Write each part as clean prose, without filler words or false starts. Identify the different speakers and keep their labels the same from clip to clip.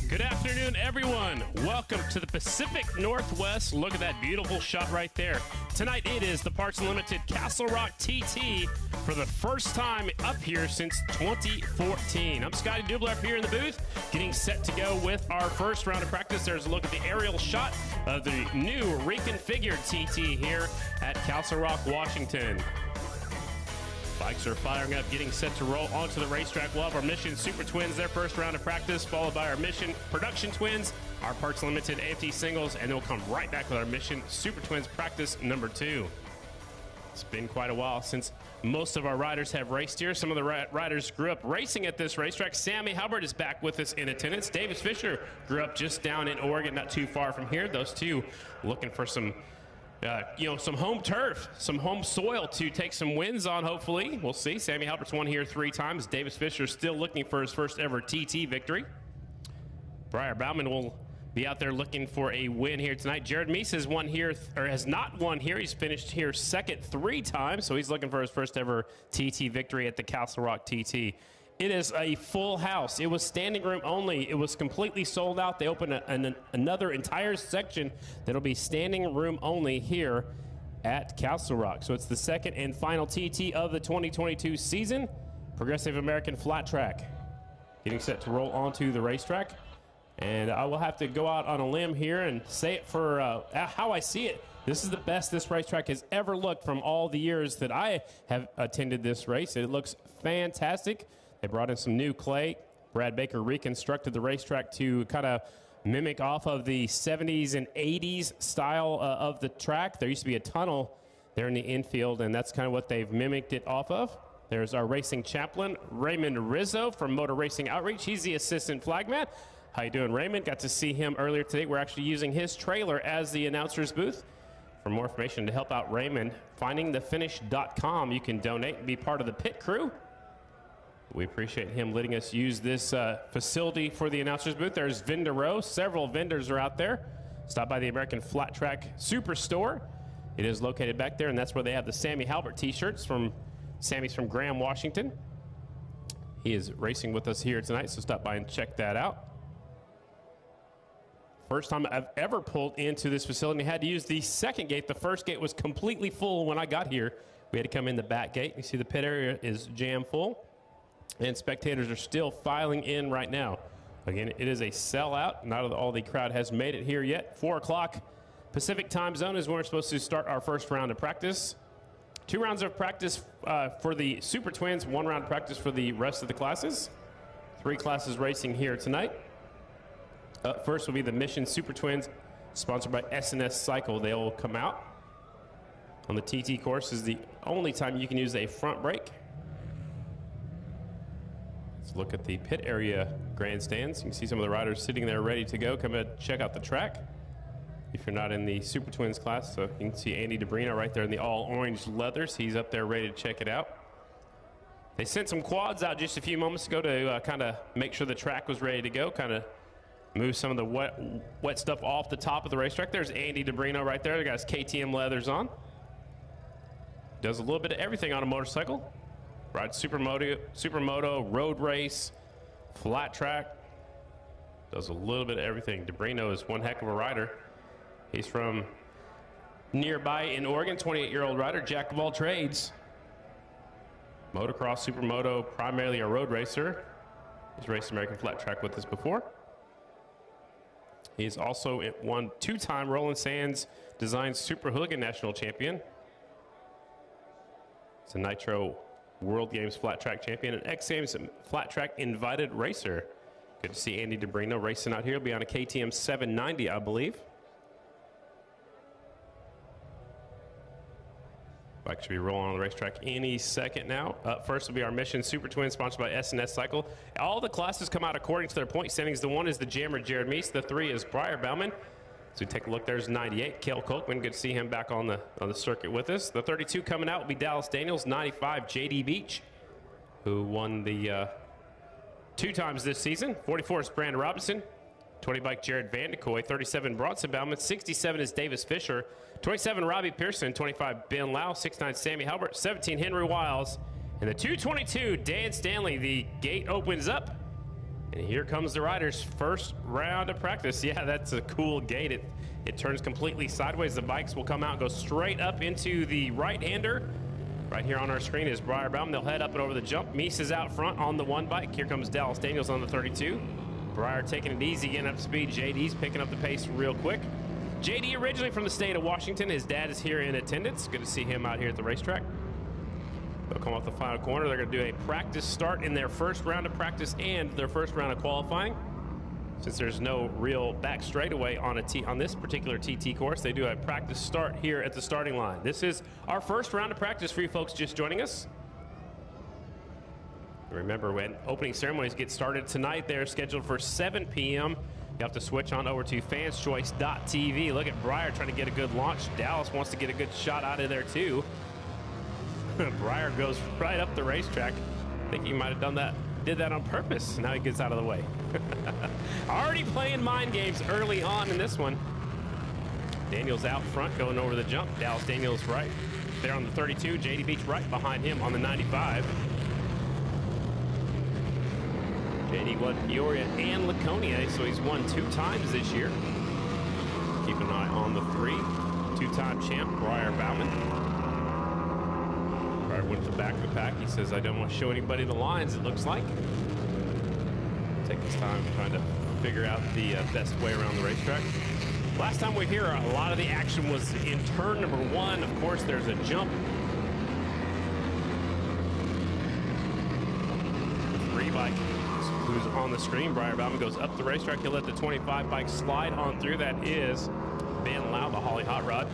Speaker 1: Good afternoon, everyone. Welcome to the Pacific Northwest. Look at that beautiful shot right there. Tonight it is the Parts Unlimited Castle Rock TT for the first time up here since 2014. I'm Scotty Dubler up here in the booth, getting set to go with our first round of practice. There's a look at the aerial shot of the new reconfigured TT here at Castle Rock, Washington. Bikes are firing up, getting set to roll onto the racetrack. We'll have our Mission Super Twins, their first round of practice, followed by our Mission Production Twins, our Parts Limited AFT Singles, and they'll come right back with our Mission Super Twins practice number 2. It's been quite a while since most of our riders have raced here. Some of the riders grew up racing at this racetrack. Sammy Halbert is back with us in attendance. Davis Fisher grew up just down in Oregon, not too far from here. Those two looking for some some home turf, some home soil to take some wins on, hopefully. We'll see. Sammy Halbert's won here 3 times. Davis Fisher still looking for his first ever TT victory. Briar Bauman will be out there looking for a win here tonight. Jared Meese has won here, or has not won here. He's finished here second 3 times, so he's looking for his first ever TT victory at the Castle Rock TT. It is a full house. It was standing room only. It was completely sold out. They opened another entire section that'll be standing room only here at Castle Rock. So it's the second and final TT of the 2022 season. Progressive American Flat Track getting set to roll onto the racetrack. And I will have to go out on a limb here and say it for how I see it. This is the best this racetrack has ever looked from all the years that I have attended this race. It looks fantastic. They brought in some new clay. Brad Baker reconstructed the racetrack to kind of mimic off of the 70s and 80s style of the track. There used to be a tunnel there in the infield, and that's kind of what they've mimicked it off of. There's our racing chaplain, Raymond Rizzo from Motor Racing Outreach. He's the assistant flagman. How you doing, Raymond? Got to see him earlier today. We're actually using his trailer as the announcer's booth. For more information to help out Raymond, findingthefinish.com. You can donate and be part of the pit crew. We appreciate him letting us use this facility for the announcer's booth. There's vendor row. Several vendors are out there. Stop by the American Flat Track Superstore. It is located back there, and that's where they have the Sammy Halbert t-shirts from Sammy's from Graham, Washington. He is racing with us here tonight, so stop by and check that out. First time I've ever pulled into this facility. I had to use the second gate. The first gate was completely full when I got here. We had to come in the back gate. You see the pit area is jam full. And spectators are still filing in right now. Again, it is a sellout. Not all the crowd has made it here yet. 4 o'clock Pacific time zone is when we're supposed to start our first round of practice. 2 rounds of practice for the Super Twins, 1 round of practice for the rest of the classes. 3 classes racing here tonight. Up first will be the Mission Super Twins, sponsored by S&S Cycle. They will come out on the TT course. Is the only time you can use a front brake. Let's look at the pit area grandstands. You can see some of the riders sitting there ready to go. Come and check out the track. If you're not in the Super Twins class, so you can see Andy DeBrino right there in the all-orange leathers. He's up there ready to check it out. They sent some quads out just a few moments ago to kind of make sure the track was ready to go, kind of move some of the wet stuff off the top of the racetrack. There's Andy DeBrino right there. The guy's KTM leathers on. Does a little bit of everything on a motorcycle. Rides supermoto, road race, flat track. Does a little bit of everything. DeBrino is one heck of a rider. He's from nearby in Oregon, 28-year-old rider, jack of all trades. Motocross, supermoto, primarily a road racer. He's raced American Flat Track with us before. He's also won 2-time Roland Sands Design Super Hooligan National Champion. He's a Nitro World Games Flat Track Champion and X Games Flat Track Invited Racer. Good to see Andy DeBrino racing out here. He'll be on a KTM 790, I believe. Bike should be rolling on the racetrack any second now. Up first will be our Mission Super Twin, sponsored by S&S Cycle. All the classes come out according to their point standings. The 1 is the Jammer, Jared Meese. The 3 is Briar Bauman. So we take a look. There's 98, Cale Colkman. Good to see him back on the circuit with us. The 32 coming out will be Dallas Daniels. 95, J.D. Beach, who won the 2 times this season. 44 is Brandon Robinson. 20 bike Jared Vandekoy. 37 Bronson Bauman. 67 is Davis Fisher. 27 Robbie Pearson. 25 Ben Lau. 69 Sammy Halbert. 17 Henry Wiles. And the 222 Dan Stanley. The gate opens up. And here comes the riders' first round of practice. Yeah, that's a cool gate. It turns completely sideways. The bikes will come out and go straight up into the right-hander. Right here on our screen is Briar Bauman. They'll head up and over the jump. Meese is out front on the one bike. Here comes Dallas Daniels on the 32. Briar taking it easy, getting up to speed. JD's picking up the pace real quick. JD originally from the state of Washington. His dad is here in attendance. Good to see him out here at the racetrack. They'll come off the final corner. They're going to do a practice start in their first round of practice and their first round of qualifying. Since there's no real back straightaway on this particular TT course, they do a practice start here at the starting line. This is our first round of practice for you folks just joining us. Remember, when opening ceremonies get started tonight, they're scheduled for 7 p.m. You have to switch on over to fanschoice.tv. Look at Briar trying to get a good launch. Dallas wants to get a good shot out of there too. Briar goes right up the racetrack. I think he might have did that on purpose. Now he gets out of the way. Already playing mind games early on in this one. Daniels out front going over the jump. Dallas Daniels right there on the 32. JD Beach right behind him on the 95. JD won Peoria and Laconia, so he's won 2 times this year. Keep an eye on the 3. 2-time champ Briar Bauman. Briar went to the back of the pack. He says, I don't want to show anybody the lines, it looks like. Take this time trying to figure out the best way around the racetrack. Last time we were here, a lot of the action was in turn number 1. Of course, there's a jump. The 3 bike who's on the screen. Briar Bauman goes up the racetrack. He'll let the 25 bike slide on through. That is Ben Lau, the Holly Hot Rod.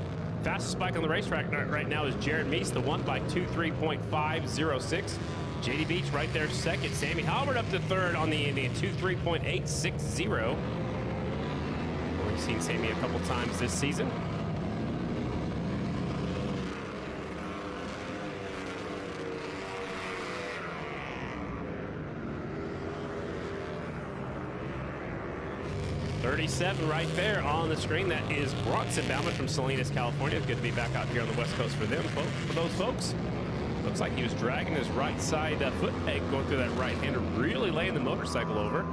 Speaker 1: Fastest bike on the racetrack right now is Jared Meese, the 1 bike, 2:3.506. JD Beach right there second. Sammy Halbert up to third on the Indian, 2:3.860. We've seen Sammy a couple times this season. .37 right there on the screen. That is Bronson Bauman from Salinas, California. It's good to be back out here on the West Coast for those folks. Looks like he was dragging his right side foot peg going through that right hander, really laying the motorcycle over.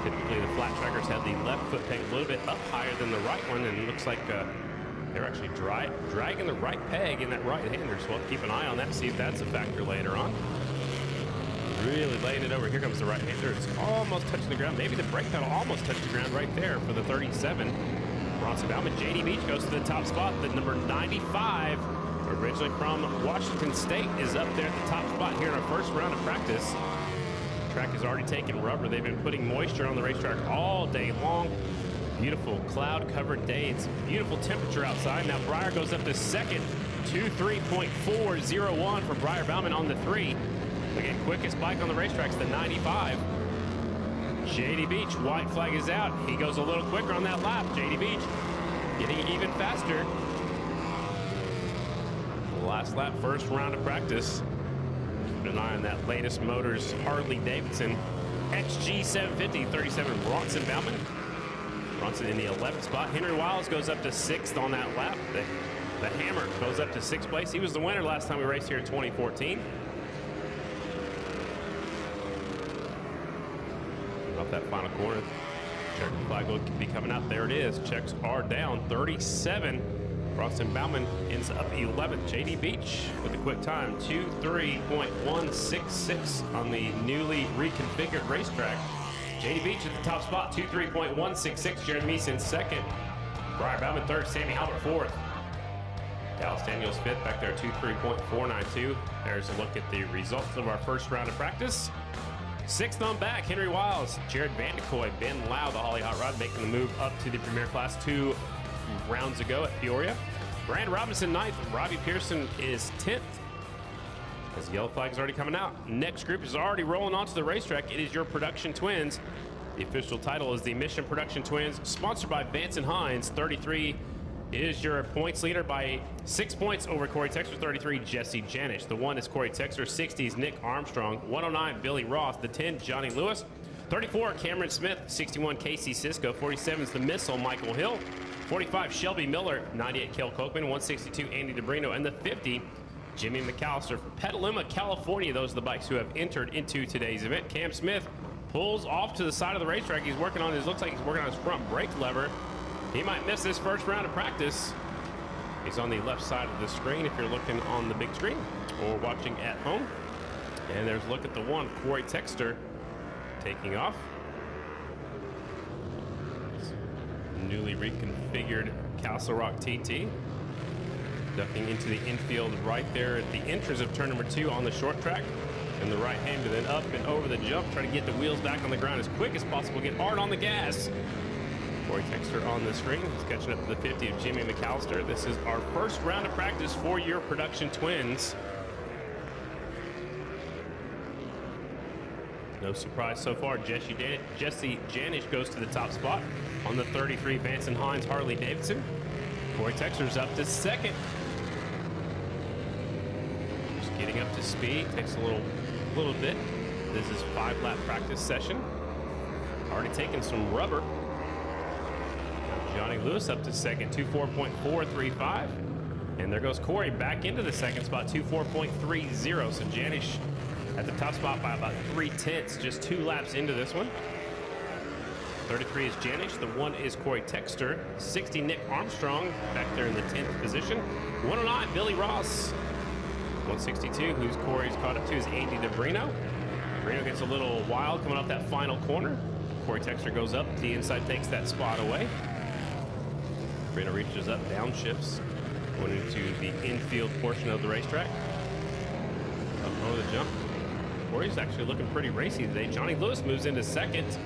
Speaker 1: Typically the flat trackers have the left foot peg a little bit up higher than the right one, and it looks like they're actually dragging the right peg in that right hander. So we'll keep an eye on that, see if that's a factor later on. Really laying it over. Here comes the right hander. It's almost touching the ground. Maybe the brake pedal almost touched the ground right there for the 37. Bronson Bauman. JD Beach goes to the top spot. The number 95, originally from Washington State, is up there at the top spot here in our first round of practice. The track has already taken rubber. They've been putting moisture on the racetrack all day long. Beautiful cloud-covered day. It's beautiful temperature outside. Now Briar goes up to second. 2:3.401 for Briar Bauman on the 3. Again, quickest bike on the racetrack is the 95. JD Beach, white flag is out. He goes a little quicker on that lap. JD Beach getting even faster. Last lap, first round of practice. Keep an eye on that latest Motors Harley-Davidson XG750, 37 Bronson Bauman. Bronson in the 11th spot. Henry Wiles goes up to 6th on that lap. The Hammer goes up to 6th place. He was the winner last time we raced here in 2014. Up that final corner, check flag will be coming out. There it is. Checks are down. 37. Bronson Bauman ends up 11th. JD Beach with a quick time, 2:3.166 on the newly reconfigured racetrack. JD Beach at the top spot, 2:3.166. Jared Meese in second. Briar Bauman third. Sammy Halbert fourth. Dallas Daniels fifth back there, 2:3.492. There's a look at the results of our first round of practice. 6th on back, Henry Wiles, Jared Vandekoy, Ben Lau, the Holly Hot Rod, making the move up to the Premier Class 2 rounds ago at Peoria. Brand Robinson 9th, Robbie Pearson is 10th. As the yellow flag is already coming out. Next group is already rolling onto the racetrack. It is your Production Twins. The official title is the Mission Production Twins, sponsored by Vance and Hines. 33 is your points leader by 6 points over Corey Texter. 33, Jesse Janish. The 1 is Corey Texter. 60 is Nick Armstrong. 109, Billy Roth. The 10, Johnny Lewis. 34, Cameron Smith. 61, Casey Cisco. 47 is the Missile, Michael Hill. 45, Shelby Miller. 98, Kel Kochman. 162, Andy DeBrino. And the 50, Jimmy McAllister from Petaluma, California. Those are the bikes who have entered into today's event. Cam Smith pulls off to the side of the racetrack. He's working on his, looks like he's working on his front brake lever. He might miss this first round of practice. He's on the left side of the screen if you're looking on the big screen or watching at home. And there's a look at the one, Corey Texter taking off. Newly reconfigured Castle Rock TT. Ducking into the infield right there at the entrance of turn number 2 on the short track. And the right hand, and then up and over the jump, try to get the wheels back on the ground as quick as possible, get hard on the gas. Corey Texter on the screen. He's catching up to the 50 of Jimmy McAllister. This is our first round of practice for your production twins. No surprise so far. Jesse Janish goes to the top spot on the 33 Vance & Hines Harley-Davidson. Corey Texter's up to second. Just getting up to speed. Takes a little bit. This is 5-lap practice session. Already taken some rubber. Johnny Lewis up to second, 2:4.435. And there goes Corey back into the second spot, 2:4.30. So Janish at the top spot by about 3/10, just 2 laps into this one. 33 is Janish, the 1 is Corey Texter, 60 Nick Armstrong back there in the 10th position. 109 Billy Ross, 162 who's Corey's caught up to is Andy DeBrino. DeBrino gets a little wild coming up that final corner. Corey Texter goes up, the inside takes that spot away. DeBrino reaches up, downshifts, going into the infield portion of the racetrack. Up over the jump. Corey's actually looking pretty racy today. Johnny Lewis moves into second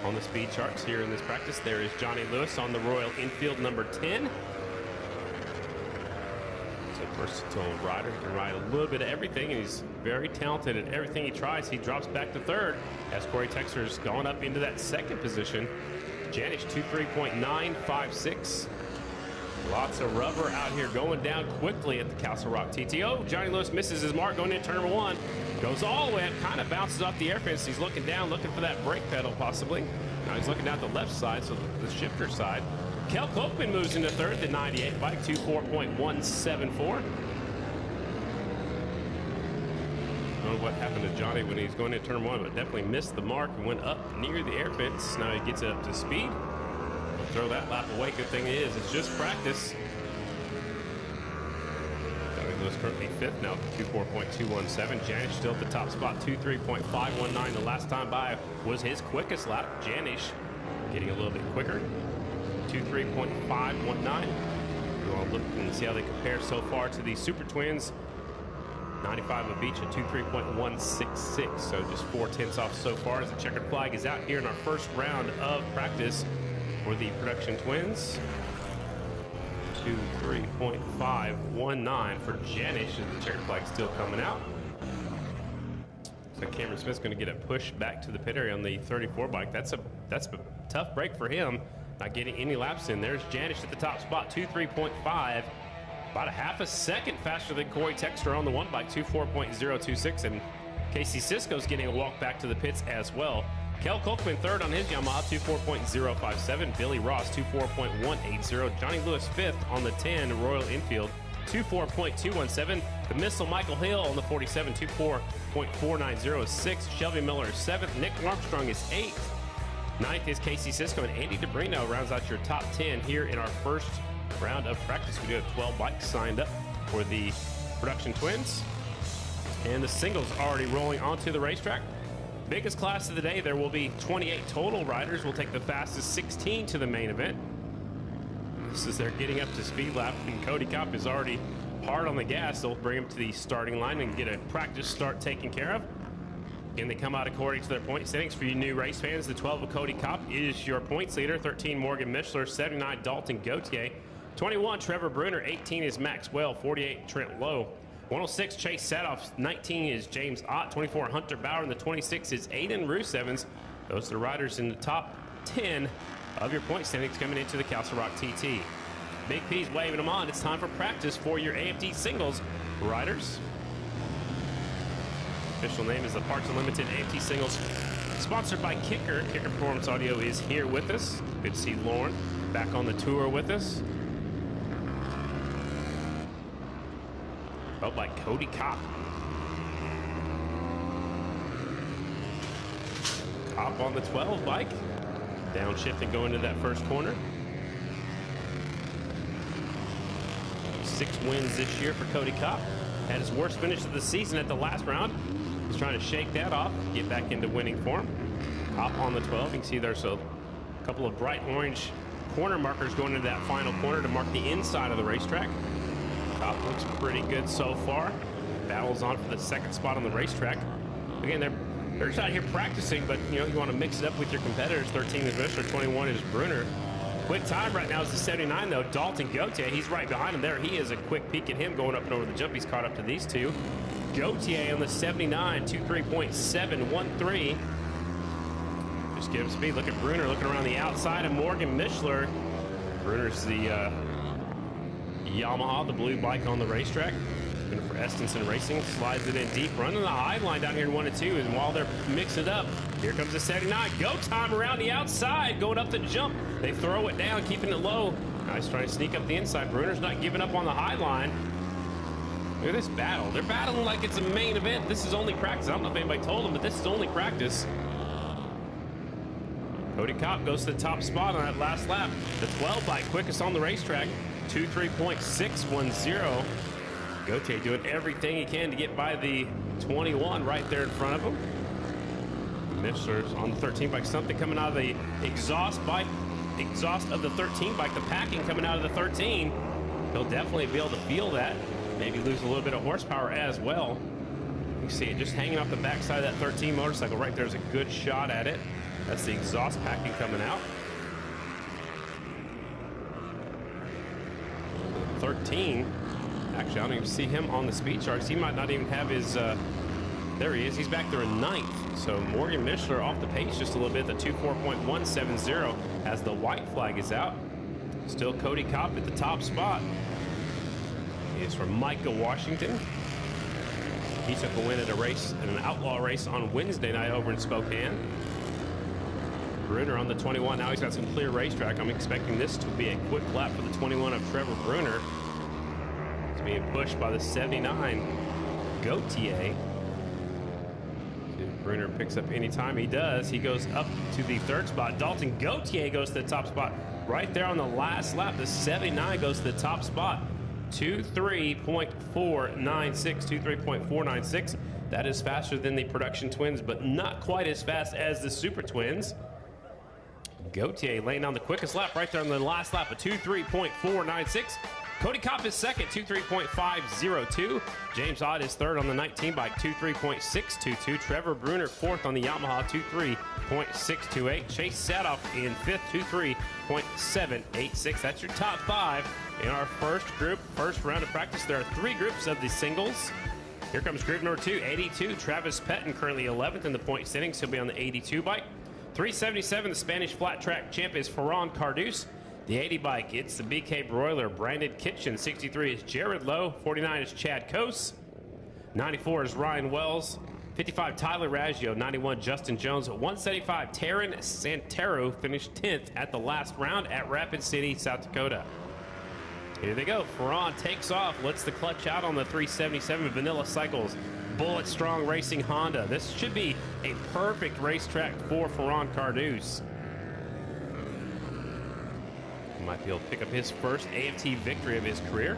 Speaker 1: on the speed charts here in this practice. There is Johnny Lewis on the Royal Enfield number 10. It's a versatile rider. He can ride a little bit of everything, and he's very talented at everything he tries. He drops back to third as Corey Texter's going up into that second position. Janish 23.956. Lots of rubber out here going down quickly at the Castle Rock TTO. Johnny Lewis misses his mark going into turn number 1. Goes all the way up, kind of bounces off the air fence. He's looking down, looking for that brake pedal possibly. Now he's looking down the left side, so the shifter side. Kel Kochman moves into third, the 98 bike, 2:4.174. I don't know what happened to Johnny when he's going into turn 1, but definitely missed the mark and went up near the air fence. Now he gets it up to speed. He'll throw that lap away. Good thing it is, it's just practice. Lewis currently 5th now, 2:4.217. Janish still at the top spot, 2:3.519. The last time by was his quickest lap. Janish getting a little bit quicker, 2:3.519. We want to look and see how they compare so far to the Super Twins. 95 of each at 2:3.166. So just 4/10 off so far as the checkered flag is out here in our first round of practice for the production twins. 2:3.519 for Janish, and the checkered flag still coming out. So Cameron Smith's going to get a push back to the pit area on the 34 bike. That's a tough break for him, not getting any laps in. There's Janish at the top spot, 2:3.5, about a half a second faster than Corey Texter on the 1 bike, 2:4.026, and Casey Sisko's getting a walk back to the pits as well. Kel Kochman third on his Yamaha, 2:4.057. Billy Ross, 2:4.180. Johnny Lewis 5th on the 10 Royal Enfield, 2:4.217. The Missile Michael Hill on the 47, 2:4.490 is 6th. Shelby Miller is 7th. Nick Armstrong is 8th. 9th is Casey Sisko, and Andy DeBrino rounds out your top 10 here in our first round of practice. We do have 12 bikes signed up for the production twins, and the singles already rolling onto the racetrack. Biggest class of the day, there will be 28 total riders. We'll take the fastest 16 to the main event. This is their getting up to speed lap, and Cody Kopp is already hard on the gas. They'll bring him to the starting line and get a practice start taken care of. Again, they come out according to their point standings. For you new race fans, the 12 of Cody Kopp is your points leader, 13 Morgan Mishler, 79 Dalton Gauthier, 21 Trevor Bruner, 18 is Max Well, 48 Trent Lowe, 106 Chase Sadoff, 19 is James Ott, 24 Hunter Bauer, and the 26 is Aiden Roos-Evans. Those are the riders in the top 10 of your point standings coming into the Castle Rock TT. Big P's waving them on. It's time for practice for your AFT Singles riders. Official name is the Parts Unlimited AFT Singles, sponsored by Kicker. Kicker Performance Audio is here with us. Good to see Lauren back on the tour with us. Held by Cody Kopp. Kopp on the 12 bike. Downshift going to that first corner. 6 wins this year for Cody Kopp. Had his worst finish of the season at the last round. He's trying to shake that off, get back into winning form. Kopp on the 12. You can see there's a couple of bright orange corner markers going into that final corner to mark the inside of the racetrack. Kopp looks pretty good so far. Battles on for the second spot on the racetrack. Again, they're just out here practicing, but you want to mix it up with your competitors. 13 is Mishler, 21 is Bruner. Quick time right now is the 79 though. Dalton Gauthier, he's right behind him there. He is a quick peek at him going up and over the jump. He's caught up to these two. Gauthier on the 79, 23.713. Just give him speed. Look at Bruner looking around the outside of Morgan Mishler. Bruner's the Yamaha, the blue bike on the racetrack. And for Estenson Racing, slides it in deep, running the high line down here in 1 and 2. And while they're mixing it up, here comes the 79. Go time around the outside, going up the jump. They throw it down, keeping it low. Nice trying to sneak up the inside. Bruner's not giving up on the high line. Look at this battle. They're battling like it's a main event. This is only practice. I don't know if anybody told them, but this is only practice. Cody Kopp goes to the top spot on that last lap. The 12 bike quickest on the racetrack, 23.610. Gauthier doing everything he can to get by the 21 right there in front of him. Mishler's on the 13 bike. Something coming out of the exhaust of the 13 bike. The packing coming out of the 13. He'll definitely be able to feel that. Maybe lose a little bit of horsepower as well. You see it just hanging off the backside of that 13 motorcycle. Right there's a good shot at it. That's the exhaust packing coming out. 13. Actually, I don't even see him on the speed charts. He might not even have his, there he is. He's back there in 9th. So Morgan Mishler off the pace just a little bit. The 24.170 as the white flag is out. Still Cody Kopp at the top spot. He is from Micah, Washington. He took a win at an outlaw race on Wednesday night over in Spokane. Bruner on the 21. Now he's got some clear racetrack. I'm expecting this to be a quick lap for the 21 of Trevor Bruner. Being pushed by the 79 Gauthier. If Bruner picks up any time, he does. He goes up to the 3rd spot. Dalton Gauthier goes to the top spot right there on the last lap. The 79 goes to the top spot. 23.496. That is faster than the production twins, but not quite as fast as the super twins. Gauthier laying down the quickest lap right there on the last lap of 23.496. Cody Kopp is second, 23.502. James Ott is third on the 19 bike, 23.622. Trevor Bruner fourth on the Yamaha, 23.628. Chase Sadoff in fifth, 23.786. That's your top 5 in our first group, first round of practice. There are 3 groups of the singles. Here comes group number 2, 82. Travis Pettin currently 11th in the point standings. He'll be on the 82 bike. 377, the Spanish flat track champ is Ferran Cardus. The 80 bike, it's the BK Broiler, Brandon Kitchen. 63 is Jared Lowe. 49 is Chad Coase. 94 is Ryan Wells. 55, Tyler Raggio. 91, Justin Jones. 175, Taryn Santero finished 10th at the last round at Rapid City, South Dakota. Here they go. Ferran takes off, lets the clutch out on the 377 Vanilla Cycles. Bullet Strong Racing Honda. This should be a perfect racetrack for Ferran Cardus. Might be able to pick up his first AFT victory of his career.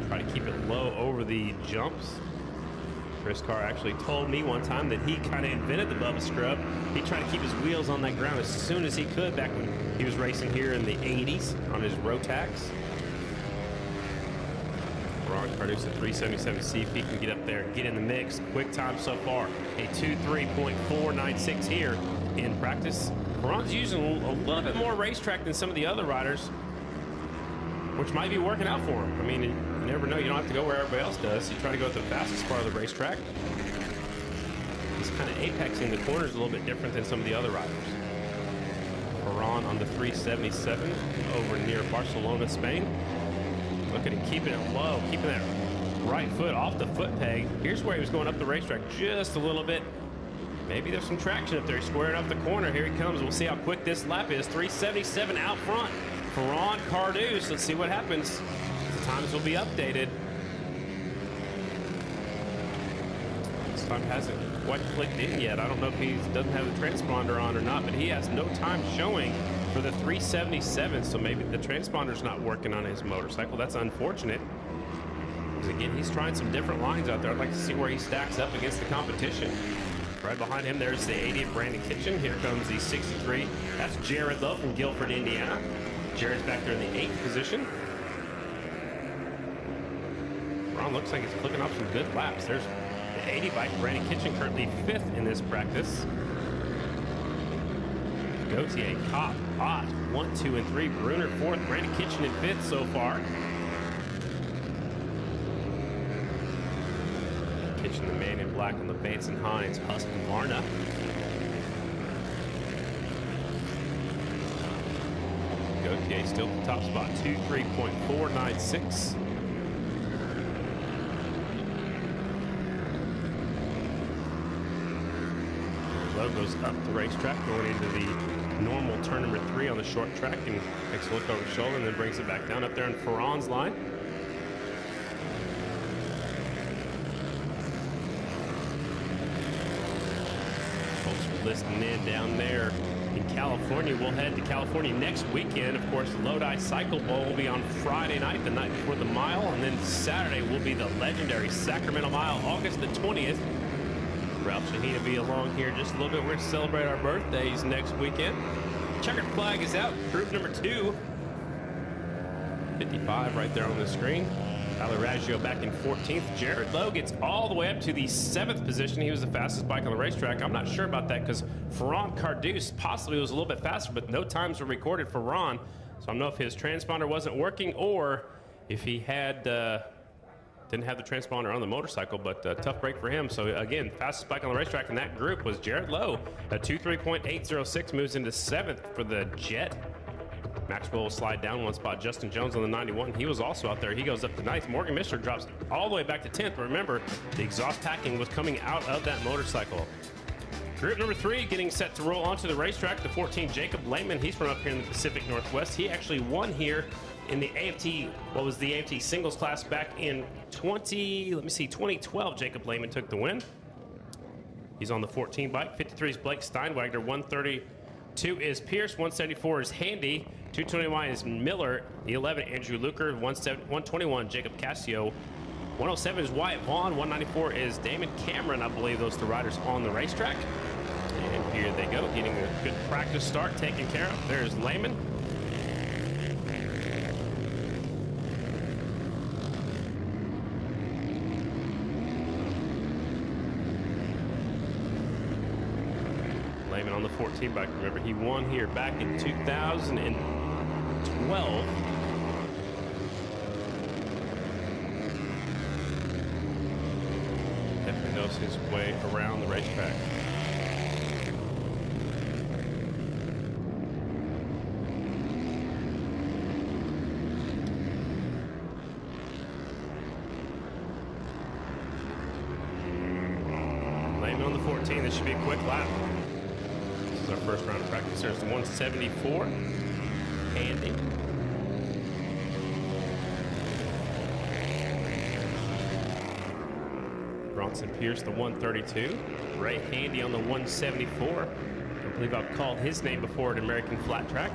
Speaker 1: Try to keep it low over the jumps. Chris Carr actually told me one time that he kind of invented the Bubba Scrub. He tried to keep his wheels on that ground as soon as he could back when he was racing here in the 80s on his Rotax. Ron Cardus at 377, see if he can get up there, get in the mix. Quick time so far, a 23.496 here in practice. Ron's using a little bit more racetrack than some of the other riders, which might be working out for him. I mean, you never know. You don't have to go where everybody else does. You try to go at the fastest part of the racetrack. He's kind of apexing the corners a little bit different than some of the other riders. Ferran on the 377 over near Barcelona, Spain. Look at him keeping it low, keeping that right foot off the foot peg. Here's where he was going up the racetrack just a little bit. Maybe there's some traction up there. He's squaring off the corner. Here he comes. We'll see how quick this lap is. 377 out front. Ferran Cardus. Let's see what happens. Times will be updated. This time hasn't quite clicked in yet. I don't know if he doesn't have the transponder on or not, but he has no time showing for the 377, so maybe the transponder's not working on his motorcycle. That's unfortunate. Because again, he's trying some different lines out there. I'd like to see where he stacks up against the competition. Right behind him, there's the 80th Brandon Kitchen. Here comes the 63. That's Jared Lowe from Guilford, Indiana. Jared's back there in the 8th position. Ron looks like he's clicking off some good laps. There's the 80 bike. Brandon Kitchen currently 5th in this practice. Gautier, Kopp, Ott, 1, 2, and 3. Bruner 4th. Brandon Kitchen in 5th so far. Kitchen, the man in black on the Vance and Hines. Husqvarna. Gautier still at the top spot, 2.3.496. Lowe goes up the racetrack, going into the normal turn number 3 on the short track, and takes a look over his shoulder and then brings it back down up there in Ferran's line. Listening in down there in California. We'll head to California next weekend. Of course, the Lodi Cycle Bowl will be on Friday night, the night before the mile, and then Saturday will be the legendary Sacramento Mile, August the 20th. Ralph Shaheen will be along here just a little bit. We're going to celebrate our birthdays next weekend. Checkered flag is out. Group number 2. 55 right there on the screen. Tyler Raggio back in 14th. Jared Lowe gets all the way up to the 7th position. He was the fastest bike on the racetrack. I'm not sure about that because Ferran Cardeus possibly was a little bit faster, but no times were recorded for Ron. So I don't know if his transponder wasn't working or if he had didn't have the transponder on the motorcycle, but tough break for him. So again, fastest bike on the racetrack in that group was Jared Lowe. A 2.3.806 moves into 7th for the Jet. Maxwell will slide down 1 spot. Justin Jones on the 91. He was also out there. He goes up to 9th. Morgan Mishler drops all the way back to 10th. But remember, the exhaust packing was coming out of that motorcycle. Group number 3 getting set to roll onto the racetrack. The 14, Jacob Lehman. He's from up here in the Pacific Northwest. He actually won here in the AFT, what was the AFT singles class back in 2012. Jacob Lehman took the win. He's on the 14 bike. 53 is Blake Steinwagner. 132 is Pierce. 174 is Handy. 221 is Miller. The 11, Andrew Luker. 121, Jacob Cassio. 107 is Wyatt Vaughn. 194 is Damon Cameron. I believe those 2 riders on the racetrack. And here they go, getting a good practice start taken care of. There's Lehman. Lehman on the 14 bike. Remember, he won here back in 2012. Definitely knows his way around the racetrack. Lehman on the 14. This should be a quick lap. Our first round of practice. There's the 174. Handy. Bronson Pierce, the 132. Ray Handy on the 174. I believe I've called his name before at American Flat Track.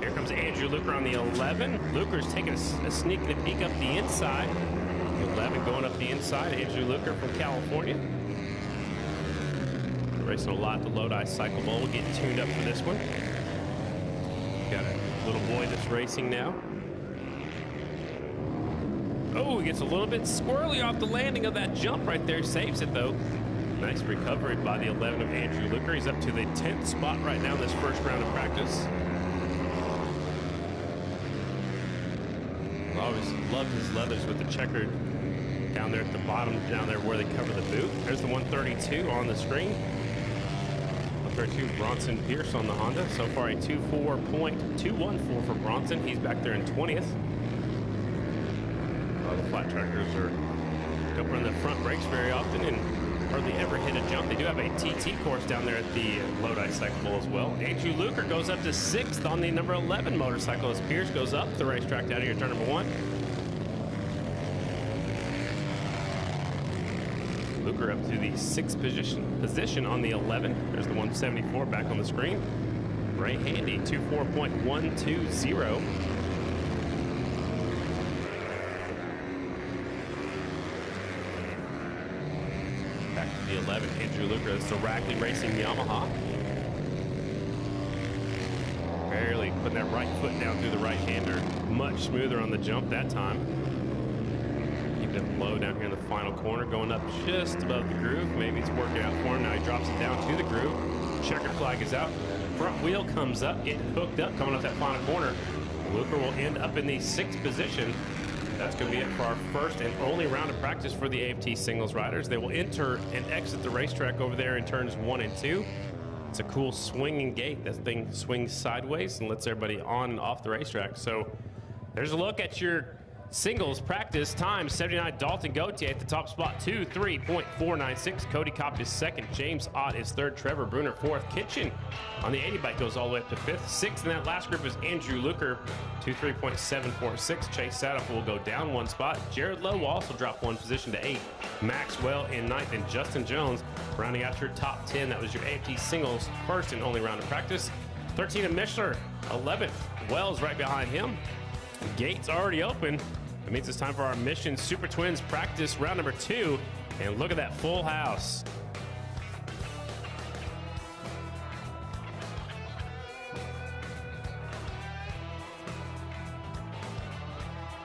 Speaker 1: Here comes Andrew Luker on the 11. Luker's taking a sneaky peek up the inside. The 11 going up the inside. Andrew Luker from California. Racing a lot at the Lodi Cycle Bowl. We'll get tuned up for this one. Got a little boy that's racing now. Oh, he gets a little bit squirrely off the landing of that jump right there. Saves it though. Nice recovery by the 11 of Andrew Luker. He's up to the 10th spot right now in this first round of practice. Always love his leathers with the checkered down there at the bottom, down there where they cover the boot. There's the 132 on the screen. 132 Bronson Pierce on the Honda. So far a 2.4.214 for Bronson. He's back there in 20th. The flat trackers don't run the front brakes very often and hardly ever hit a jump. They do have a TT course down there at the Lodi Cycle Bowl as well. Andrew Luker goes up to 6th on the number 11 motorcycle as Pierce goes up the racetrack down here, turn number 1. Luker up to the 6th position on the 11. There's the 174 back on the screen. Ray Handy, 24.120. Back to the 11, Andrew Luker. It's the Rackley Racing Yamaha. Barely putting that right foot down through the right-hander. Much smoother on the jump that time. Keep it low down here in the final corner, going up just above the groove. Maybe it's working out for him. Now he drops it down to the groove. Checker flag is out. Front wheel comes up, getting hooked up, coming up that final corner. Luker will end up in the 6th position. That's going to be it for our first and only round of practice for the AFT singles riders. They will enter and exit the racetrack over there in turns 1 and 2. It's a cool swinging gate. That thing swings sideways and lets everybody on and off the racetrack. So there's a look at your singles practice time. 79 Dalton Gauthier at the top spot, 2:3.496. Cody Kopp is 2nd. James Ott is 3rd. Trevor Bruner 4th. Kitchen on the 80 bike goes all the way up to 5th. 6th in that last group is Andrew Luker, 2:3.746. Chase Sadov will go down 1 spot. Jared Lowe will also drop 1 position to 8th. Maxwell in 9th, and Justin Jones rounding out your top 10. That was your AFT singles first and only round of practice. 13 of Mishler, 11th. Wells right behind him. Gates already open. That means it's time for our Mission Super Twins practice round number 2. And look at that full house.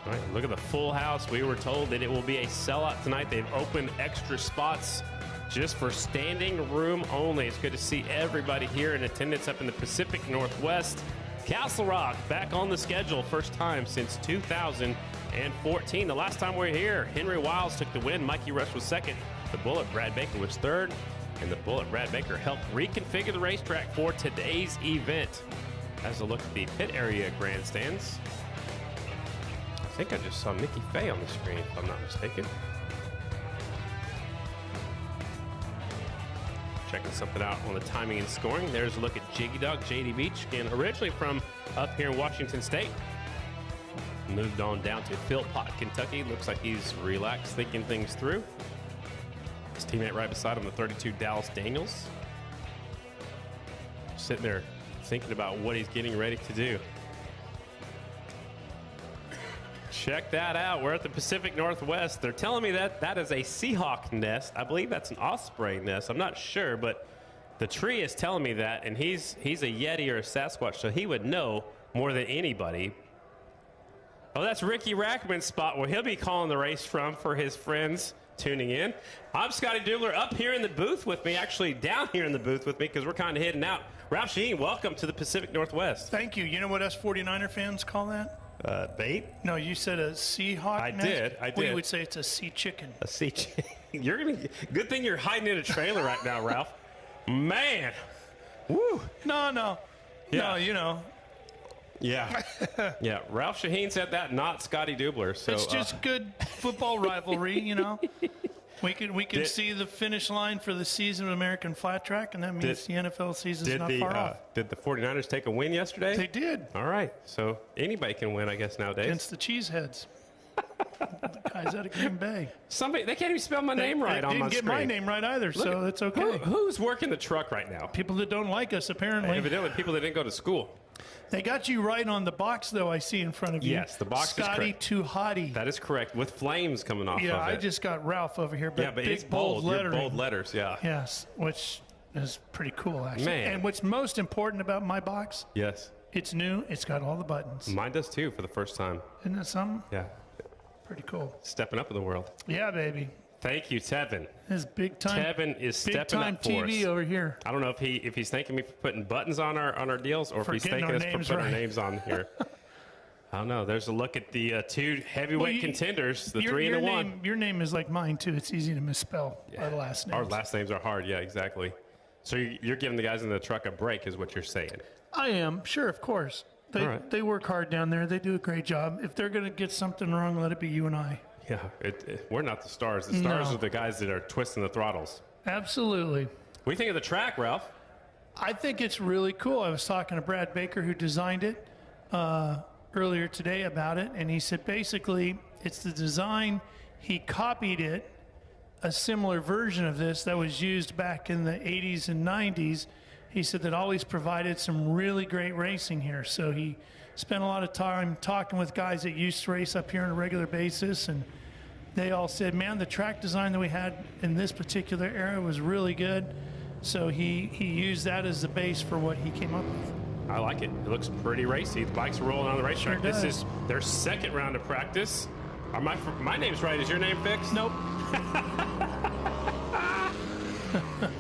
Speaker 1: All right, look at the full house. We were told that it will be a sellout tonight. They've opened extra spots just for standing room only. It's good to see everybody here in attendance up in the Pacific Northwest. Castle Rock back on the schedule, first time since 2014. The last time we were here, Henry Wiles took the win. Mikey Rush was 2nd. The Bullet, Brad Baker, was 3rd. And the Bullet, Brad Baker, helped reconfigure the racetrack for today's event. As a look at the pit area grandstands. I think I just saw Mickey Fay on the screen, if I'm not mistaken. Checking something out on the timing and scoring. There's a look at Jiggy Dog, JD Beach, and originally from up here in Washington State. Moved on down to Philpott, Kentucky. Looks like he's relaxed, thinking things through. His teammate right beside him, the 32, Dallas Daniels. Sitting there thinking about what he's getting ready to do. Check that out. We're at the Pacific Northwest. They're telling me that that is a Seahawk nest. I believe that's an osprey nest. I'm not sure, but the tree is telling me that, and he's a Yeti or a Sasquatch, so he would know more than anybody. Oh, that's Ricky Rackman's spot where he'll be calling the race from for his friends tuning in. I'm Scotty Dubler up here in the booth with me, actually down here in the booth with me because we're kind of hidden out. Ralph Sheen, welcome to the Pacific Northwest.
Speaker 2: Thank you. You know what us 49er fans call that?
Speaker 1: Bait?
Speaker 2: No, you said a Seahawk
Speaker 1: I
Speaker 2: nest?
Speaker 1: did.
Speaker 2: We would say it's a sea chicken.
Speaker 1: A sea chicken. Good thing you're hiding in a trailer right now, Ralph. Man. Woo.
Speaker 2: No.
Speaker 1: Yeah.
Speaker 2: No, you know.
Speaker 1: Yeah. Yeah. Ralph Shaheen said that, not Scotty Dubler. So
Speaker 2: it's just good football rivalry, you know. We can see the finish line for the season of American Flat Track, and that means the NFL season's not far off.
Speaker 1: Did the 49ers take a win yesterday?
Speaker 2: They did.
Speaker 1: All right. So anybody can win, I guess, nowadays.
Speaker 2: Against the Cheeseheads. The guys out of Green Bay.
Speaker 1: They can't even spell my name right on my screen.
Speaker 2: They didn't get my name right either, so it's okay.
Speaker 1: Who's working the truck right now?
Speaker 2: People that don't like us, apparently.
Speaker 1: Evidently, people that didn't go to school.
Speaker 2: They got you right on the box, though, I see in front of you.
Speaker 1: Yes, the box
Speaker 2: Scotty
Speaker 1: is correct.
Speaker 2: Too Hottie.
Speaker 1: That is correct, with flames coming off of it.
Speaker 2: Yeah, I just got Ralph over here, but,
Speaker 1: yeah, but
Speaker 2: big
Speaker 1: it's bold
Speaker 2: lettering.
Speaker 1: Bold letters, yeah.
Speaker 2: Yes, which is pretty cool, actually.
Speaker 1: Man.
Speaker 2: And what's most important about my box,
Speaker 1: Yes.
Speaker 2: it's new. It's got all the buttons.
Speaker 1: Mine does, too, for the first time.
Speaker 2: Isn't that something?
Speaker 1: Yeah.
Speaker 2: Pretty cool.
Speaker 1: Stepping up in the world.
Speaker 2: Yeah, baby.
Speaker 1: Tevin. Thank you, Tevin.
Speaker 2: This is big time.
Speaker 1: Tevin is stepping
Speaker 2: big-time
Speaker 1: up for
Speaker 2: TV
Speaker 1: us.
Speaker 2: over here.
Speaker 1: I don't know if he's thanking me for putting buttons on our deals or if he's thanking us for putting our names on here. I don't know. There's a look at the two heavyweight contenders, the 3 and the 1.
Speaker 2: Your name is like mine, too. It's easy to misspell our last names.
Speaker 1: Our last names are hard. Yeah, exactly. So you're giving the guys in the truck a break is what you're saying.
Speaker 2: I am. Sure, of course. They work hard down there. They do a great job. If they're going to get something wrong, let it be you and I.
Speaker 1: Yeah, we're not the stars. The stars are the guys that are twisting the throttles.
Speaker 2: Absolutely.
Speaker 1: What do you think of the track, Ralph?
Speaker 2: I think it's really cool. I was talking to Brad Baker, who designed it, earlier today about it, and he said basically it's the design. He copied it a similar version of this that was used back in the 80s and 90s. He said that always provided some really great racing here. So he spent a lot of time talking with guys that used to race up here on a regular basis, and they all said, man, the track design that we had in this particular era was really good. So he used that as the base for what he came up with.
Speaker 1: I like it. It looks pretty racy. The bikes are rolling on the racetrack.
Speaker 2: Sure
Speaker 1: This is their second round of practice. Are my name's right. Is your name fixed?
Speaker 2: Nope.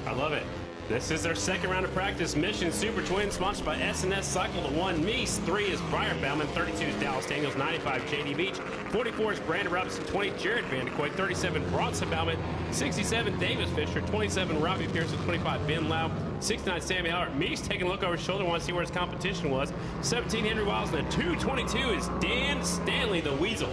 Speaker 1: I love it. This is their second round of practice. Mission Super Twin, sponsored by S&S Cycle to 1 Meese. 3 is Brian Bauman. 32 is Dallas Daniels. 95, JD Beach. 44 is Brandon Robinson. 20, Jared Vandekoy. 37, Bronson Bauman. 67, Davis Fisher. 27, Robbie Pearson. 25, Ben Lau. 69, Sammy Howard. Meese taking a look over his shoulder, want to see where his competition was. 17, Henry Wiles. And 222 is Dan Stanley, the Weasel.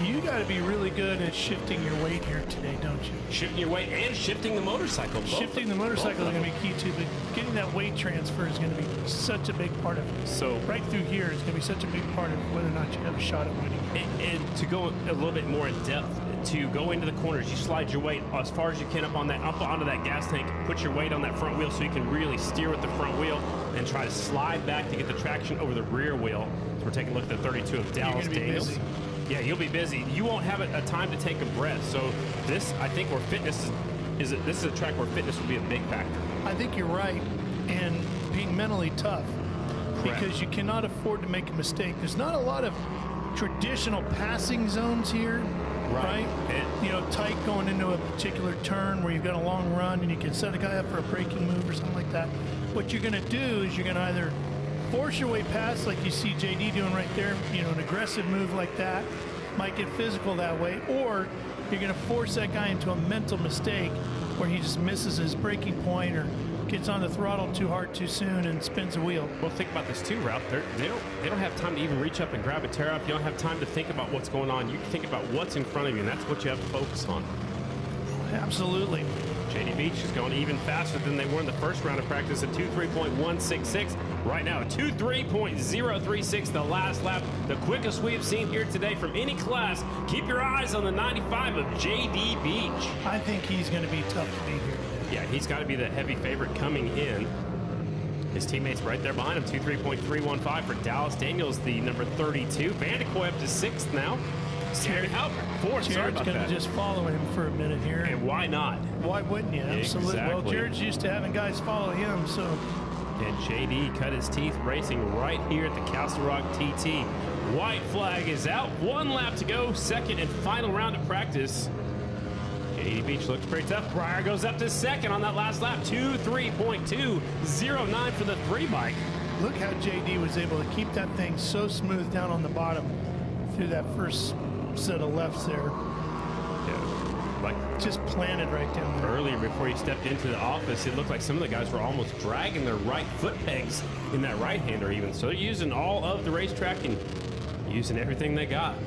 Speaker 2: You got to be really good at shifting your weight here today, don't you?
Speaker 1: Shifting your weight and shifting the motorcycle.
Speaker 2: Shifting the motorcycle is going to be key too, but getting that weight transfer is going to be such a big part of it.
Speaker 1: So
Speaker 2: right through here is going to be such a big part of whether or not you have a shot at winning.
Speaker 1: And to go a little bit more in depth, to go into the corners, you slide your weight as far as you can up onto that gas tank, put your weight on that front wheel so you can really steer with the front wheel and try to slide back to get the traction over the rear wheel. So we're taking a look at the 32 of Dallas Daniels.
Speaker 2: Busy.
Speaker 1: Yeah, you'll be busy. You won't have a time to take a breath. So this, I think, where fitness this is a track where fitness will be a big factor.
Speaker 2: I think you're right, and being mentally tough.
Speaker 1: Correct.
Speaker 2: Because you cannot afford to make a mistake. There's not a lot of traditional passing zones here, right? Tight going into a particular turn where you've got a long run and you can set a guy up for a braking move or something like that. What you're going to do is you're going to either force your way past, like you see JD doing right there, an aggressive move like that, might get physical that way, or you're going to force that guy into a mental mistake where he just misses his braking point or gets on the throttle too hard too soon and spins a wheel.
Speaker 1: Well, think about this too, Ralph. They don't have time to even reach up and grab a tear off. You don't have time to think about what's going on. You can think about what's in front of you, and that's what you have to focus on.
Speaker 2: Absolutely.
Speaker 1: JD Beach is going even faster than they were in the first round of practice at 2:3.166. Right now, 2:3.036 the last lap. The quickest we've seen here today from any class. Keep your eyes on the 95 of JD Beach.
Speaker 2: I think he's going to be tough to beat here today.
Speaker 1: Yeah, he's got to be the heavy favorite coming in. His teammates right there behind him, 2:3.315 for Dallas Daniels, the number 32. Vandekoy up to 6th now. Jared Halbert, 4th. Sorry about that.
Speaker 2: Jared's going to just follow him for a minute here.
Speaker 1: And why not?
Speaker 2: Why wouldn't you? Absolutely.
Speaker 1: Exactly.
Speaker 2: Well, Jared's used to having guys follow him, so.
Speaker 1: And JD cut his teeth racing right here at the Castle Rock TT. White flag is out. 1 lap to go. Second and final round of practice. JD Beach looks pretty tough. Breyer goes up to 2nd on that last lap. 2:3.209 for the 3 bike.
Speaker 2: Look how JD was able to keep that thing so smooth down on the bottom through that first set of lefts there.
Speaker 1: Yeah, like
Speaker 2: just planted right down there.
Speaker 1: Earlier, before he stepped into the office, it looked like some of the guys were almost dragging their right foot pegs in that right-hander even. So they're using all of the racetrack and using everything they got.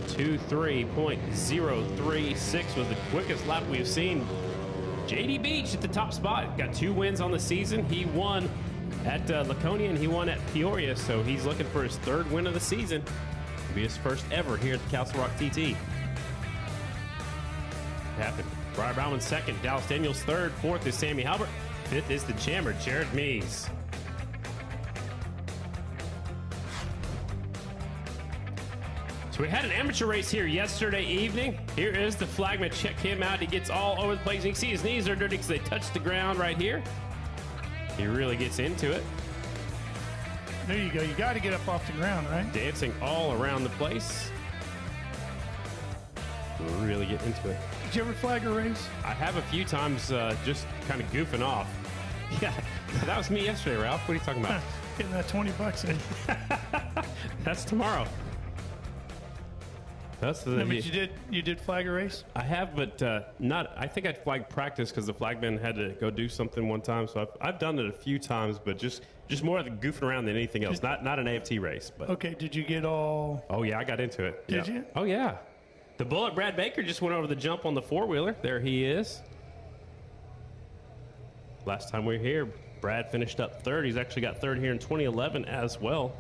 Speaker 1: 2:3.036 was the quickest lap we've seen. JD Beach at the top spot. Got 2 wins on the season. He won at Laconia and he won at Peoria, so he's looking for his 3rd win of the season. It'll be his first ever here at the Castle Rock TT. Happened. Brian Bauman 2nd, Dallas Daniels 3rd, 4th is Sammy Halbert, 5th is the jammer, Jared Meese. So we had an amateur race here yesterday evening. Here is the flagman. Check him out. He gets all over the place. You can see his knees are dirty because they touch the ground right here. He really gets into it.
Speaker 2: There you go. You got to get up off the ground, right?
Speaker 1: Dancing all around the place. Really get into it.
Speaker 2: Did you ever flag a race?
Speaker 1: I have a few times, just kind of goofing off. Yeah, that was me yesterday, Ralph. What are you talking about?
Speaker 2: Getting that $20 in.
Speaker 1: That's tomorrow. That's the.
Speaker 2: No, but you did flag a race?
Speaker 1: I have, but not. I think I'd flag practice because the flagman had to go do something one time. So I've done it a few times, but just more of the goofing around than anything else. Not an AFT race, but.
Speaker 2: Okay, did you get all?
Speaker 1: Oh yeah, I got into it.
Speaker 2: Did you?
Speaker 1: Oh yeah. The Bullet Brad Baker just went over the jump on the 4-wheeler. There he is. Last time we were here, Brad finished up 3rd. He's actually got 3rd here in 2011 as well.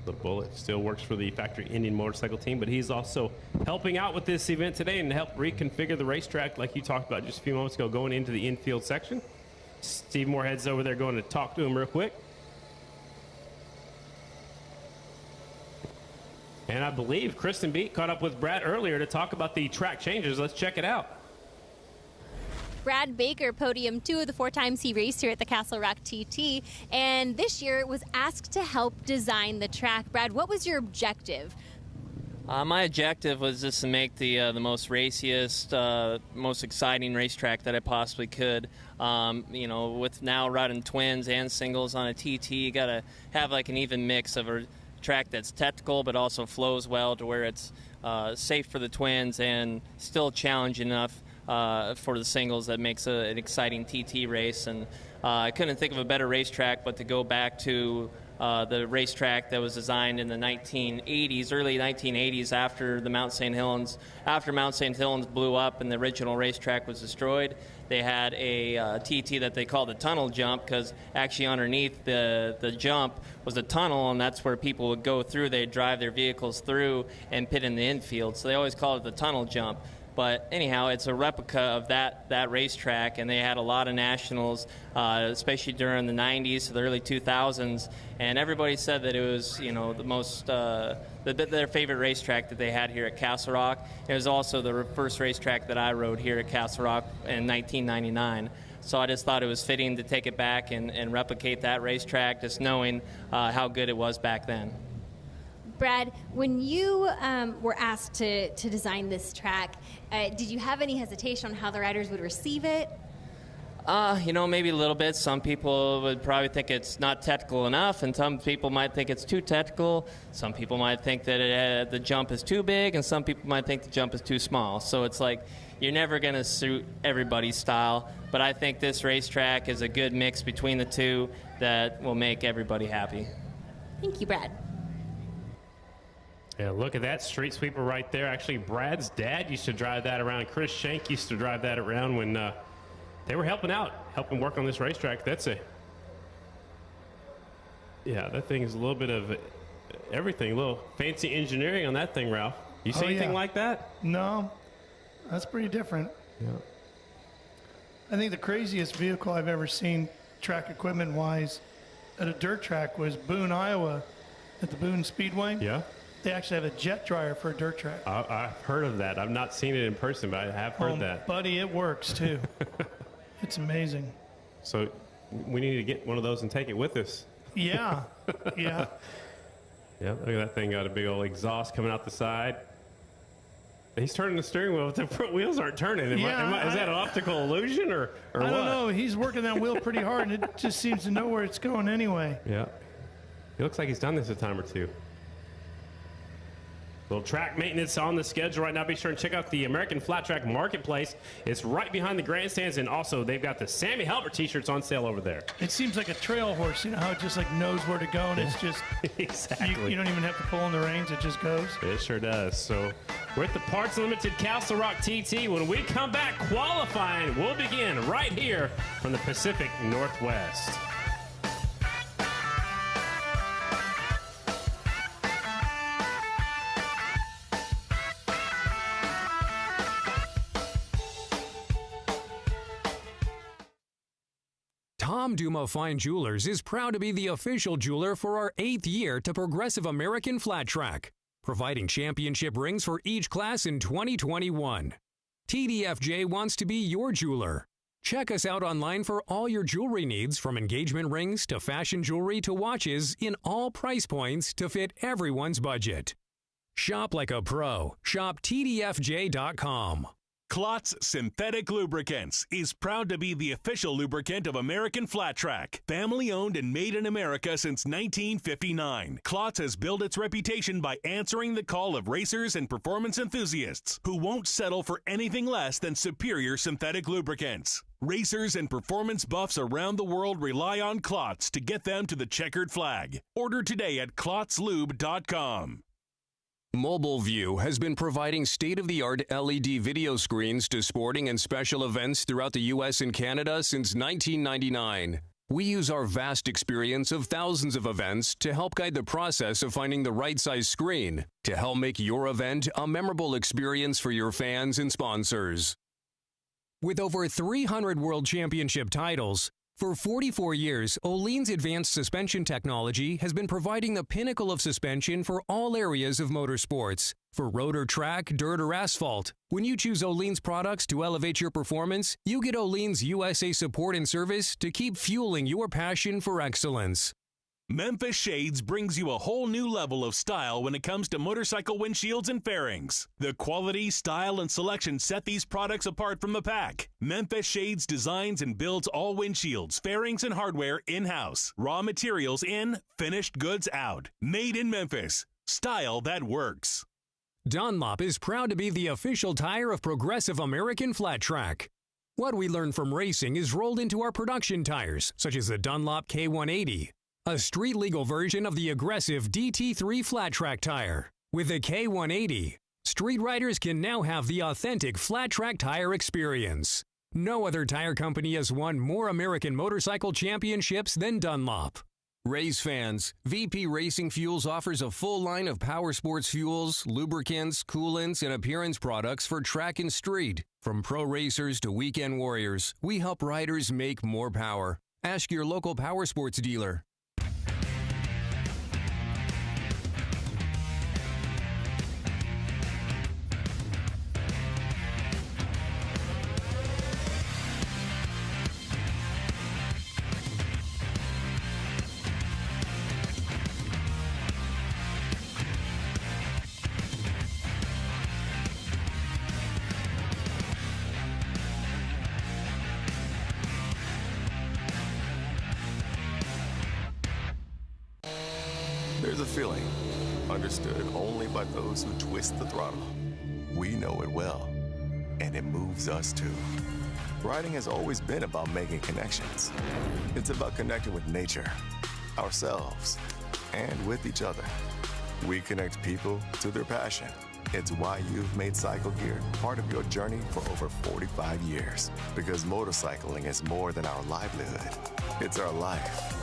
Speaker 1: The Bullet still works for the Factory Indian Motorcycle team, but he's also helping out with this event today and help reconfigure the racetrack like you talked about just a few moments ago, going into the infield section. Steve Moorhead's over there going to talk to him real quick. And I believe Kristen Beat caught up with Brad earlier to talk about the track changes. Let's check it out.
Speaker 3: Brad Baker, podium 2 of the 4 times he raced here at the Castle Rock TT, and this year was asked to help design the track. Brad, what was your objective?
Speaker 4: My objective was just to make the most raciest, most exciting racetrack that I possibly could. You know, with now running twins and singles on a TT, you got to have like an even mix of a track that's technical but also flows well to where it's safe for the twins and still challenging enough for the singles that makes an exciting TT race. And I couldn't think of a better racetrack but to go back to the racetrack that was designed in the 1980s, early 1980s, after Mount St. Helens blew up and the original racetrack was destroyed. They had a TT that they called the tunnel jump, because actually underneath the jump was a tunnel, and that's where people would go through. They'd drive their vehicles through and pit in the infield, so they always called it the tunnel jump. But anyhow, it's a replica of that racetrack, and they had a lot of nationals, especially during the 90s to the early 2000s, and everybody said that it was, you know, the most their favorite racetrack that they had here at Castle Rock. It was also the first racetrack that I rode here at Castle Rock in 1999. So I just thought it was fitting to take it back and replicate that racetrack, just knowing how good it was back then.
Speaker 3: Brad, when you were asked to design this track, did you have any hesitation on how the riders would receive it?
Speaker 4: You know, maybe a little bit. Some people would probably think it's not technical enough, and some people might think it's too technical. Some people might think that the jump is too big, and some people might think the jump is too small. So it's like you're never going to suit everybody's style, but I think this racetrack is a good mix between the two that will make everybody happy.
Speaker 3: Thank you, Brad.
Speaker 1: Yeah, look at that street sweeper right there. Actually, Brad's dad used to drive that around. Chris Shank used to drive that around when they were helping work on this racetrack. That thing is a little bit of everything, a little fancy engineering on that thing, Ralph. You see anything like that?
Speaker 2: No, that's pretty different.
Speaker 1: Yeah.
Speaker 2: I think the craziest vehicle I've ever seen track equipment-wise at a dirt track was Boone, Iowa, at the Boone Speedway.
Speaker 1: Yeah.
Speaker 2: They actually have a jet dryer for a dirt track.
Speaker 1: I've heard of that. I've not seen it in person, but I have heard that.
Speaker 2: Buddy, it works too. It's amazing.
Speaker 1: So we need to get one of those and take it with us.
Speaker 2: Yeah, yeah.
Speaker 1: Yeah, look at that thing. Got a big old exhaust coming out the side. He's turning the steering wheel, but the front wheels aren't turning. Is that an optical illusion or what?
Speaker 2: I don't know. He's working that wheel pretty hard, and it just seems to know where it's going anyway.
Speaker 1: Yeah. He looks like he's done this a time or two. Little track maintenance on the schedule right now. Be sure and check out the American Flat Track Marketplace. It's right behind the grandstands, and also they've got the Sammy Halbert t-shirts on sale over there.
Speaker 2: It seems like a trail horse, you know how it just like knows where to go, and it's just
Speaker 1: exactly.
Speaker 2: You don't even have to pull on the reins, it just goes.
Speaker 1: It sure does. So we're at the Parts Limited Castle Rock TT. When we come back, qualifying will begin right here from the Pacific Northwest.
Speaker 5: Tom Duma Fine Jewelers is proud to be the official jeweler for our 8th year to Progressive American Flat Track, providing championship rings for each class in 2021. TDFJ wants to be your jeweler. Check us out online for all your jewelry needs, from engagement rings to fashion jewelry to watches, in all price points to fit everyone's budget. Shop like a pro. Shop TDFJ.com.
Speaker 6: Klotz Synthetic Lubricants is proud to be the official lubricant of American Flat Track. Family owned and made in America since 1959. Klotz has built its reputation by answering the call of racers and performance enthusiasts who won't settle for anything less than superior synthetic lubricants. Racers and performance buffs around the world rely on Klotz to get them to the checkered flag. Order today at KlotzLube.com.
Speaker 5: Mobile View has been providing state-of-the-art LED video screens to sporting and special events throughout the U.S. and Canada since 1999. We use our vast experience of thousands of events to help guide the process of finding the right size screen to help make your event a memorable experience for your fans and sponsors. With over 300 World Championship titles, for 44 years, Öhlins advanced suspension technology has been providing the pinnacle of suspension for all areas of motorsports. For road or track, dirt or asphalt, when you choose Öhlins products to elevate your performance, you get Öhlins USA support and service to keep fueling your passion for excellence.
Speaker 6: Memphis Shades brings you a whole new level of style when it comes to motorcycle windshields and fairings. The quality, style, and selection set these products apart from the pack. Memphis Shades designs and builds all windshields, fairings, and hardware in-house. Raw materials in, finished goods out. Made in Memphis. Style that works.
Speaker 5: Dunlop is proud to be the official tire of Progressive American Flat Track. What we learn from racing is rolled into our production tires, such as the Dunlop K180, a street-legal version of the aggressive DT3 Flat Track tire. With the K180, street riders can now have the authentic flat track tire experience. No other tire company has won more American motorcycle championships than Dunlop. Race fans, VP Racing Fuels offers a full line of power sports fuels, lubricants, coolants, and appearance products for track and street. From pro racers to weekend warriors, we help riders make more power. Ask your local power sports dealer.
Speaker 7: There's a feeling understood only by those who twist the throttle. We know it well, and it moves us too. Riding has always been about making connections. It's about connecting with nature, ourselves, and with each other. We connect people to their passion. It's why you've made cycle gear part of your journey for over 45 years. Because motorcycling is more than our livelihood. It's our life.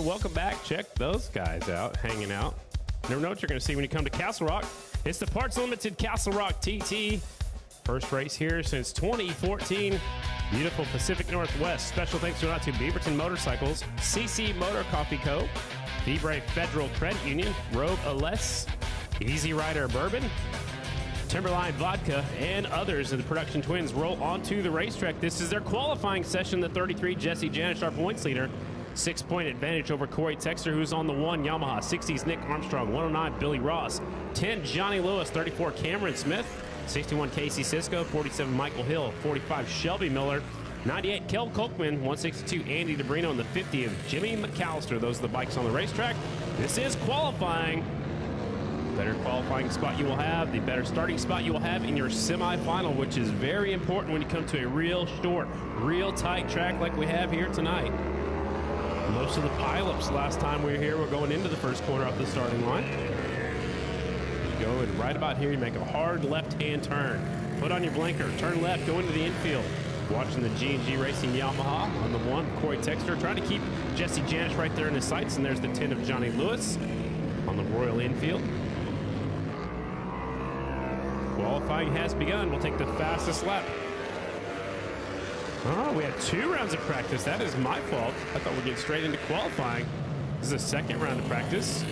Speaker 1: Welcome back. Check those guys out, hanging out. Never know what you're going to see when you come to Castle Rock. It's the Parts Limited Castle Rock TT. First race here since 2014. Beautiful Pacific Northwest. Special thanks go out to Beaverton Motorcycles, CC Motor Coffee Co., Bebre Federal Credit Union, Rogue Aless, Easy Rider Bourbon, Timberline Vodka, and others. And the production twins roll onto the racetrack. This is their qualifying session. The 33 Jesse Janish, our points leader. 6-point advantage over Corey Texter, who's on the 1 Yamaha. 60s Nick Armstrong. 109 Billy Ross. 10 Johnny Lewis. 34 Cameron Smith. 61 Casey Cisco. 47 Michael Hill. 45 Shelby Miller. 98 Kel Kolkman. 162 Andy DeBrino. And the 50 of Jimmy McAllister. Those are the bikes on the racetrack. This is qualifying. Better qualifying spot you will have, the better starting spot you will have in your semifinal, which is very important when you come to a real short, real tight track like we have here tonight. Most of the pileups last time we were here were going into the first corner off the starting line. You go and right about here, you make a hard left-hand turn. Put on your blinker, turn left, go into the infield. Watching the G&G Racing Yamaha on the 1, Corey Texter, trying to keep Jesse Janish right there in his sights, and there's the 10 of Johnny Lewis on the Royal infield. Qualifying has begun. We'll take the fastest lap. Oh, we had 2 rounds of practice. That is my fault. I thought we'd get straight into qualifying. This is the second round of practice.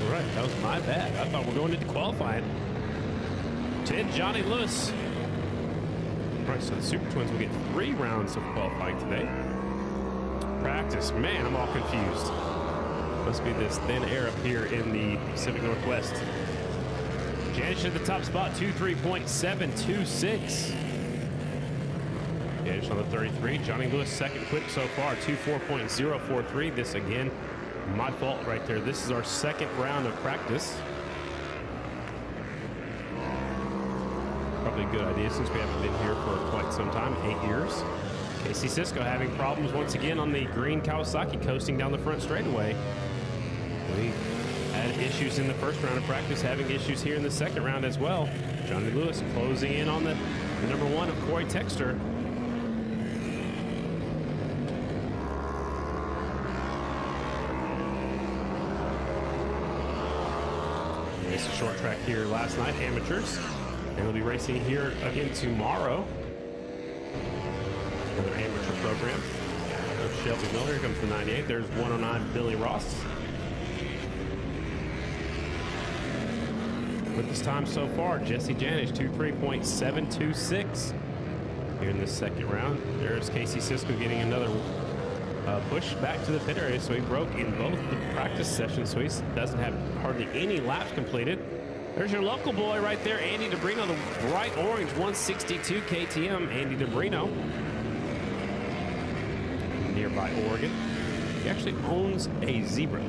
Speaker 1: All right, that was my bad. I thought we're going into qualifying. 10 Johnny Lewis. All right, so the Super Twins will get 3 rounds of qualifying today. Practice. Man, I'm all confused. Must be this thin air up here in the Pacific Northwest. Janish at the top spot, 2.3.726. Janish on the 33. Johnny Lewis second quick so far, 2.4.043. This again, my fault right there. This is our second round of practice. Probably a good idea since we haven't been here for quite some time, 8 years. Casey Cisco having problems once again on the green Kawasaki, coasting down the front straightaway. We had issues in the first round of practice, having issues here in the second round as well. Johnny Lewis closing in on the number 1 of Corey Texter. It's a short track here last night, amateurs. And they'll be racing here again tomorrow. Another amateur program. There's Shelby Miller, here comes the 98. There's 109, Billy Ross. With this time so far, Jesse Janish, 2.3.726 here in this second round. There's Casey Cisco getting another push back to the pit area, so he broke in both the practice sessions, so he doesn't have hardly any laps completed. There's your local boy right there, Andy DeBrino, the bright orange 162 KTM, Andy DeBrino. Nearby Oregon. He actually owns a Zebra.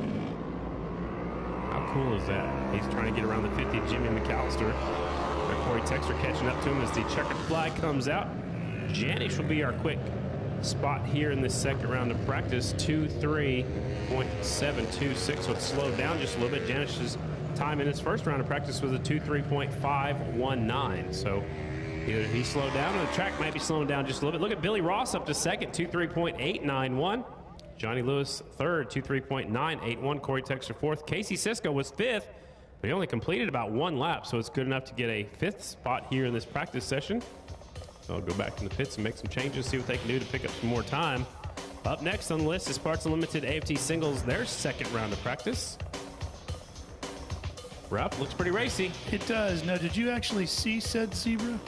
Speaker 1: How cool is that? He's trying to get around the 50, Jimmy McAllister. Corey Texter catching up to him as the checkered flag comes out. Janish will be our quick spot here in this second round of practice, 2.3.726. So it's slowed down just a little bit. Janish's time in his first round of practice was a 2.3.519. So either he slowed down or the track might be slowing down just a little bit. Look at Billy Ross up to second, 2.3.891. Johnny Lewis third, 2.3.981. Corey Texter fourth. Casey Cisco was fifth, but he only completed about 1 lap, so it's good enough to get a 5th spot here in this practice session. So I'll go back in the pits and make some changes, see what they can do to pick up some more time. Up next on the list is Parts Unlimited AFT Singles, their second round of practice. Ralph, looks pretty racy.
Speaker 2: It does. Now, did you actually see said Zebra?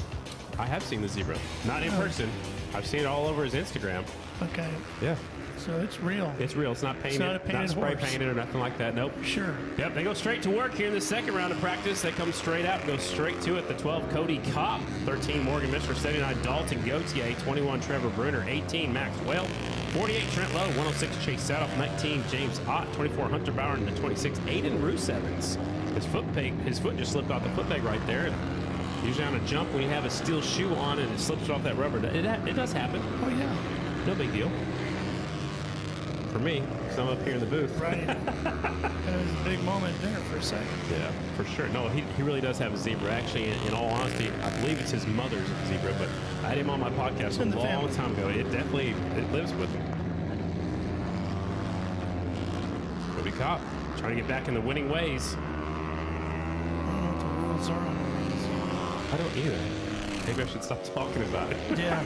Speaker 1: I have seen the Zebra. Not in person. I've seen it all over his Instagram.
Speaker 2: Okay.
Speaker 1: Yeah.
Speaker 2: So it's real.
Speaker 1: It's real. It's not painted.
Speaker 2: It's not a painted
Speaker 1: spray
Speaker 2: horse.
Speaker 1: painted or nothing like that. Nope.
Speaker 2: Sure.
Speaker 1: Yep, they go straight to work here in the second round of practice. They come straight out and go straight to it. The 12, Cody Kopp. 13, Morgan Mishler. 79, Dalton Gauthier. 21, Trevor Bruner. 18, Max Whale. 48, Trent Lowe. 106, Chase Sadoff. 19, James Ott. 24, Hunter Bauer. And the 26, Aiden Roos Evans. His foot just slipped off the foot peg right there. Usually on a jump, when you have a steel shoe on and it slips off that rubber, it does happen.
Speaker 2: Oh, yeah.
Speaker 1: No big deal. For me, because I'm up here in the booth.
Speaker 2: Right. That was a big moment there for a second.
Speaker 1: Yeah, for sure. No, he really does have a Zebra. Actually, in all honesty, I believe it's his mother's Zebra, but I had him on my podcast a long time ago. It lives with him. Cody Kopp trying to get back in the winning ways.
Speaker 2: I don't know what the rules are on these.
Speaker 1: I don't either. Maybe I should stop talking about it.
Speaker 2: Yeah.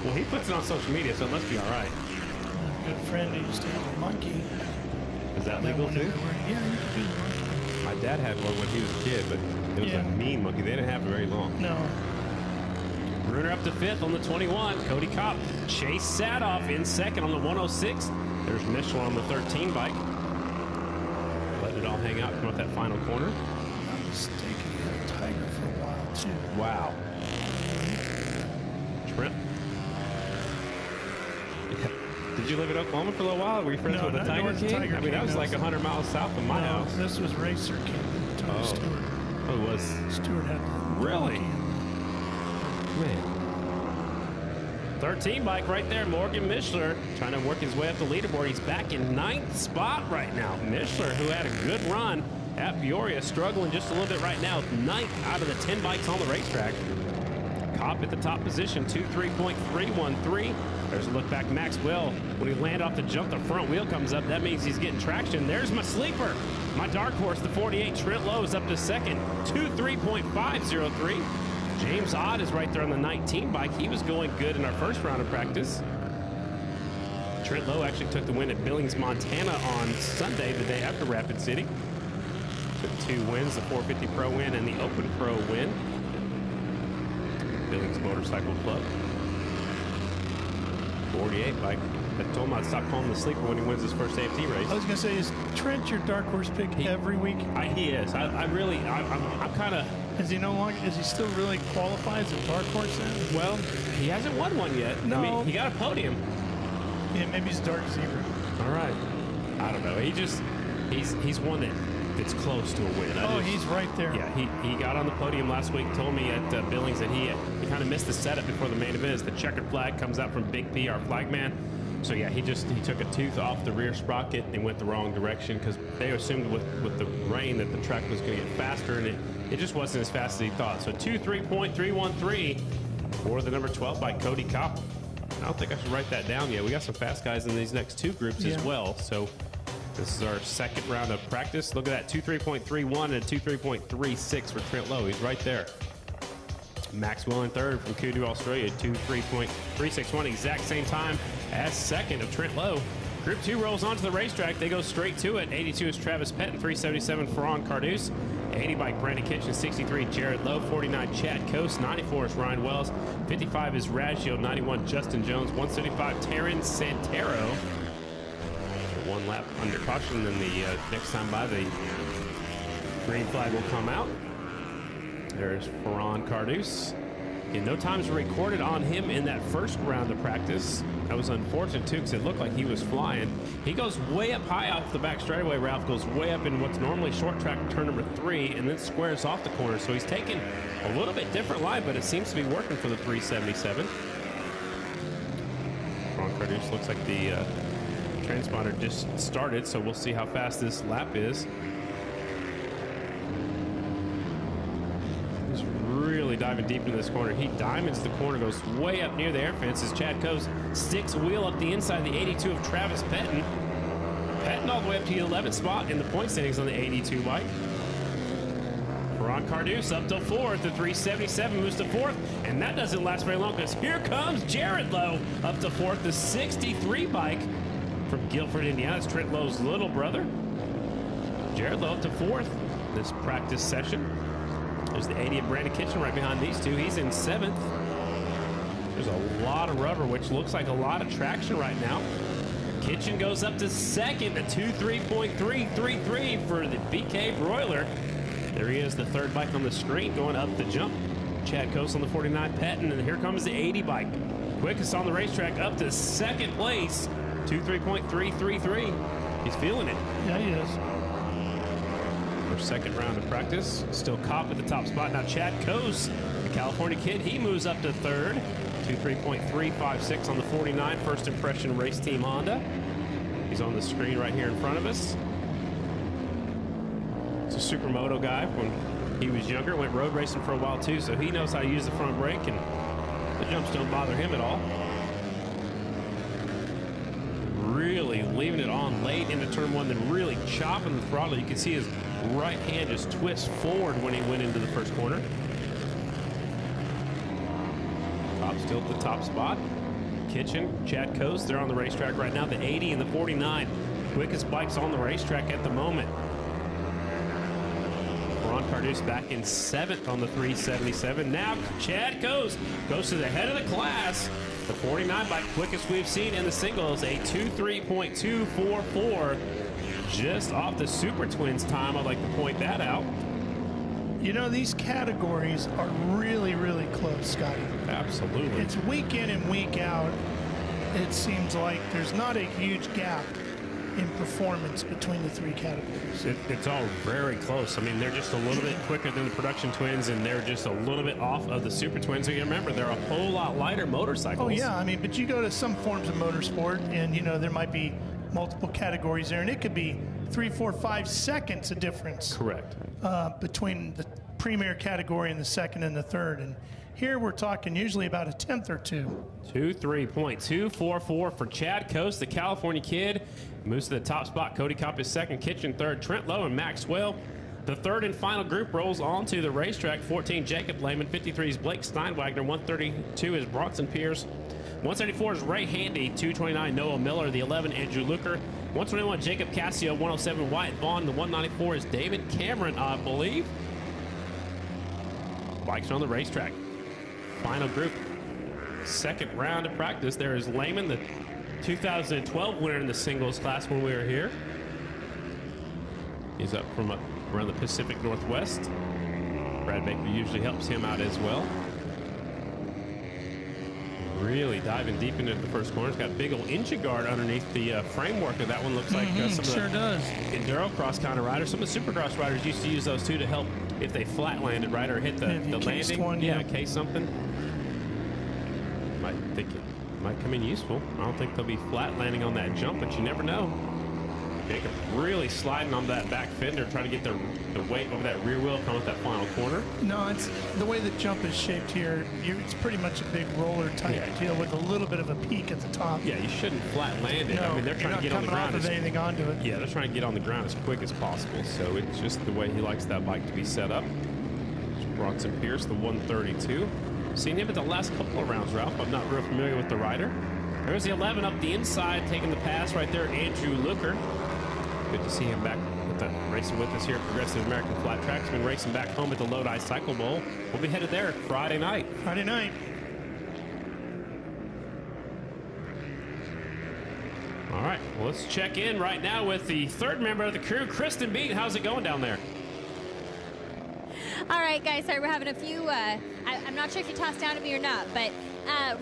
Speaker 1: Well, he puts it on social media, so it must be all right.
Speaker 2: A good friend who used to have a monkey.
Speaker 1: Is that legal too?
Speaker 2: Yeah, you can do the monkey.
Speaker 1: My dad had one when he was a kid, but it was a mean monkey. They didn't have it very long.
Speaker 2: No.
Speaker 1: Bruner up to 5th on the 21. Cody Kopp. Chase Sadoff in 2nd on the 106. There's Michelin on the 13 bike. Let it all hang out, come out that final corner.
Speaker 2: I'm not mistaken, he had a Tiger for a while too.
Speaker 1: Wow. Trent. Did you live in Oklahoma for a little while? Were you friends with the Tiger King? I mean, that was like 100 miles south of my house.
Speaker 2: This was Racer King. Tony Stewart.
Speaker 1: Oh, it was.
Speaker 2: Stewart had
Speaker 1: Really? Man. 13 bike right there. Morgan Mishler trying to work his way up the leaderboard. He's back in 9th spot right now. Mishler, who had a good run at Peoria, struggling just a little bit right now. 9th out of the 10 bikes on the racetrack. Kopp at the top position, 2.3.313. There's a look back, Maxwell. When he land off the jump, the front wheel comes up. That means he's getting traction. There's my sleeper. My dark horse, the 48, Trent Lowe, is up to 2nd, 2.3.503. James Ott is right there on the 19 bike. He was going good in our first round of practice. Trent Lowe actually took the win at Billings, Montana on Sunday, the day after Rapid City. Took 2 wins, the 450 Pro win and the Open Pro win. Billings Motorcycle Club. 48 bike. I told him I'd stop calling him the sleeper when he wins his first AFT race.
Speaker 2: I was going to say, is Trent your dark horse pick every week?
Speaker 1: He is. I'm kind of.
Speaker 2: Is he no longer? Is he still really qualified as a dark horse then?
Speaker 1: Well, he hasn't won one yet.
Speaker 2: No.
Speaker 1: I mean, he got a podium.
Speaker 2: Yeah, maybe he's dark zebra.
Speaker 1: All right. I don't know. He's one that's close to a win.
Speaker 2: He's right there.
Speaker 1: Yeah, he got on the podium last week. Told me at Billings that he kind of missed the setup before the main event. The checkered flag comes out from Big P, our flagman. So yeah, he took a tooth off the rear sprocket and went the wrong direction because they assumed with the rain that the track was going to get faster, and it just wasn't as fast as he thought. So 23.313 for the number 12 by Cody Kopp. I don't think I should write that down yet. We got some fast guys in these next two groups as well. So this is our second round of practice. Look at that, 23.31 and 23.36 for Trent Lowe. He's right there. Maxwell in third from Kudu, Australia, 23.361, exact same time as second of Trent Lowe. Group 2 rolls onto the racetrack. They go straight to it. 82 is Travis Pettin, 377 Ferran Cardus, 80 by Brandon Kitchen, 63 Jared Lowe, 49 Chad Coast, 94 is Ryan Wells, 55 is Razio, 91 Justin Jones, 175 Taryn Santero. One lap under caution, then the next time by the green flag will come out. There's Ferran Cardus. And no times were recorded on him in that first round of practice. That was unfortunate too because it looked like he was flying. He goes way up high off the back straightaway. Ralph goes way up in what's normally short track turn number 3 and then squares off the corner. So he's taking a little bit different line, but it seems to be working for the 377. Ferran Cardus looks like the transponder just started, so we'll see how fast this lap is. He's really diving deep into this corner. He diamonds the corner, goes way up near the air fence as Chad Coase sticks a wheel up the inside of the 82 of Travis Pettin. Pettin all the way up to the 11th spot in the point standings on the 82 bike. Ferran Cardus up to 4th. The 377 moves to 4th, and that doesn't last very long because here comes Jared Lowe up to 4th. The 63 bike from Guilford, Indiana. It's Trent Lowe's little brother. Jared Lowe up to 4th this practice session. There's the 80 of Brandon Kitchen right behind these two. He's in 7th. There's a lot of rubber, which looks like a lot of traction right now. Kitchen goes up to 2nd, a 23.333 for the BK Broiler. There he is, the 3rd bike on the screen going up the jump. Chad Coase on the 49 Pettin, and here comes the 80 bike. Quickest on the racetrack up to 2nd place, 23.333. He's feeling it.
Speaker 2: Yeah, he is.
Speaker 1: Our second round of practice. Still Kopp at the top spot. Now Chad Coase, the California kid, he moves up to 3rd. 23.356 on the 49. First impression race team Honda. He's on the screen right here in front of us. He's a supermoto guy. When he was younger, went road racing for a while too, so he knows how to use the front brake, and the jumps don't bother him at all. Really leaving it on late into turn 1, then really chopping the throttle. You can see his right hand just twist forward when he went into the first corner. Kopp still at the top spot. Kitchen, Chad Coase, they're on the racetrack right now. The 80 and the 49. Quickest bikes on the racetrack at the moment. Ferran Cardus back in 7th on the 377. Now Chad Coase goes to the head of the class. The 49 bike, quickest we've seen in the singles, a 23.244. Just off the Super Twins time. I'd like to point that out.
Speaker 2: You know, these categories are really, really close, Scotty.
Speaker 1: Absolutely.
Speaker 2: It's week in and week out. It seems like there's not a huge gap in performance between the 3 categories.
Speaker 1: It's all very close. I mean, they're just a little bit quicker than the Production Twins, and they're just a little bit off of the Super Twins. So you remember, they're a whole lot lighter motorcycles.
Speaker 2: Oh, yeah. I mean, but you go to some forms of motorsport, and, you know, there might be multiple categories there, and it could be 3, 4, 5 seconds of difference.
Speaker 1: Correct.
Speaker 2: Between the premier category and the 2nd and the 3rd. And here we're talking usually about a 10th or 2.
Speaker 1: 23.244 for Chad Coase, the California kid. Moves to the top spot. Cody Kopp is 2nd, Kitchen 3rd, Trent Lowe and Maxwell. The 3rd and final group rolls onto the racetrack. 14, Jacob Lehman. 53 is Blake Steinwagner. 132 is Bronson Pierce. 174 is Ray Handy. 229, Noah Miller. The 11, Andrew Luker. 121, Jacob Cassio. 107, Wyatt Vaughn. The 194 is David Cameron, I believe. Bikes are on the racetrack. Final group. Second round of practice. There is Lehman, the 2012 winner in the singles class when we were here. He's up from around the Pacific Northwest. Brad Baker usually helps him out as well. Really diving deep into the first corner. It's got a big old engine guard underneath the framework of that one. Looks like some
Speaker 2: sure
Speaker 1: of the
Speaker 2: does.
Speaker 1: enduro cross kind of riders. Some of the supercross riders used to use those too to help if they flat landed, right, or hit the landing.
Speaker 2: One,
Speaker 1: case something. Might think it might come in useful. I don't think they'll be flat landing on that jump, but you never know. Jacob really sliding on that back fender, trying to get the weight over that rear wheel coming with that final corner.
Speaker 2: No, it's the way the jump is shaped here. It's pretty much a big roller type deal with a little bit of a peak at the top.
Speaker 1: Yeah, you shouldn't flat land it.
Speaker 2: No,
Speaker 1: I mean, they're trying to get on the ground.
Speaker 2: Off of anything onto it.
Speaker 1: Yeah, they're trying to get on the ground as quick as possible. So it's just the way he likes that bike to be set up. Bronson Pierce, the 132. Seen him at the last couple of rounds, Ralph. I'm not real familiar with the rider. There's the 11 up the inside, taking the pass right there, Andrew Looker. Good to see him back racing with us here at Progressive American Flat Track. He's been racing back home at the Lodi Cycle Bowl. We'll be headed there Friday night.
Speaker 2: Friday night.
Speaker 1: All right, well, let's check in right now with the third member of the crew, Kristen Beat. How's it going down there?
Speaker 3: All right, guys, sorry, we're having a few, I'm not sure if you tossed down at me or not, but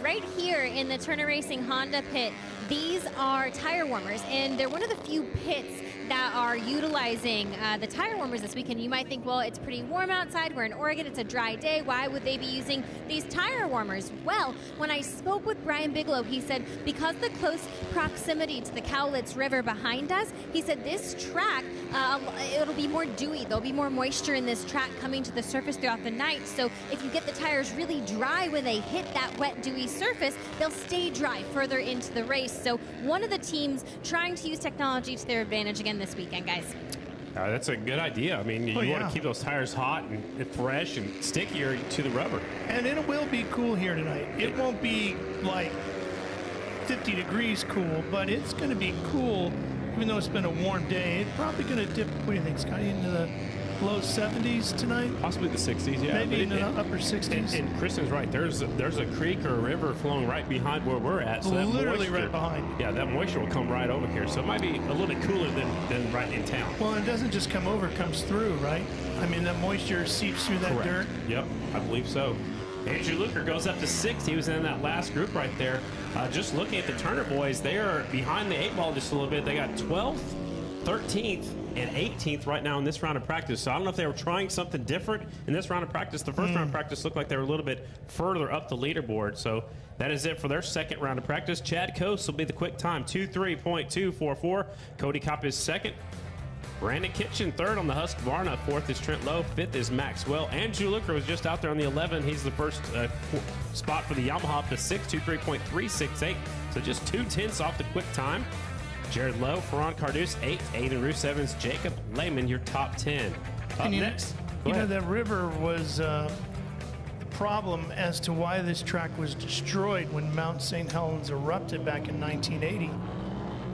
Speaker 3: right here in the Turner Racing Honda pit, these are tire warmers, and they're one of the few pits that are utilizing the tire warmers this weekend. You might think, well, it's pretty warm outside. We're in Oregon. It's a dry day. Why would they be using these tire warmers? Well, when I spoke with Brian Bigelow, he said because of the close proximity to the Cowlitz River behind us, he said this track, it'll be more dewy. There'll be more moisture in this track coming to the surface throughout the night. So if you get the tires really dry when they hit that wet, dewy surface, they'll stay dry further into the race. So one of the teams trying to use technology to their advantage again this weekend, guys.
Speaker 1: That's a good idea. I mean, you want to keep those tires hot and fresh and stickier to the rubber.
Speaker 2: And it will be cool here tonight. It won't be like 50 degrees cool, but it's going to be cool. Even though it's been a warm day, it's probably going to dip, what do you think, Scotty, into the low 70s tonight?
Speaker 1: Possibly the 60s, yeah.
Speaker 2: Maybe in the upper 60s.
Speaker 1: And Kristen's right. There's a creek or a river flowing right behind where we're at. So
Speaker 2: literally
Speaker 1: that moisture,
Speaker 2: right behind.
Speaker 1: Yeah, that moisture will come right over here. So it might be a little bit cooler than right in town.
Speaker 2: Well, it doesn't just come over, it comes through, right? I mean, that moisture seeps through that dirt.
Speaker 1: Yep, I believe so. Andrew Looker goes up to 6th. He was in that last group right there. Just looking at the Turner boys, they are behind the 8 ball just a little bit. They got 12th, 13th, and 18th right now in this round of practice. So I don't know if they were trying something different in this round of practice. The first round of practice looked like they were a little bit further up the leaderboard. So that is it for their second round of practice. Chad Coase will be the quick time, 2:3.244. Cody Kopp is second. Brandon Kitchen third on the Husqvarna. Fourth is Trent Lowe. Fifth is Maxwell. Andrew Looker was just out there on the 11. He's the first spot for the Yamaha up to 6, 2:3.368. So just 2/10 off the quick time. Jared Lowe, Ferran Cardus, 8th. Aiden Roos Evans, Jacob Lehman, your top 10. Up next.
Speaker 2: You know, that river was the problem as to why this track was destroyed when Mount St. Helens erupted back in 1980.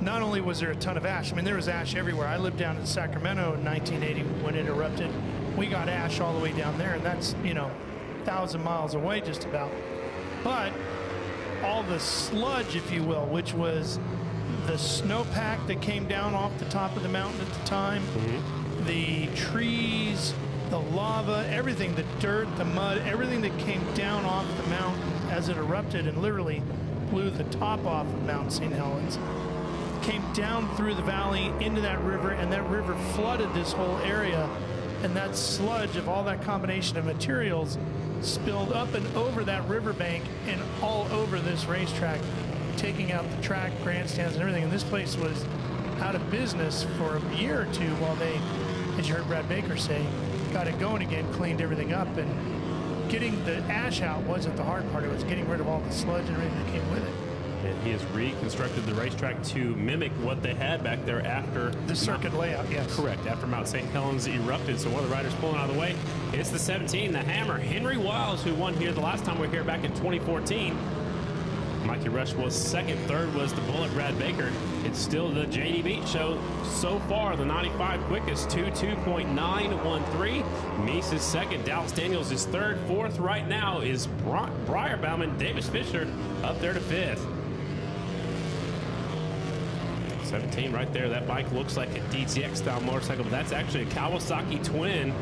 Speaker 2: Not only was there a ton of ash, I mean, there was ash everywhere. I lived down in Sacramento in 1980 when it erupted. We got ash all the way down there, and that's, 1,000 miles away just about. But all the sludge, if you will, which was the snowpack that came down off the top of the mountain at the time, the trees, the lava, everything, the dirt, the mud, everything that came down off the mountain as it erupted and literally blew the top off of Mount St. Helens, came down through the valley into that river, and that river flooded this whole area, and that sludge of all that combination of materials spilled up and over that riverbank and all over this racetrack, taking out the track, grandstands, and everything. And this place was out of business for a year or two while they, as you heard Brad Baker say, got it going again, cleaned everything up. And getting the ash out wasn't the hard part. It was getting rid of all the sludge and everything that came with it.
Speaker 1: And he has reconstructed the racetrack to mimic what they had back there after
Speaker 2: the circuit layout, yes.
Speaker 1: Correct, after Mount St. Helens erupted. So one of the riders pulling out of the way. It's the 17, the Hammer, Henry Wiles, who won here the last time we were here back in 2014. Mikey Rush was second. Third was the Bullet, Brad Baker. It's still the JD Beat show so far. The 95 quickest, 2:2.913. Meese is second. Dallas Daniels is third. Fourth right now is Briar Bauman. Davis Fisher up there to fifth. 17 right there. That bike looks like a DTX style motorcycle, but that's actually a Kawasaki twin.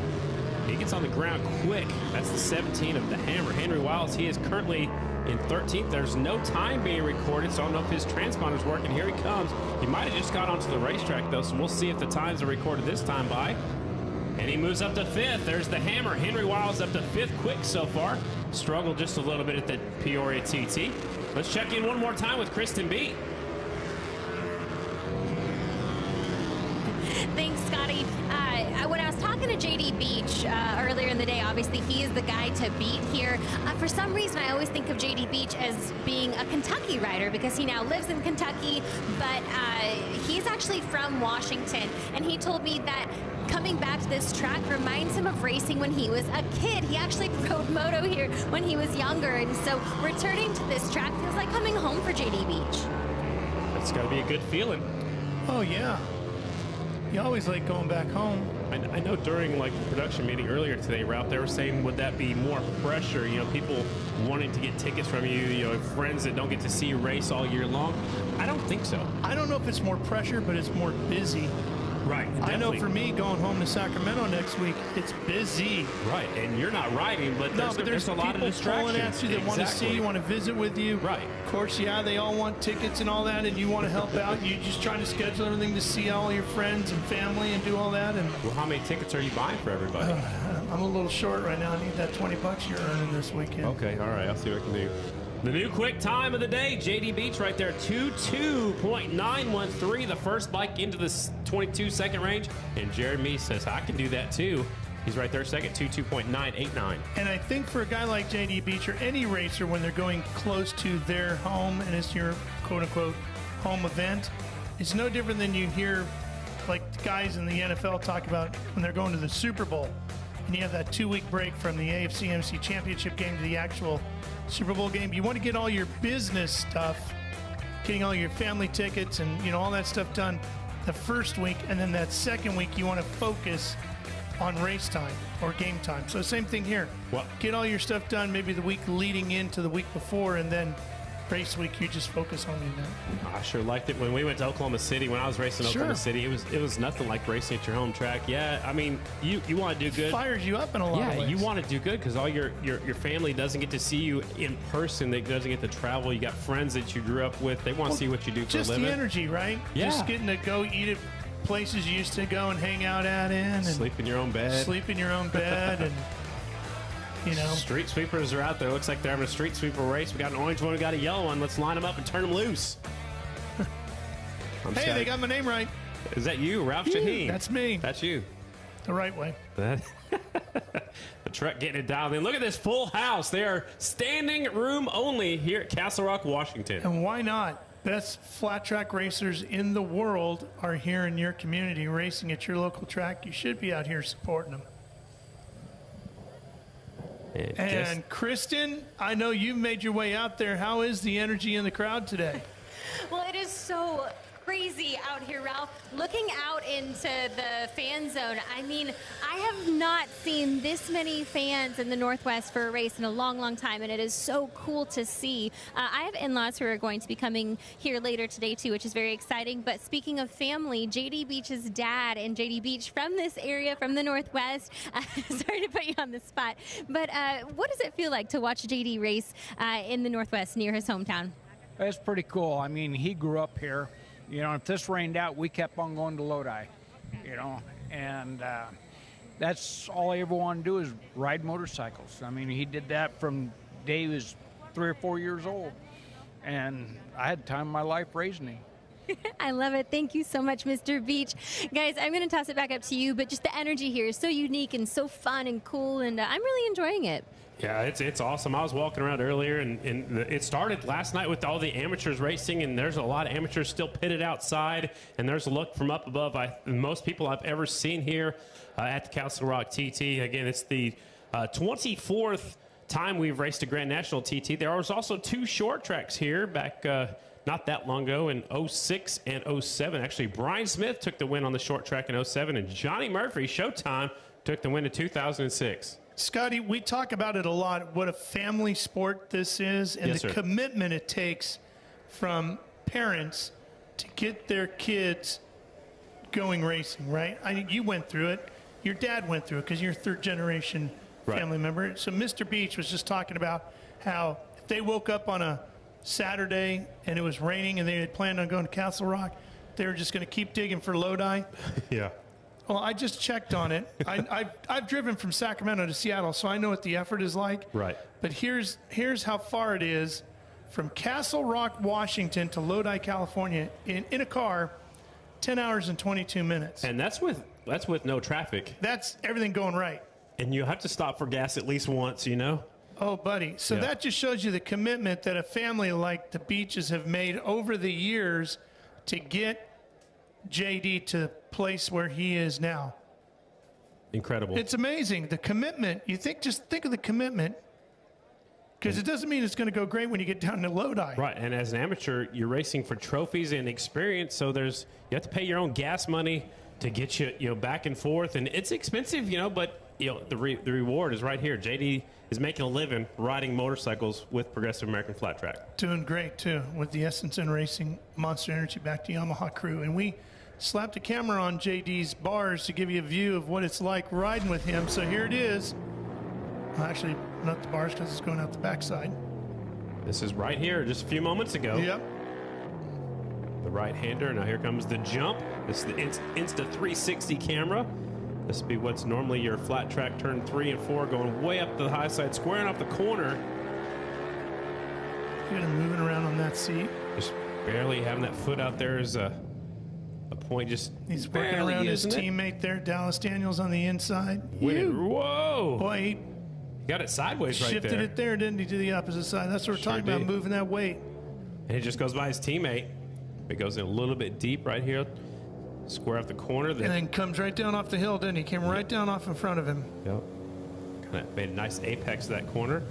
Speaker 1: He gets on the ground quick. That's the 17 of the Hammer. Henry Wiles, he is currently in 13th. There's no time being recorded, so I don't know if his transponder's working. Here he comes. He might have just got onto the racetrack, though, so we'll see if the times are recorded this time by. And he moves up to 5th. There's the Hammer. Henry Wiles up to 5th quick so far. Struggled just a little bit at the Peoria TT. Let's check in one more time with Kristen B.
Speaker 3: Thanks, Scotty. When I was talking to JD Beach earlier in the day, obviously he is the guy to beat here. For some reason, I always think of JD Beach as being a Kentucky rider because he now lives in Kentucky, but he's actually from Washington, and he told me that coming back to this track reminds him of racing when he was a kid. He actually rode moto here when he was younger, and so returning to this track feels like coming home for JD Beach.
Speaker 1: That's got to be a good feeling.
Speaker 2: Oh, yeah. You always like going back home.
Speaker 1: I know during like the production meeting earlier today, Ralph, they were saying, would that be more pressure? You know, people wanting to get tickets from you, you know, friends that don't get to see you race all year long. I don't think so.
Speaker 2: I don't know if it's more pressure, but it's more busy.
Speaker 1: Right. Definitely.
Speaker 2: I know for me, going home to Sacramento next week, it's busy.
Speaker 1: Right, and you're not riding, but there's a lot of distractions.
Speaker 2: Pulling at you that want to see you, want to visit with you.
Speaker 1: Right.
Speaker 2: Of course, yeah, they all want tickets and all that, and you want to help out. You just try to schedule everything to see all your friends and family and do all that. And
Speaker 1: well, how many tickets are you buying for everybody?
Speaker 2: I'm a little short right now. I need that $20 you're earning this weekend.
Speaker 1: Okay, all right, I'll see what I can do. The new quick time of the day, JD Beach right there, 22.913, the first bike into the 22-second range. And Jared Mee says, I can do that too. He's right there second, 22.989.
Speaker 2: And I think for a guy like JD Beach or any racer, when they're going close to their home and it's your quote-unquote home event, it's no different than you hear like the guys in the NFL talk about when they're going to the Super Bowl. And you have that 2-week break from the AFC NFC Championship game to the actual Super Bowl game. You want to get all your business stuff, getting all your family tickets and, you know, all that stuff done the first week, and then that second week you want to focus on race time or game time. So same thing here.
Speaker 1: Well,
Speaker 2: get all your stuff done maybe the week leading into the week before, and then race week you just focus on the event.
Speaker 1: I sure liked it when we went to Oklahoma City. When I was racing Oklahoma City, it was nothing like racing at your home track. Yeah, I mean, you want to do good.
Speaker 2: It fires you up in a lot of ways.
Speaker 1: You want to do good because all your family doesn't get to see you in person. They doesn't get to travel. You got friends that you grew up with. They want to see what you do for a living.
Speaker 2: Just the energy, right?
Speaker 1: Yeah.
Speaker 2: Just getting to go eat at places you used to go and hang out at and
Speaker 1: sleep in your own bed.
Speaker 2: Sleep in your own bed and you know.
Speaker 1: Street sweepers are out there. Looks like they're having a street sweeper race. We got an orange one, we got a yellow one. Let's line them up and turn them loose.
Speaker 2: Hey, they got my name right.
Speaker 1: Is that you, Ralph Shaheen?
Speaker 2: That's me.
Speaker 1: That's you.
Speaker 2: The right way.
Speaker 1: The truck getting it dialed in. Look at this full house. They are standing room only here at Castle Rock, Washington.
Speaker 2: And why not? Best flat track racers in the world are here in your community racing at your local track. You should be out here supporting them. And Kristen, I know you've made your way out there. How is the energy in the crowd today?
Speaker 3: Well, it is so crazy out here, Ralph. Looking out into the fan zone, I mean, I have not seen this many fans in the Northwest for a race in a long, long time, and it is so cool to see. I have in-laws who are going to be coming here later today, too, which is very exciting. But speaking of family, JD Beach's dad and JD Beach from this area, from the Northwest, sorry to put you on the spot, but what does it feel like to watch JD race in the Northwest near his hometown?
Speaker 8: It's pretty cool. I mean, he grew up here. You know, if this rained out, we kept on going to Lodi, you know, and that's all I ever wanted to do is ride motorcycles. I mean, he did that from the day he was 3 or 4 years old, and I had the time of my life raising him.
Speaker 3: I love it. Thank you so much, Mr. Beach. Guys, I'm going to toss it back up to you, but just the energy here is so unique and so fun and cool, and I'm really enjoying it.
Speaker 1: Yeah, it's awesome. I was walking around earlier, and it started last night with all the amateurs racing, and there's a lot of amateurs still pitted outside, and there's a look from up above. Most people I've ever seen here at the Castle Rock TT. Again, it's the 24th time we've raced a Grand National TT. There was also 2 short tracks here back not that long ago in 06 and 07. Actually, Brian Smith took the win on the short track in 07, and Johnny Murphy, Showtime, took the win in 2006.
Speaker 2: Scotty, we talk about it a lot, what a family sport this is and the commitment it takes from parents to get their kids going racing, right? You went through it. Your dad went through it because you're a third-generation family member. So Mr. Beach was just talking about how if they woke up on a Saturday and it was raining and they had planned on going to Castle Rock, they were just going to keep digging for Lodi.
Speaker 1: Yeah.
Speaker 2: Well, I just checked on it. I've driven from Sacramento to Seattle, so I know what the effort is like.
Speaker 1: Right.
Speaker 2: But here's how far it is from Castle Rock, Washington to Lodi, California in a car, 10 hours and 22 minutes.
Speaker 1: And that's with no traffic.
Speaker 2: That's everything going right.
Speaker 1: And you have to stop for gas at least once, you know?
Speaker 2: Oh, buddy. So that just shows you the commitment that a family like the Beaches have made over the years to get JD to the place where he is now.
Speaker 1: Incredible.
Speaker 2: It's amazing. The commitment. Just think of the commitment. Because it doesn't mean it's going to go great when you get down to Lodi.
Speaker 1: Right, and as an amateur, you're racing for trophies and experience, so you have to pay your own gas money to get you back and forth, and it's expensive, but the reward is right here. JD is making a living riding motorcycles with Progressive American Flat Track.
Speaker 2: Doing great, too, with the SN Racing Monster Energy back to Yamaha crew. And we slapped a camera on JD's bars to give you a view of what it's like riding with him. So here it is. Well, actually, not the bars because it's going out the backside.
Speaker 1: This is right here just a few moments ago.
Speaker 2: Yep.
Speaker 1: The right-hander. Now here comes the jump. This is the Insta 360 camera. This would be what's normally your flat track turn 3 and 4, going way up the high side, squaring off the corner.
Speaker 2: Look at him moving around on that seat.
Speaker 1: Just barely having that foot out there is a point. Just
Speaker 2: he's working around his teammate there, Dallas Daniels, on the inside.
Speaker 1: Whoa!
Speaker 2: Boy, he
Speaker 1: got it sideways right there.
Speaker 2: Shifted it there, didn't he, to the opposite side? That's what we're talking about, moving that weight.
Speaker 1: And he just goes by his teammate. It goes in a little bit deep right here. Square off the corner.
Speaker 2: And then comes right down off the hill, didn't he? Came right down off in front of him.
Speaker 1: Yep. Kind of made a nice apex to that corner.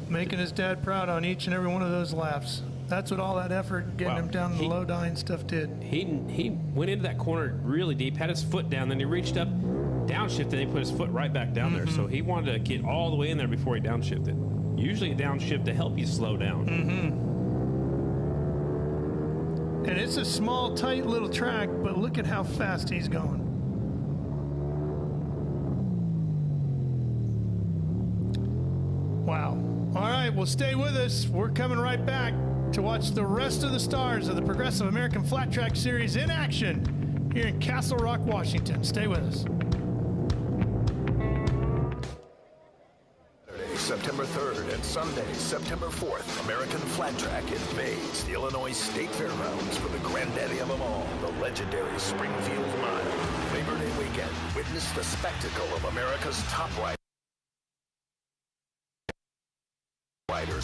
Speaker 2: Making his dad proud on each and every one of those laps. That's what all that effort, getting him down the low dying stuff did.
Speaker 1: He went into that corner really deep, had his foot down, then he reached up, downshifted, and he put his foot right back down there. So he wanted to get all the way in there before he downshifted. Usually a downshift to help you slow down.
Speaker 2: And it's a small, tight little track, but look at how fast he's going. Wow. All right, well, stay with us. We're coming right back to watch the rest of the stars of the Progressive American Flat Track Series in action here in Castle Rock, Washington. Stay with us.
Speaker 9: September 3rd and Sunday, September 4th, American Flat Track invades the Illinois State Fairgrounds for the granddaddy of them all, the legendary Springfield Mile. Labor Day weekend, witness the spectacle of America's top riders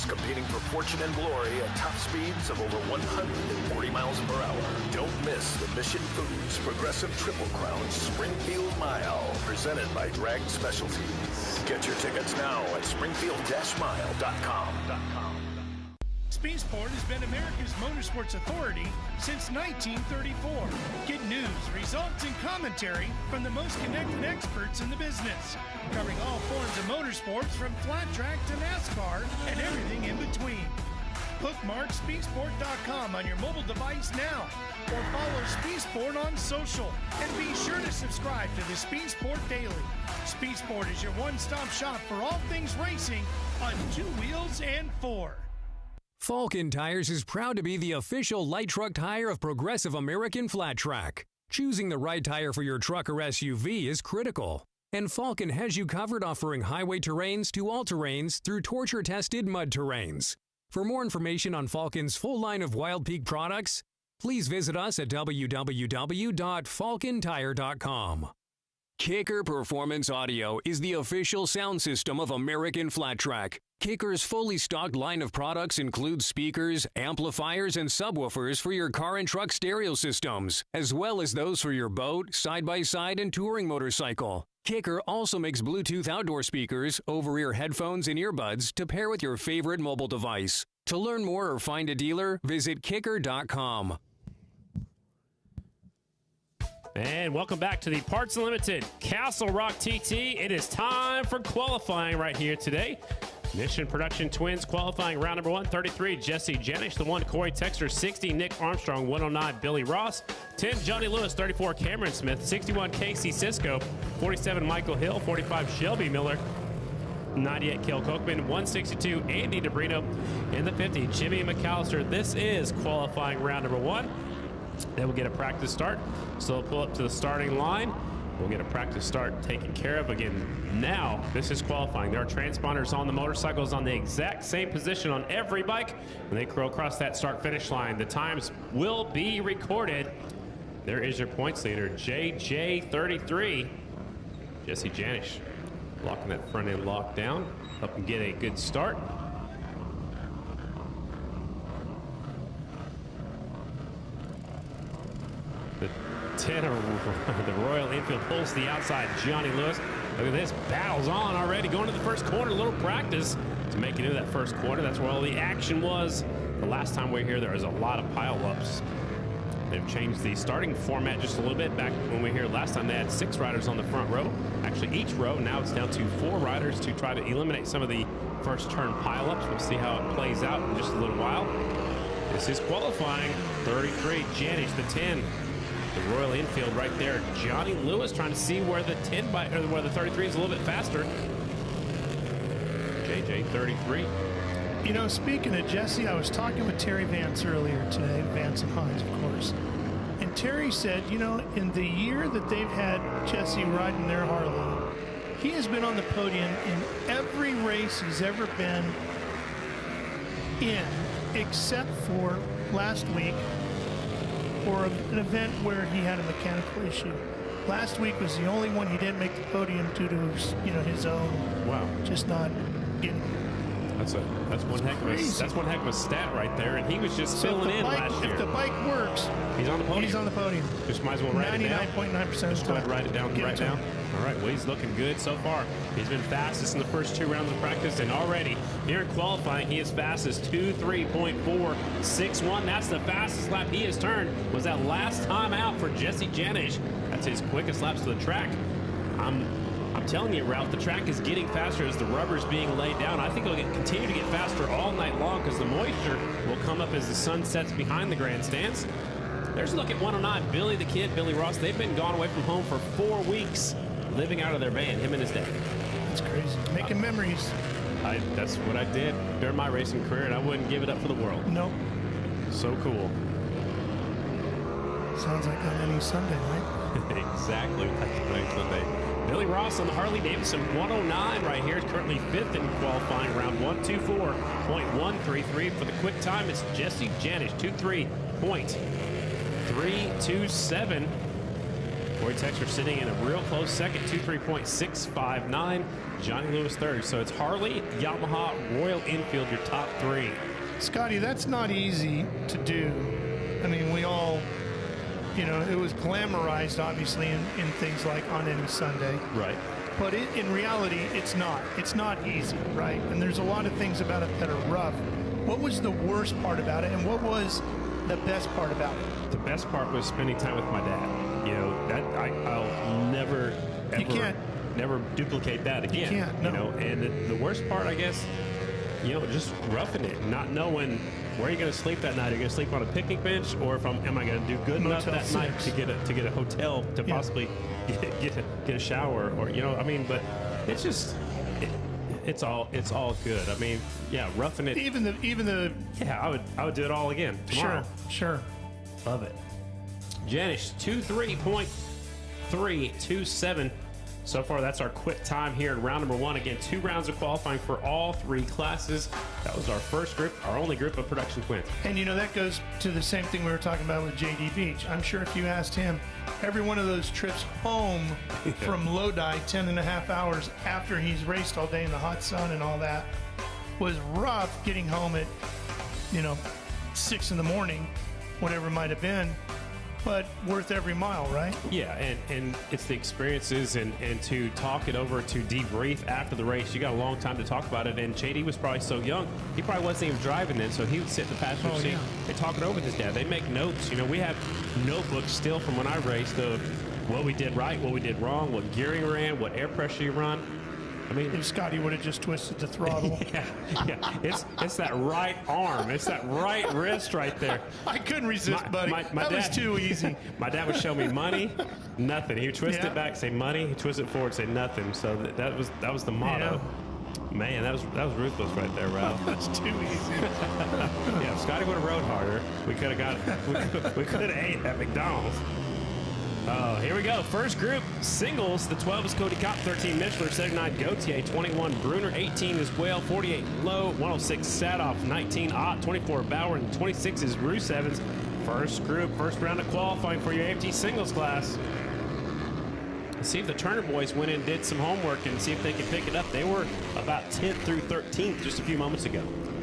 Speaker 9: competing for fortune and glory at top speeds of over 140 miles per hour. Don't miss the Mission Foods Progressive Triple Crown Springfield Mile, presented by Drag Specialties. Get your tickets now at springfield-mile.com.
Speaker 2: Speed Sport has been America's motorsports authority since 1934. Get news, results, and commentary from the most connected experts in the business, covering all forms of motorsports from flat track to NASCAR and everything in between. Bookmark speedsport.com on your mobile device now, or follow Speed Sport on social, and be sure to subscribe to the Speed Sport Daily. Speed Sport is your one-stop shop for all things racing on 2 wheels and 4.
Speaker 5: Falken Tires is proud to be the official light truck tire of Progressive American Flat Track. Choosing the right tire for your truck or SUV is critical. And Falken has you covered, offering highway terrains to all-terrains through torture-tested mud terrains. For more information on Falken's full line of Wild Peak products, please visit us at www.falkentire.com. Kicker Performance Audio is the official sound system of American Flat Track. Kicker's fully stocked line of products includes speakers, amplifiers, and subwoofers for your car and truck stereo systems, as well as those for your boat, side-by-side, and touring motorcycle. Kicker also makes Bluetooth outdoor speakers, over-ear headphones, and earbuds to pair with your favorite mobile device. To learn more or find a dealer, visit kicker.com.
Speaker 1: And welcome back to the Parts Unlimited Castle Rock TT. It is time for qualifying right here today. Mission Production Twins qualifying round number 1, 33, Jesse Janish. The 1, Corey Texter. 60, Nick Armstrong. 109, Billy Ross. 10, Johnny Lewis. 34, Cameron Smith. 61, Casey Cisco. 47, Michael Hill. 45, Shelby Miller. 98, Kel Kochman. 162, Andy DeBrino. In the 50, Jimmy McAllister. This is qualifying round number 1. Then we'll get a practice start. So they'll pull up to the starting line. We'll get a practice start taken care of. Again, now this is qualifying. There are transponders on the motorcycles on the exact same position on every bike. When they crow across that start-finish line, the times will be recorded. There is your points leader, JJ33. Jesse Janish locking that front end lock down. Up and get a good start. The 10 of the Royal Enfield pulls to the outside. Johnny Lewis. Look at this. Battles on already. Going to the first corner. A little practice to make it into that first quarter. That's where all the action was. The last time we were here, there was a lot of pile-ups. They've changed the starting format just a little bit. Back when we were here last time, they had 6 riders on the front row. Actually, each row. Now it's down to 4 riders to try to eliminate some of the first turn pile-ups. We'll see how it plays out in just a little while. This is qualifying. 33, Janish, the 10. The Royal Enfield right there. Johnny Lewis trying to see where the 10 by, or where the 33 is a little bit faster. JJ 33.
Speaker 2: You know, speaking of Jesse, I was talking with Terry Vance earlier today, Vance and Hines, of course. And Terry said, you know, in the year that they've had Jesse riding their Harley, he has been on the podium in every race he's ever been in, except for last week, or an event where he had a mechanical issue. Last week was the only one he didn't make the podium due to his, you know, his own.
Speaker 1: Wow.
Speaker 2: Just not getting.
Speaker 1: That's one heck of a stat right there, and he was just filling in last year.
Speaker 2: If the bike works,
Speaker 1: he's on the podium.
Speaker 2: He's on the podium.
Speaker 1: Just might as well write it down.
Speaker 2: 99.9% of the time.
Speaker 1: Write it down right now. All right, well, he's looking good so far. He's been fastest in the first 2 rounds of practice, and already here in qualifying, he is fastest 2:3.461. That's the fastest lap he has turned. Was that last time out for Jesse Janish? That's his quickest laps to the track. I'm telling you, Ralph, the track is getting faster as the rubber's being laid down. I think it'll continue to get faster all night long because the moisture will come up as the sun sets behind the grandstands. There's a look at 109, Billy the Kid, Billy Ross. They've been gone away from home for 4 weeks, living out of their van, him and his dad.
Speaker 2: That's crazy. Making memories.
Speaker 1: That's what I did during my racing career, and I wouldn't give it up for the world.
Speaker 2: Nope.
Speaker 1: So cool.
Speaker 2: Sounds like on any Sunday, right?
Speaker 1: Exactly, like any Sunday. Billy Ross on the Harley-Davidson 109 right here is currently 5th in qualifying round 124.133. For the quick time, it's Jesse Janish, 23.327. Corey Texter sitting in a real close second, 23.659. Johnny Lewis third. So it's Harley, Yamaha, Royal Enfield, your top 3.
Speaker 2: Scotty, that's not easy to do. I mean, we all, you know, it was glamorized, obviously, in things like On Any Sunday.
Speaker 1: Right.
Speaker 2: But in reality, it's not. It's not easy, right? And there's a lot of things about it that are rough. What was the worst part about it, and what was the best part about it?
Speaker 1: The best part was spending time with my dad. You know, that I'll never, ever, never duplicate that again.
Speaker 2: You can't, no.
Speaker 1: You know, and the worst part, I guess, you know, just roughing it, not knowing where you're going to sleep that night. Are you going to sleep on a picnic bench, or am I going to do good enough that night to get a hotel to possibly get a shower, or you know, I mean, but it's just it's all good. I mean, yeah, roughing it.
Speaker 2: Even the
Speaker 1: yeah, I would do it all again tomorrow.
Speaker 2: Sure.
Speaker 1: Love it. Janish 23.327. So far, that's our quick time here in round number 1. Again, 2 rounds of qualifying for all 3 classes. That was our first group, our only group of production twins.
Speaker 2: And, you know, that goes to the same thing we were talking about with J.D. Beach. I'm sure if you asked him, every one of those trips home from Lodi, 10.5 hours after he's raced all day in the hot sun and all that, was rough getting home at, 6 in the morning, whatever it might have been. But worth every mile, right?
Speaker 1: Yeah, and it's the experiences and to talk it over, to debrief after the race. You got a long time to talk about it, and JD was probably so young, he probably wasn't even driving then, so he would sit in the passenger seat and talk it over with his dad. They make notes. You know, we have notebooks still from when I raced of what we did right, what we did wrong, what gearing we ran, what air pressure you run. I mean,
Speaker 2: if Scotty would have just twisted the throttle.
Speaker 1: yeah. It's that right arm. It's that right wrist right there.
Speaker 2: I couldn't resist, buddy.
Speaker 1: My
Speaker 2: That
Speaker 1: dad,
Speaker 2: was too easy.
Speaker 1: My dad would show me money, nothing. He would twist it back, say money. He twist it forward, say nothing. So that was the motto.
Speaker 2: Yeah.
Speaker 1: Man, that was ruthless right there, Ralph.
Speaker 2: That's too easy.
Speaker 1: Yeah, if Scotty would have rode harder, we could have we could have ate at McDonald's. Oh, here we go. First group, singles. The 12 is Cody Kopp, 13 Mishler, 79 Gautier, 21 Bruner, 18 is Whale, 48 Lowe, 106 Sadoff, 19 Ott, 24 Bauer, and 26 is Bruce Evans. First group, first round of qualifying for your AFT singles class. Let's see if the Turner boys went in and did some homework and see if they can pick it up. They were about 10th through 13th just a few moments ago.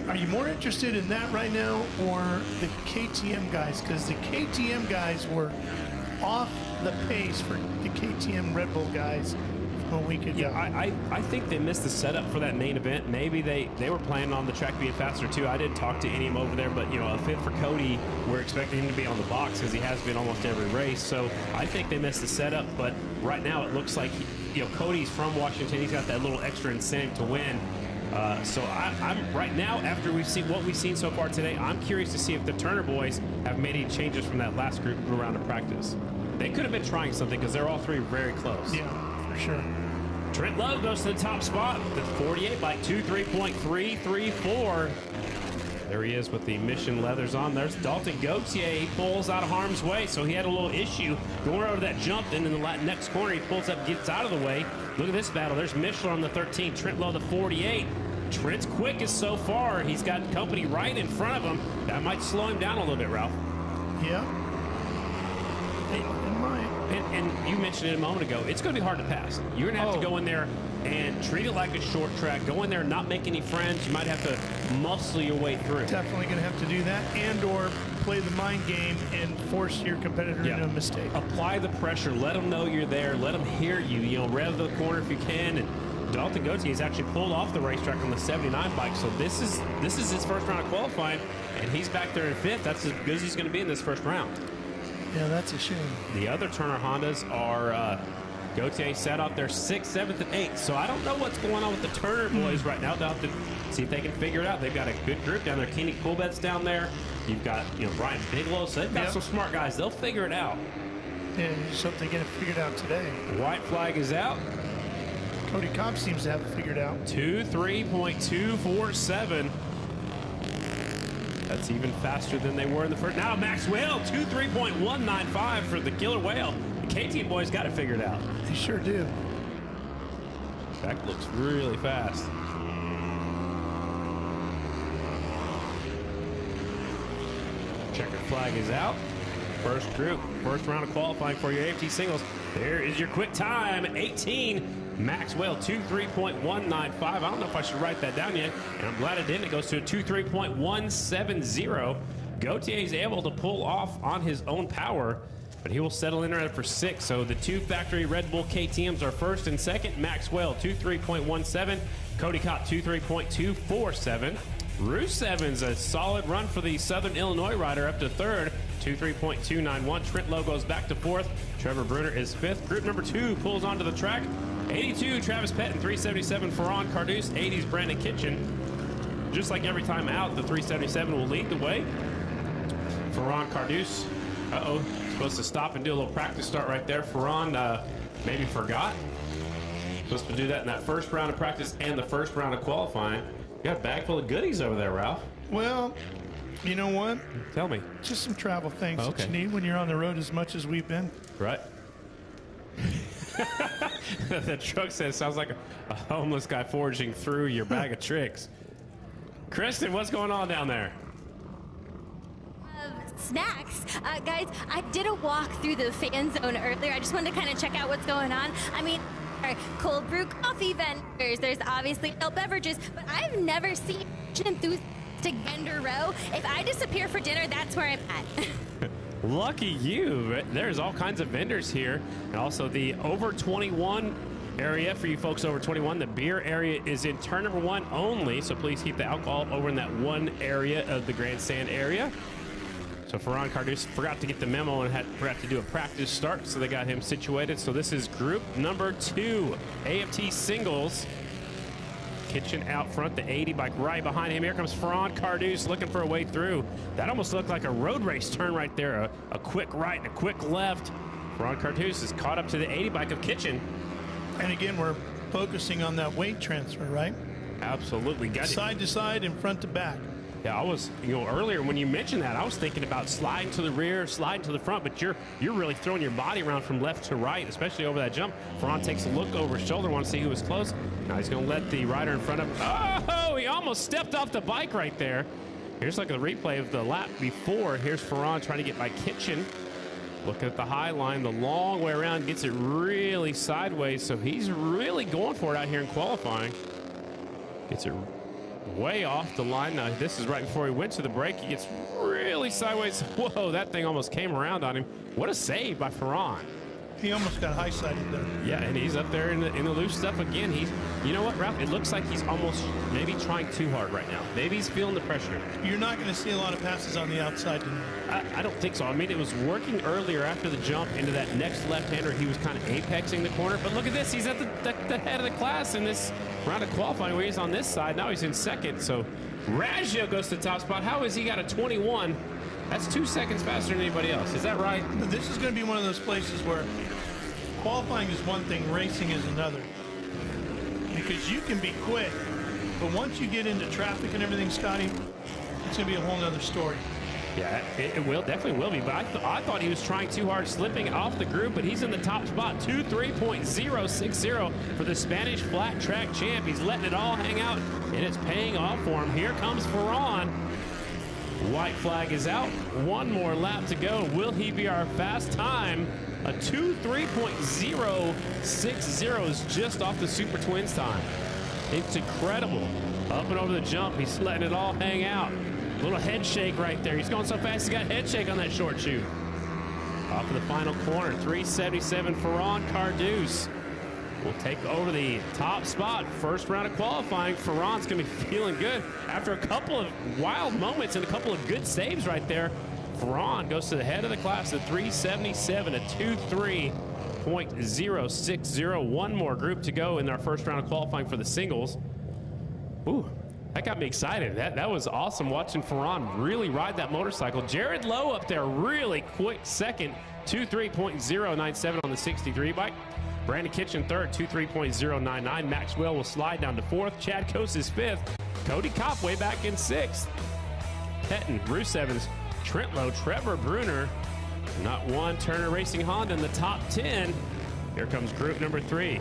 Speaker 2: Are you more interested in that right now or the KTM guys? Because the KTM guys were off the pace for the KTM Red Bull guys a week ago.
Speaker 1: Yeah, I think they missed the setup for that main event. Maybe they were planning on the track being faster too. I didn't talk to any of them over there, but you know, a fifth for Cody, we're expecting him to be on the box because he has been almost every race. So I think they missed the setup, but right now it looks like, you know, Cody's from Washington. He's got that little extra incentive to win. So I'm right now, after we've seen what we've seen so far today, I'm curious to see if the Turner boys have made any changes from that last group round of practice. They could have been trying something because they're all three very close.
Speaker 2: Yeah, for sure.
Speaker 1: Trent Lowe goes to the top spot. The 48 by 23.334. There he is with the Mission leathers on. There's Dalton Gautier. He pulls out of harm's way, so he had a little issue going over that jump. Then in the next corner, he pulls up, gets out of the way. Look at this battle. There's Mishler on the 13, Trent Lowe the 48. Trent's quickest so far. He's got company right in front of him. That might slow him down a little bit, Ralph.
Speaker 2: Yeah. It might.
Speaker 1: And you mentioned it a moment ago. It's going to be hard to pass. You're going to have to go in there and treat it like a short track. Go in there and not make any friends. You might have to muscle your way through.
Speaker 2: Definitely going to have to do that and or play the mind game and force your competitor into a mistake.
Speaker 1: Apply the pressure. Let them know you're there. Let them hear you. You know, rev the corner if you can. And Dalton Gautier has actually pulled off the racetrack on the 79 bike. So this is his first round of qualifying, and he's back there in fifth. That's as good as he's going to be in this first round.
Speaker 2: Yeah, that's a shame.
Speaker 1: The other Turner Hondas are Gautier sat out there 6th, 7th, and 8th. So I don't know what's going on with the Turner boys right now. They'll have to see if they can figure it out. They've got a good group down there. Kenny Coolbet's down there. You've got, you know, Brian Bigelow. So they've got some smart guys. They'll figure it out.
Speaker 2: Yeah, just hope they get it figured out today.
Speaker 1: White flag is out.
Speaker 2: Cody Kopp seems to have it figured out.
Speaker 1: 23.247. That's even faster than they were in the first. Now Max Whale, 23.195 for the Killer Whale. The KTM boys got it figured out.
Speaker 2: They sure do.
Speaker 1: That looks really fast. Checkered flag is out. First group, first round of qualifying for your AFT singles. There is your quick time, 18. Maxwell, 23.195. I don't know if I should write that down yet, and I'm glad I didn't. It goes to a 23.170. Gautier is able to pull off on his own power, but he will settle in right for 6th. So the two factory Red Bull KTMs are first and second. Maxwell, 23.17. Cody Kopp, 23.247. Bruce Evans, a solid run for the Southern Illinois rider, up to 3rd, 23.291. Trent Lowe goes back to 4th. Trevor Bruner is 5th. Group number 2 pulls onto the track. 82, Travis Pettin, 377, Ferran Cardus, 80's Brandon Kitchen. Just like every time out, the 377 will lead the way. Ferran Cardus, supposed to stop and do a little practice start right there. Ferran maybe forgot. Supposed to do that in that first round of practice and the first round of qualifying. You got a bag full of goodies over there, Ralph.
Speaker 2: Well, you know what?
Speaker 1: Tell me.
Speaker 2: Just some travel things that you need when you're on the road as much as we've been.
Speaker 1: Right. The truck sounds like a homeless guy foraging through your bag of tricks. Kristen, what's going on down there?
Speaker 3: Snacks. Guys, I did a walk through the fan zone earlier. I just wanted to kind of check out what's going on. I mean, cold brew coffee vendors. There's obviously adult beverages, but I've never seen an enthusiastic vendor row. If I disappear for dinner, that's where I'm at.
Speaker 1: Lucky you. There's all kinds of vendors here. And also the over 21 area for you folks over 21. The beer area is in turn number 1 only, so please keep the alcohol over in that one area of the grandstand area. So Ferran Cardus forgot to get the memo and forgot to do a practice start, so they got him situated. So this is group number 2, AFT singles. Kitchen out front, the 80 bike right behind him. Here comes Ferran Cardus looking for a way through. That almost looked like a road race turn right there. A quick right and a quick left. Ferran Cardus is caught up to the 80 bike of Kitchen.
Speaker 2: And again, we're focusing on that weight transfer, right?
Speaker 1: Absolutely. Got it.
Speaker 2: Side to side and front to back.
Speaker 1: Yeah, I was, earlier when you mentioned that, I was thinking about sliding to the rear, sliding to the front, but you're really throwing your body around from left to right, especially over that jump. Ferran takes a look over his shoulder, want to see who was close. Now he's going to let the rider in front of, oh, he almost stepped off the bike right there. Here's like a replay of the lap before. Here's Ferran trying to get by Kitchen. Looking at the high line, the long way around, gets it really sideways, so he's really going for it out here in qualifying. Gets it way off the line. Now, this is right before he went to the break. He gets really sideways. Whoa, that thing almost came around on him. What a save by Ferran.
Speaker 2: He almost got high-sided there.
Speaker 1: Yeah, and he's up there in the loose stuff again. You know what, Ralph? It looks like he's almost maybe trying too hard right now. Maybe he's feeling the pressure.
Speaker 2: You're not going to see a lot of passes on the outside tonight.
Speaker 1: I don't think so. I mean, it was working earlier after the jump into that next left-hander. He was kind of apexing the corner. But look at this. He's at the head of the class in this round of qualifying where he's on this side. Now he's in second. So Raggio goes to the top spot. How has he got a 21? That's 2 seconds faster than anybody else. Is that right?
Speaker 2: This is going to be one of those places where qualifying is one thing, racing is another. Because you can be quick, but once you get into traffic and everything, Scotty, it's going to be a whole nother story.
Speaker 1: Yeah, it will, definitely will be. But I thought he was trying too hard, slipping off the group, but he's in the top spot, 2:3.060 for the Spanish flat track champ. He's letting it all hang out, and it's paying off for him. Here comes Ferran. White flag is out. One more lap to go. Will he be our fast time? A 2:3.060 is just off the Super Twins time. It's incredible. Up and over the jump. He's letting it all hang out. Little head shake right there. He's going so fast, he's got head shake on that short shoot. Off of the final corner, 377, Ferran Cardus will take over the top spot. First round of qualifying. Ferran's going to be feeling good. After a couple of wild moments and a couple of good saves right there, Ferran goes to the head of the class at 377, a 2:3.060. One more group to go in our first round of qualifying for the singles. Ooh. That got me excited. That was awesome watching Ferran really ride that motorcycle. Jared Lowe up there, really quick second, 2:3.097 on the 63 bike. Brandon Kitchen third, 2:3.099. Maxwell will slide down to fourth. Chad Coase is fifth. Cody Kopp way back in sixth. Petton, Bruce Evans, Trent Lowe, Trevor Bruner. Not one Turner Racing Honda in the top 10. Here comes group number 3.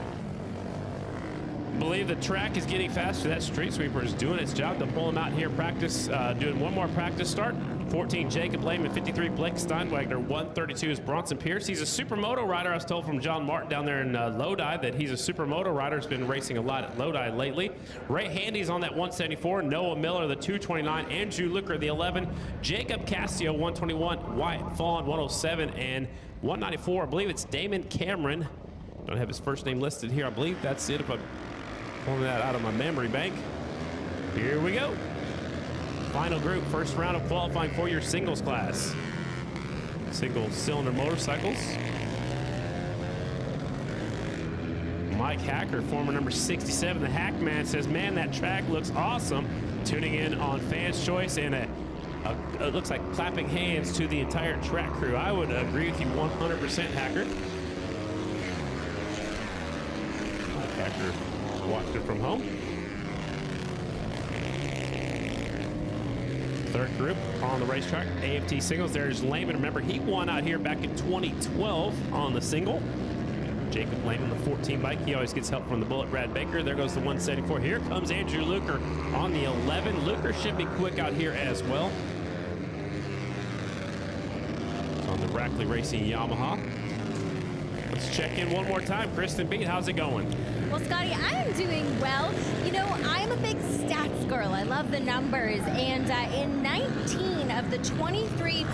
Speaker 1: I believe the track is getting faster. That street sweeper is doing its job to pull him out here. Practice, doing one more practice start. 14, Jacob Lehman. 53, Blake Steinwagner. 132 is Bronson Pierce. He's a supermoto rider. I was told from John Martin down there in Lodi that he's a supermoto rider. Has been racing a lot at Lodi lately. Ray Handy's on that 174. Noah Miller, the 229. Andrew Luker, the 11. Jacob Cassio, 121. Wyatt Fawn, 107. And 194, I believe it's Damon Cameron. Don't have his first name listed here. I believe that's it if I'm pulling that out of my memory bank. Here we go. Final group, first round of qualifying for your singles class. Single cylinder motorcycles. Mike Hacker, former number 67, the Hackman, says, man, that track looks awesome. Tuning in on Fans Choice, and it looks like clapping hands to the entire track crew. I would agree with you 100%, Hacker. Mike Hacker watching from home. Third group on the racetrack, AFT singles. There's Lehman. Remember, he won out here back in 2012 on the single. Jacob Lehman, the 14 bike. He always gets help from the Bullet Brad Baker. There goes the 174. Here comes Andrew Luker on the 11. Luker should be quick out here as well. On the Rackley Racing Yamaha. Let's check in one more time. Kristen Beat, how's it going?
Speaker 3: Well, Scotty, I am doing well. You know, I'm a big stats girl. I love the numbers. And in 19 of the 23,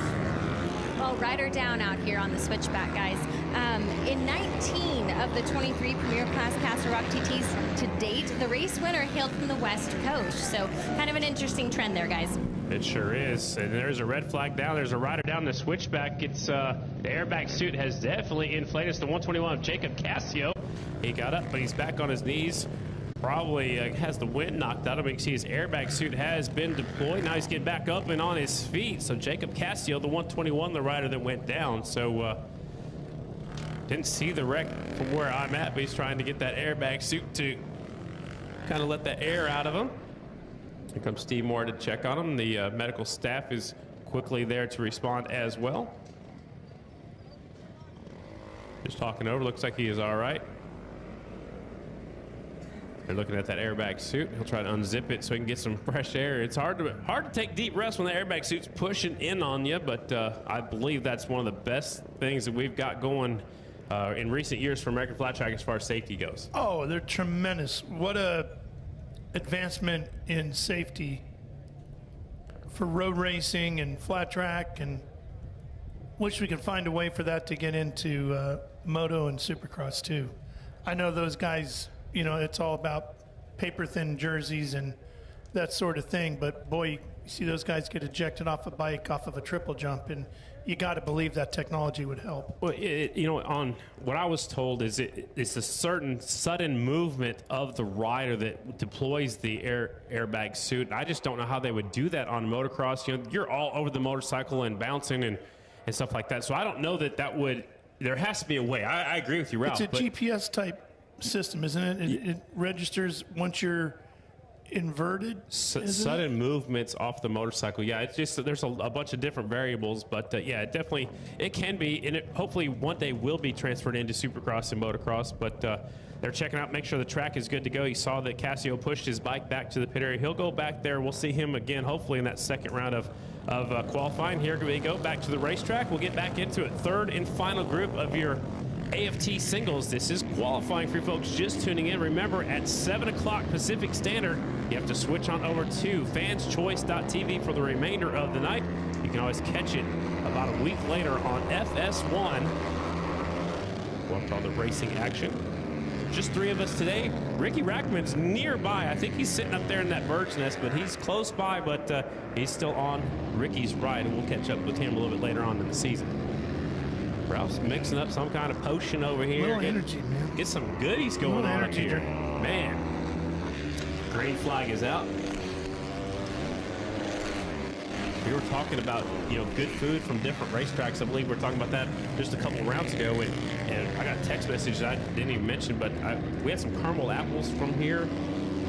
Speaker 3: well, write her down out here on the switchback, guys. In 19 of the 23 Premier Class Castle Rock TTs to date, the race winner hailed from the West Coast. So kind of an interesting trend there, guys.
Speaker 1: It sure is. And there's a red flag down. There's a rider down the switchback. It's the airbag suit has definitely inflated. It's the 121 of Jacob Cassio. He got up, but he's back on his knees. probably has the wind knocked out of him. You can see his airbag suit has been deployed. Now he's getting back up and on his feet. So Jacob Castillo, the 121, the rider that went down. So didn't see the wreck from where I'm at, but he's trying to get that airbag suit to kind of let the air out of him. Here comes Steve Moore to check on him. The medical staff is quickly there to respond as well. Just talking over, looks like he is all right. They're looking at that airbag suit. He'll try to unzip it so he can get some fresh air. It's hard to take deep breaths when the airbag suit's pushing in on you, but I believe that's one of the best things that we've got going in recent years for American Flat Track as far as safety goes.
Speaker 2: Oh, they're tremendous. What a advancement in safety for road racing and flat track, and wish we could find a way for that to get into moto and supercross too. I know those guys, you know, it's all about paper thin jerseys and that sort of thing, but boy, you see those guys get ejected off a bike off of a triple jump, and you got to believe that technology would help.
Speaker 1: Well, you know, on what I was told is it's a certain sudden movement of the rider that deploys the airbag suit. I just don't know how they would do that on motocross. You know, you're all over the motorcycle and bouncing and stuff like that. So I don't know that would. There has to be a way. I agree with you, Ralph.
Speaker 2: It's a GPS type system, isn't it? It registers once you're inverted.
Speaker 1: Sudden movements off the motorcycle. Yeah, it's just there's a bunch of different variables, but yeah, definitely it can be, and it hopefully one day will be transferred into Supercross and motocross. But they're checking out, make sure the track is good to go. You saw that Casio pushed his bike back to the pit area. He'll go back there. We'll see him again, hopefully in that second round of qualifying. Here we go back to the racetrack. We'll get back into it. Third and final group of your AFT singles. This is qualifying for you folks just tuning in. Remember, at 7 o'clock Pacific Standard, you have to switch on over to fanschoice.tv for the remainder of the night. You can always catch it about a week later on FS1. Welcome all the racing action. Just three of us today. Ricky Rackman's nearby. I think he's sitting up there in that bird's nest, but he's close by, but he's still on Ricky's ride, and we'll catch up with him a little bit later on in the season. Ralph's mixing up some kind of potion over here.
Speaker 2: Little energy, man.
Speaker 1: Get some goodies going on up here. Man. Green flag is out. We were talking about, you know, good food from different racetracks. I believe we were talking about that just a couple rounds ago, and I got a text message that I didn't even mention, but we had some caramel apples from here.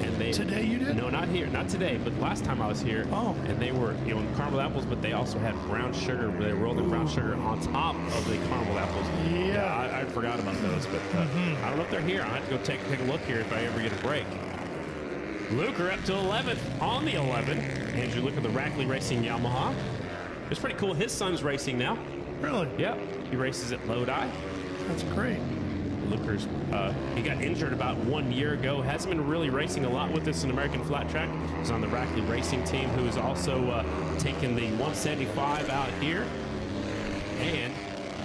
Speaker 1: And they,
Speaker 2: today you did?
Speaker 1: No, not here. Not today, but last time I was here.
Speaker 2: Oh.
Speaker 1: And they were, you know, caramel apples, but they also had brown sugar. They rolled in brown sugar on top of the caramel apples.
Speaker 2: Yeah.
Speaker 1: I forgot about those, but I don't know if they're here. I have to go take a look here if I ever get a break. Luker up to 11th on the 11. Andrew Luker, the Rackley Racing Yamaha. It's pretty cool. His son's racing now.
Speaker 2: Really?
Speaker 1: Yep. He races at Lodi.
Speaker 2: That's great.
Speaker 1: Luker's, he got injured about 1 year ago. Hasn't been really racing a lot with us in American Flat Track. He's on the Rackley Racing team, who is also taking the 175 out here. And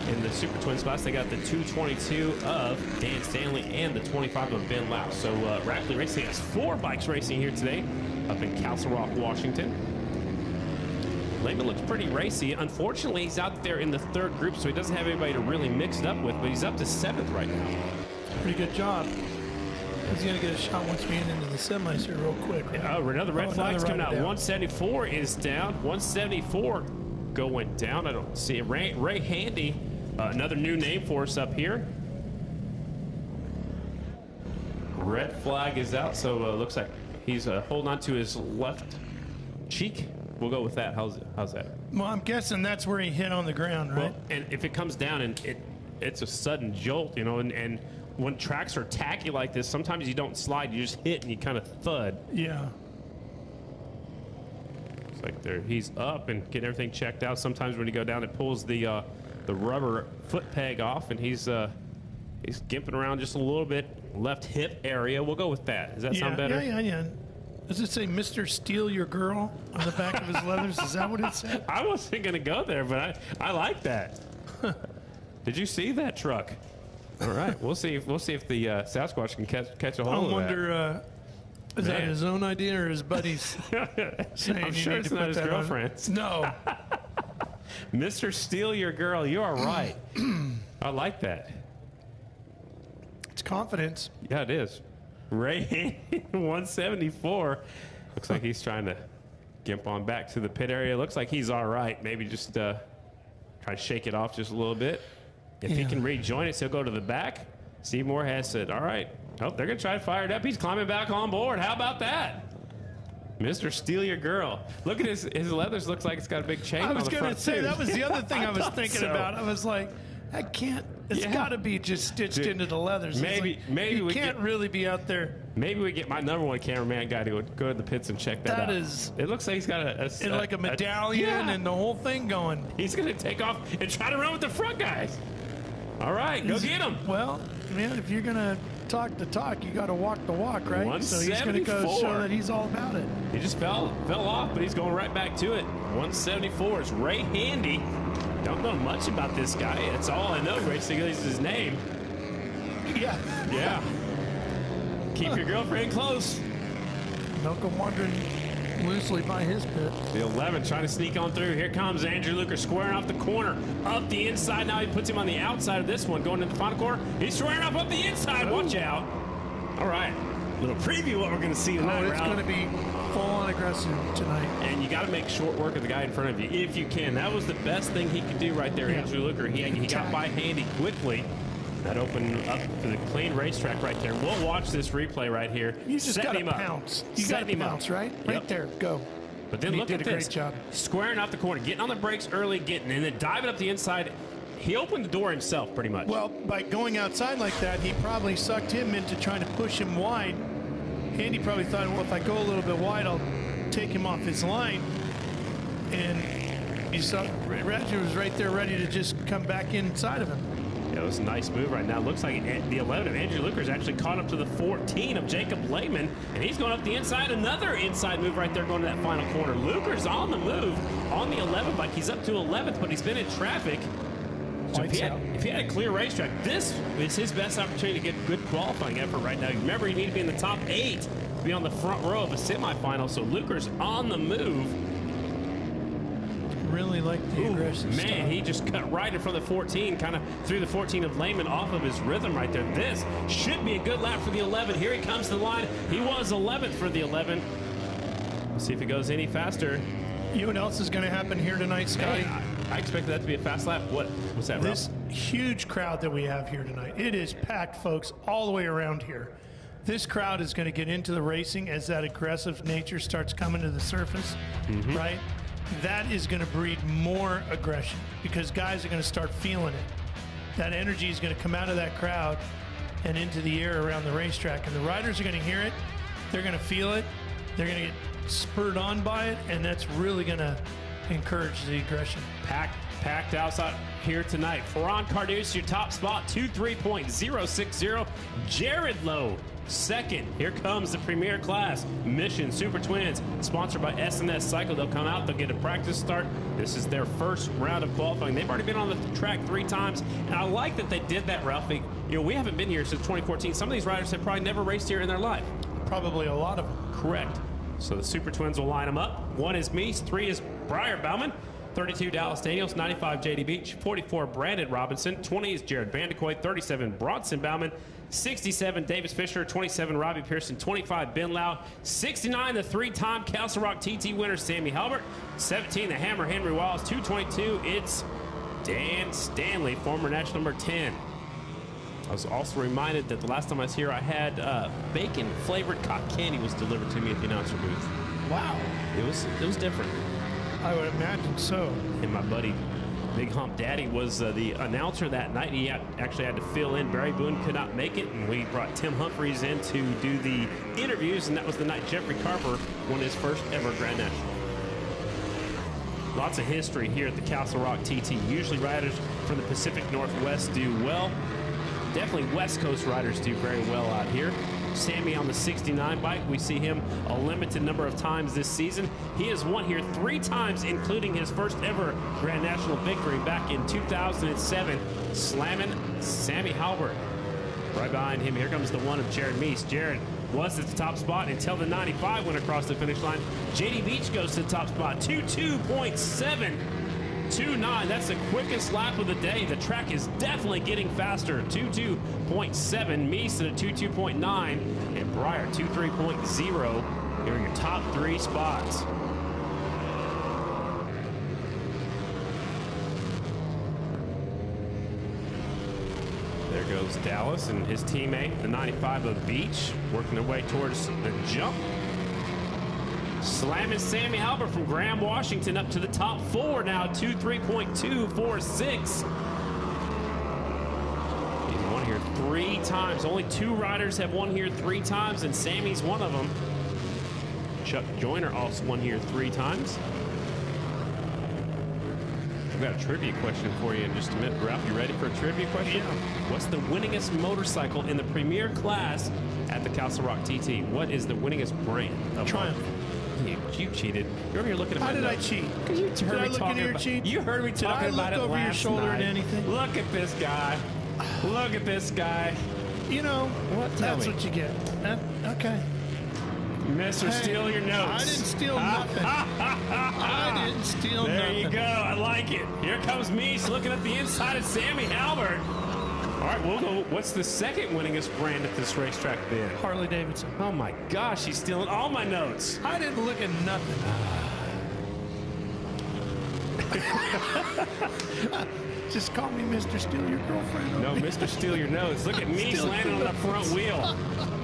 Speaker 1: in the Super Twins class, they got the 222 of Dan Stanley and the 25 of Ben Lau. So Rackley Racing has 4 bikes racing here today up in Castle Rock, Washington. Lehman looks pretty racy. Unfortunately, he's out there in the third group, so he doesn't have anybody to really mix it up with, but he's up to 7th right now.
Speaker 2: Pretty good job. He's going to get a shot once we get into the semis here real quick. Right?
Speaker 1: Oh, another red flag's coming out. 174 is down. 174 going down. I don't see it. Ray Handy, another new name for us up here. Red flag is out, so looks like he's holding on to his left cheek. We'll go with that. How's that?
Speaker 2: Well, I'm guessing that's where he hit on the ground, right?
Speaker 1: Well, and if it comes down and it's a sudden jolt, you know, and when tracks are tacky like this, sometimes you don't slide, you just hit and you kind of thud.
Speaker 2: Yeah.
Speaker 1: It's like he's up and getting everything checked out. Sometimes when you go down, it pulls the rubber foot peg off, and he's gimping around just a little bit, left hip area. We'll go with that. Does that sound better?
Speaker 2: Yeah. Does it say Mr. Steal Your Girl on the back of his leathers? Is that what it said?
Speaker 1: I wasn't going to go there, but I like that. Did you see that truck? All right, we'll see if the Sasquatch can catch a hold of that.
Speaker 2: I wonder, is that his own idea or his buddy's saying
Speaker 1: I'm sure it's not his girlfriend's.
Speaker 2: No.
Speaker 1: Mr. Steal Your Girl, you are right. I like that.
Speaker 2: It's confidence.
Speaker 1: Yeah, it is. Ray 174. Looks like he's trying to gimp on back to the pit area. Looks like he's all right. Maybe just try to shake it off just a little bit. If he can rejoin it, he'll go to the back. Steve Moorhead said, all right. Oh, they're going to try to fire it up. He's climbing back on board. How about that? Mr. Steal Your Girl. Look at his leathers. Looks like it's got a big chain on the front.
Speaker 2: I was going to say, that was the other thing I was thinking about. I was like, I can't. It's got to be just stitched into the leathers.
Speaker 1: Maybe
Speaker 2: you can't really be out there.
Speaker 1: Maybe we get my number one cameraman guy to go to the pits and check that out. It looks like he's got
Speaker 2: a medallion and the whole thing going.
Speaker 1: He's going to take off and try to run with the front guys. All right, go get him.
Speaker 2: Well, man, if you're going to talk the talk, you got to walk the walk, right? So he's going to go show that he's all about it.
Speaker 1: He just fell off, but he's going right back to it. 174 is Ray Handy. Don't know much about this guy. That's all I know. Basically, is his name. Yeah. Keep your girlfriend close.
Speaker 2: Don't go wandering loosely by his pit.
Speaker 1: The 11 trying to sneak on through. Here comes Andrew Luker squaring off the corner. Up the inside. Now he puts him on the outside of this one. Going into the final corner. He's squaring up the inside. Watch out. All right. Little preview of what we're going to see tonight.
Speaker 2: It's going to be full-on aggressive tonight.
Speaker 1: And you got to make short work of the guy in front of you if you can. That was the best thing he could do right there, Andrew Luker. He got by Handy quickly. That opened up for the clean racetrack right there. We'll watch this replay right here.
Speaker 2: You just got to pounce. You got to pounce, right? Right there. Go.
Speaker 1: But then look at this.
Speaker 2: Great job.
Speaker 1: Squaring out the corner, getting on the brakes early, and then diving up the inside. He opened the door himself, pretty much.
Speaker 2: Well, by going outside like that, he probably sucked him into trying to push him wide. Andy probably thought, well, if I go a little bit wide, I'll take him off his line. And you saw Reggie was right there ready to just come back inside of him.
Speaker 1: Yeah, it was a nice move right now. Looks like the 11 of Andrew Luker is actually caught up to the 14 of Jacob Lehman, and he's going up the inside. Another inside move right there going to that final corner. Luker's on the move on the 11 bike. He's up to 11th, but he's been in traffic. So if he had a clear racetrack, this is his best opportunity to get good qualifying effort right now. Remember, you need to be in the top 8 to be on the front row of a semifinal. So Luker's on the move.
Speaker 2: Really like the aggressive
Speaker 1: man,
Speaker 2: stuff.
Speaker 1: He just cut right in front of the 14, kind of threw the 14 of Lehman off of his rhythm right there. This should be a good lap for the 11. Here he comes to the line. He was 11th for the 11. Let's see if it goes any faster.
Speaker 2: You know what else is going to happen here tonight, Scotty?
Speaker 1: Hey, I expected that to be a fast lap. What's that,
Speaker 2: This huge crowd that we have here tonight. It is packed, folks, all the way around here. This crowd is going to get into the racing as that aggressive nature starts coming to the surface, right? That is going to breed more aggression because guys are going to start feeling it. That energy is going to come out of that crowd and into the air around the racetrack. And the riders are going to hear it. They're going to feel it. They're going to get spurred on by it, and that's really going to encourage the aggression.
Speaker 1: Packed outside here tonight. Ferran Cardus, your top spot, 2.3.060. Jared Lowe, second. Here comes the premier class, Mission Super Twins, sponsored by S&S Cycle. They'll come out, they'll get a practice start. This is their first round of qualifying. They've already been on the track 3 times, and I like that they did that, Ralphie. You know, we haven't been here since 2014. Some of these riders have probably never raced here in their life.
Speaker 2: Probably a lot of them.
Speaker 1: Correct. So the Super Twins will line them up. 1 is Meese, 3 is Briar Bauman, 32 Dallas Daniels, 95 JD Beach, 44 Brandon Robinson, 20 is Jared Vandekoy, 37 Bronson Bauman, 67 Davis Fisher, 27 Robbie Pearson, 25 Ben Lau, 69 the 3-time Castle Rock TT winner Sammy Halbert, 17 the Hammer Henry Wallace, 222 it's Dan Stanley, former national number 10. I was also reminded that the last time I was here, I had bacon-flavored cotton candy was delivered to me at the announcer booth.
Speaker 2: Wow.
Speaker 1: It was different.
Speaker 2: I would imagine so.
Speaker 1: And my buddy, Big Hump Daddy, was the announcer that night. He actually had to fill in. Barry Boone could not make it, and we brought Tim Humphreys in to do the interviews, and that was the night Jeffrey Carver won his first ever Grand National. Lots of history here at the Castle Rock TT. Usually riders from the Pacific Northwest do well. Definitely West Coast riders do very well out here. Sammy on the 69 bike, we see him a limited number of times this season. He has won here 3 times, including his first ever Grand National victory back in 2007, slamming Sammy Halbert. Right behind him, here comes the 1 of Jared Meese. Jared was at the top spot until the 95 went across the finish line. JD Beach goes to the top spot, 22.7. 2.9, that's the quickest lap of the day. The track is definitely getting faster. 22.7, Meese at a 22.9, and Breyer 2.3.0. Here are your top 3 spots. There goes Dallas and his teammate, the 95 of Beach, working their way towards the jump. Slamming Sammy Halbert from Graham, Washington up to the top 4 now, 2.3.246. He's won here 3 times. Only 2 riders have won here 3 times, and Sammy's one of them. Chuck Joyner also won here 3 times. I've got a trivia question for you in just a minute. Ralph, you ready for a trivia question?
Speaker 2: Yeah.
Speaker 1: What's the winningest motorcycle in the premier class at the Castle Rock TT? What is the winningest brand?
Speaker 2: Triumph.
Speaker 1: You cheated. You're over here looking at my
Speaker 2: How did I
Speaker 1: notes.
Speaker 2: cheat?
Speaker 1: Because you heard me
Speaker 2: look
Speaker 1: talking
Speaker 2: into your
Speaker 1: about.
Speaker 2: cheat?
Speaker 1: You heard me talking about it
Speaker 2: Did I look over your
Speaker 1: last
Speaker 2: shoulder
Speaker 1: night.
Speaker 2: at anything?
Speaker 1: Look at this guy. Look at this guy.
Speaker 2: You know,
Speaker 1: Tell
Speaker 2: that's
Speaker 1: me.
Speaker 2: what you get. Okay.
Speaker 1: Mr. Steal your notes.
Speaker 2: I didn't steal nothing. I didn't steal
Speaker 1: There
Speaker 2: nothing.
Speaker 1: you go. I like it. Here comes Meese looking at the inside of Sammy Halbert. All right, we'll go. What's the second winningest brand at this racetrack then?
Speaker 2: Harley-Davidson.
Speaker 1: Oh my gosh, he's stealing all my notes.
Speaker 2: I didn't look at nothing. Just call me Mr. Steal Your Girlfriend.
Speaker 1: No, Mr. Steal Your Notes. Look at Meese
Speaker 2: Steal
Speaker 1: landing on
Speaker 2: your
Speaker 1: the front wheel,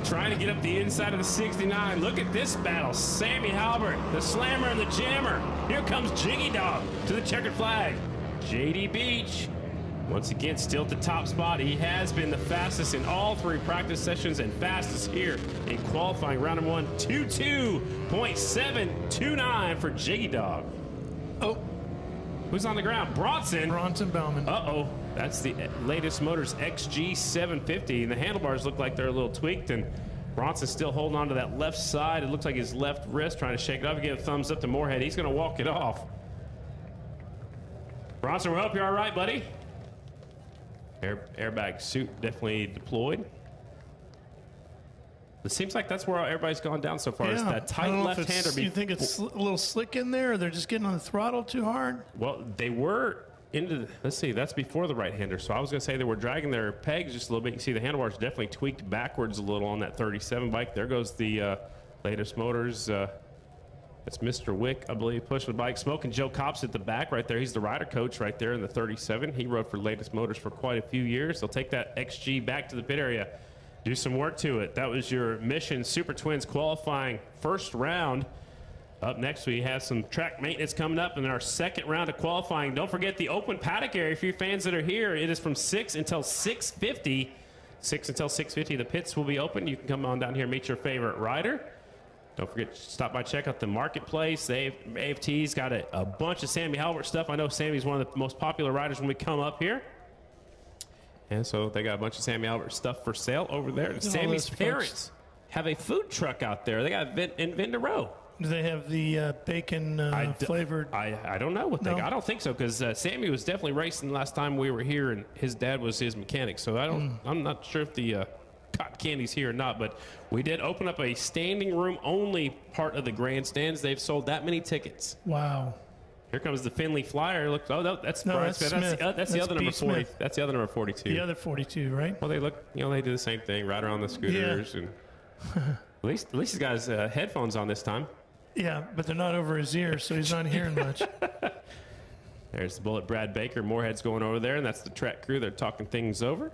Speaker 1: trying to get up the inside of the 69. Look at this battle. Sammy Halbert, the slammer and the jammer. Here comes Jiggy Dog to the checkered flag. JD Beach, once again, still at the top spot. He has been the fastest in all 3 practice sessions and fastest here in qualifying round number 1. 22.729 for Jiggy Dog.
Speaker 2: Oh,
Speaker 1: Who's on the ground? Bronson.
Speaker 2: Bronson Bauman.
Speaker 1: Uh-oh. That's the latest Motors XG 750. And the handlebars look like they're a little tweaked. And Bronson's still holding on to that left side. It looks like his left wrist, trying to shake it off. Give a thumbs up to Moorhead. He's going to walk it off. Bronson, we hope you're all right, buddy. Airbag suit definitely deployed. It seems like that's where everybody's gone down so far. Is that tight left-hander.
Speaker 2: You think it's a little slick in there, or they're just getting on the throttle too hard?
Speaker 1: Well, they were into, let's see, that's before the right-hander. So I was going to say they were dragging their pegs just a little bit. You can see the handlebars definitely tweaked backwards a little on that 37 bike. There goes the latest Motors. That's Mr. Wick, I believe, pushing the bike. Smoking Joe Copps at the back right there. He's the rider coach right there in the 37. He rode for Latest Motors for quite a few years. They'll take that XG back to the pit area. Do some work to it. That was your Mission Super Twins qualifying first round. Up next, we have some track maintenance coming up in our second round of qualifying. Don't forget the open paddock area for you fans that are here. It is from 6 until 6:50. 6 until 6:50, the pits will be open. You can come on down here and meet your favorite rider. Don't forget to stop by, check out the marketplace. AFT's got a bunch of Sammy Halbert stuff. I know Sammy's one of the most popular riders when we come up here. And so they got a bunch of Sammy Halbert stuff for sale over there. Sammy's parents have a food truck out there. They got in Vendor Row.
Speaker 2: Do they have the bacon flavored?
Speaker 1: I don't know what they got. I don't think so, because Sammy was definitely racing last time we were here, and his dad was his mechanic. So I'm not sure if the cotton candy's here or not, but we did open up a standing room only part of the grandstands. They've sold that many tickets.
Speaker 2: Wow.
Speaker 1: Here comes the Finley Flyer. Look, that's
Speaker 2: no,
Speaker 1: Brian
Speaker 2: that's
Speaker 1: Smith.
Speaker 2: Smith.
Speaker 1: That's the other number 40.
Speaker 2: Smith.
Speaker 1: That's the other number 42.
Speaker 2: The other 42, right?
Speaker 1: Well, they look, they do the same thing, ride around the scooters, and at least he's got his headphones on this time.
Speaker 2: Yeah, but they're not over his ear, so he's not hearing much.
Speaker 1: There's the Bullet Brad Baker. Moorhead's going over there, and that's the track crew. They're talking things over.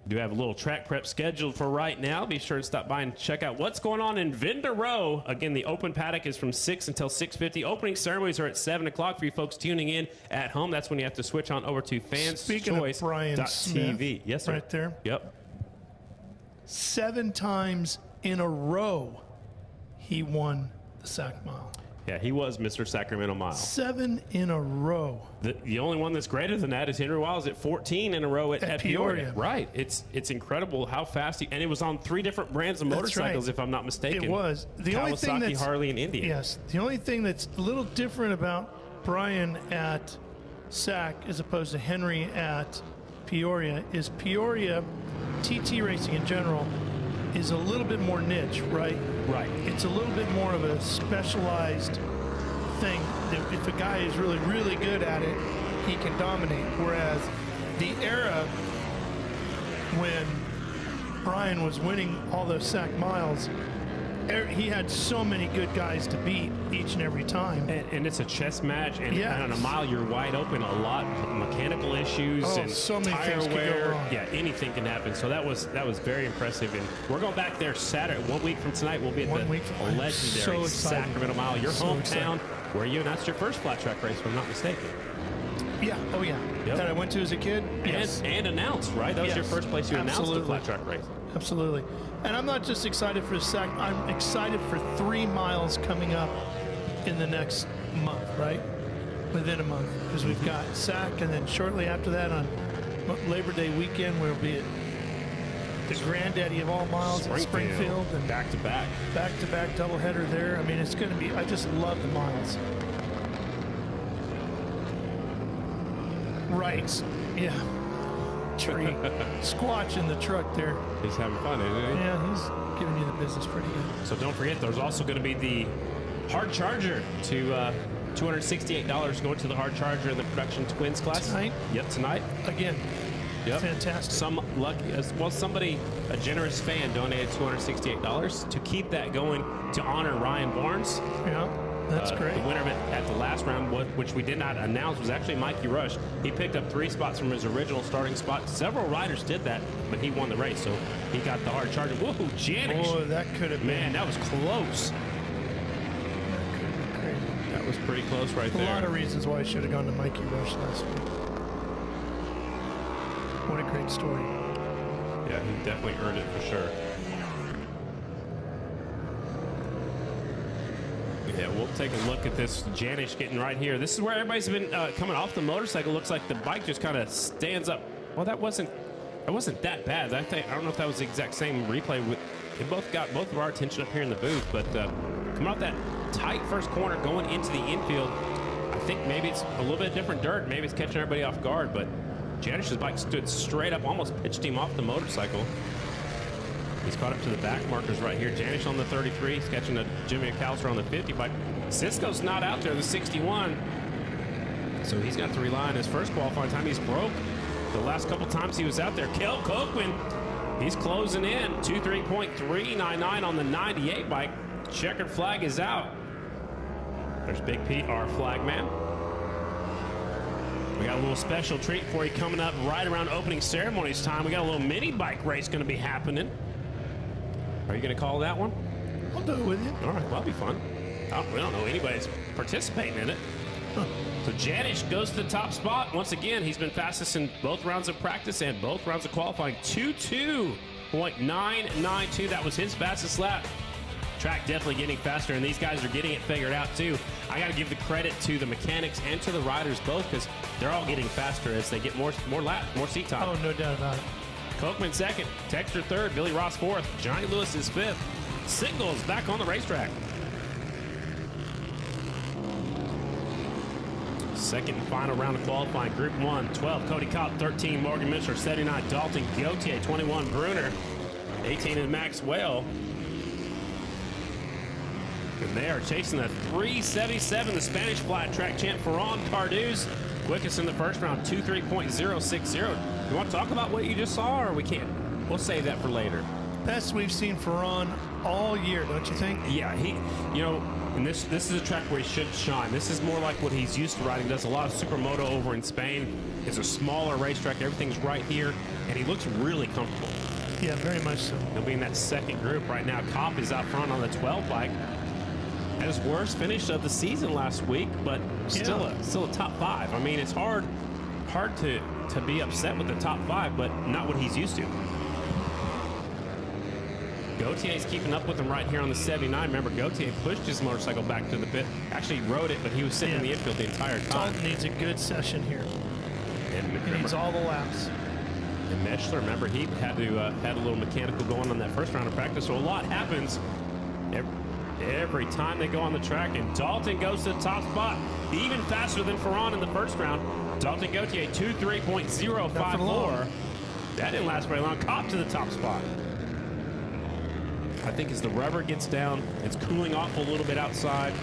Speaker 1: We do have a little track prep scheduled for right now. Be sure to stop by and check out what's going on in Vendor Row. Again, the open paddock is from 6 until 6:50. Opening ceremonies are at 7 o'clock for you folks tuning in at home. That's when you have to switch on over to fanschoice.tv. Yes, sir.
Speaker 2: Right there.
Speaker 1: Yep.
Speaker 2: 7 times in a row, he won the Sac Mile.
Speaker 1: Yeah, he was Mr. Sacramento Mile.
Speaker 2: 7 in a row.
Speaker 1: The only one that's greater than that is Henry Wiles at 14 in a row at Peoria. Right. It's incredible how fast and it was on 3 different brands of motorcycles, if I'm not mistaken.
Speaker 2: It was. The only thing that's
Speaker 1: Harley, and Indian.
Speaker 2: Yes. The only thing that's a little different about Brian at Sac as opposed to Henry at Peoria is Peoria, TT racing in general, is a little bit more niche, right?
Speaker 1: Right.
Speaker 2: It's a little bit more of a specialized thing that if a guy is really, really good at it, he can dominate. Whereas the era when Brian was winning all those sack miles, he had so many good guys to beat each and every time.
Speaker 1: And it's a chess match, and on a mile you're wide open. A lot of mechanical issues and
Speaker 2: so many
Speaker 1: tire
Speaker 2: things
Speaker 1: wear.
Speaker 2: could go wrong.
Speaker 1: Yeah, anything can happen. So that was very impressive. And we're going back there Saturday. 1 week from tonight, we'll be at the legendary Sacramento Mile, your hometown, where you announced your first flat track race, if I'm not mistaken.
Speaker 2: Yeah. Oh, yeah.
Speaker 1: Yep.
Speaker 2: That I went to as a kid. Yes.
Speaker 1: And announced, right? That was your first place you announced the flat track race.
Speaker 2: Absolutely. And I'm not just excited for Sac. I'm excited for 3 miles coming up in the next month, right? Within a month. Because we've got Sac, and then shortly after that on Labor Day weekend, we'll be at the granddaddy of all miles at Springfield. And
Speaker 1: back-to-back.
Speaker 2: Back-to-back doubleheader there. I mean, it's going to be, I just love the miles. Right. Yeah. Tree. Squatch in the truck there.
Speaker 1: He's having fun, isn't he?
Speaker 2: Yeah, he's giving you the business pretty good.
Speaker 1: So don't forget, there's also going to be the hard charger to $268 going to the hard charger in the production twins class.
Speaker 2: Tonight?
Speaker 1: Yep, tonight.
Speaker 2: Again.
Speaker 1: Yep.
Speaker 2: Fantastic.
Speaker 1: Some lucky, somebody, a generous fan, donated $268 to keep that going to honor Ryan Barnes.
Speaker 2: Yeah. That's great.
Speaker 1: The winner of it at the last round, which we did not announce, was actually Mikey Rush. He picked up 3 spots from his original starting spot. Several riders did that, but he won the race, so he got the hard charger. Whoa, Janish.
Speaker 2: Oh, that could have been.
Speaker 1: Man, that was close.
Speaker 2: That could have been crazy.
Speaker 1: That was pretty close right there.
Speaker 2: A lot of reasons why I should have gone to Mikey Rush last week. What a great story.
Speaker 1: Yeah, he definitely earned it for sure. Yeah, we'll take a look at this Janish getting right here. This is where everybody's been coming off the motorcycle. Looks like the bike just kind of stands up. Well, that wasn't that bad. I don't know if that was the exact same replay. It both got both of our attention up here in the booth, but coming off that tight first corner going into the infield, I think maybe it's a little bit different dirt. Maybe it's catching everybody off guard, but Janish's bike stood straight up, almost pitched him off the motorcycle. He's caught up to the back markers right here. Janish on the 33. He's catching a Jimmy McAllister on the 50 bike. Cisco's not out there, the 61. So he's got to rely on his first qualifying time. He's broke the last couple times he was out there. Kel Kochman, he's closing in. 2:3.399 on the 98 bike. Checkered flag is out. There's Big Pete, our flag man. We got a little special treat for you coming up right around opening ceremonies time. We got a little mini bike race going to be happening. Are you going to call that one?
Speaker 2: I'll do it with you.
Speaker 1: All right, well, that'll be fun. We don't know anybody's participating in it. So Janish goes to the top spot. Once again, he's been fastest in both rounds of practice and both rounds of qualifying. 2:2.992. That was his fastest lap. Track definitely getting faster, and these guys are getting it figured out too. I got to give the credit to the mechanics and to the riders both, because they're all getting faster as they get more laps, more seat time.
Speaker 2: Oh, no doubt about it.
Speaker 1: Kochman second, Texter third, Billy Ross fourth, Johnny Lewis is fifth. Singles back on the racetrack. Second and final round of qualifying. Group 1, 12, Cody Kopp, 13, Morgan Mishler, 79, Dalton Gauthier, 21, Bruner, 18 is Maxwell. And they are chasing the 377, the Spanish flat track champ Ferran Carduz. Quickest in the first round, 2:3.060. You want to talk about what you just saw, or we can't? We'll save that for later.
Speaker 2: Best we've seen Ferran all year, don't you think?
Speaker 1: Yeah, and this is a track where he should shine. This is more like what he's used to riding. Does a lot of supermoto over in Spain. It's a smaller racetrack. Everything's right here, and he looks really comfortable.
Speaker 2: Yeah, very much so.
Speaker 1: He'll be in that second group right now. Kopp is out front on the 12 bike. Had his worst finish of the season last week, but still a top 5. I mean, it's hard to be upset with the top 5, but not what he's used to. Gauthier's keeping up with him right here on the 79. Remember, Gauthier pushed his motorcycle back to the pit. Actually rode it, but he was sitting in the infield the entire time.
Speaker 2: Dalton needs a good session here.
Speaker 1: And
Speaker 2: he needs all the laps.
Speaker 1: And Meshler, remember, he had a little mechanical going on that first round of practice, so a lot happens every time they go on the track, and Dalton goes to the top spot, even faster than Ferran in the first round. Dalton Gauthier, 2:3.054. That didn't last very long. Kopp to the top spot. I think as the rubber gets down, it's cooling off a little bit outside.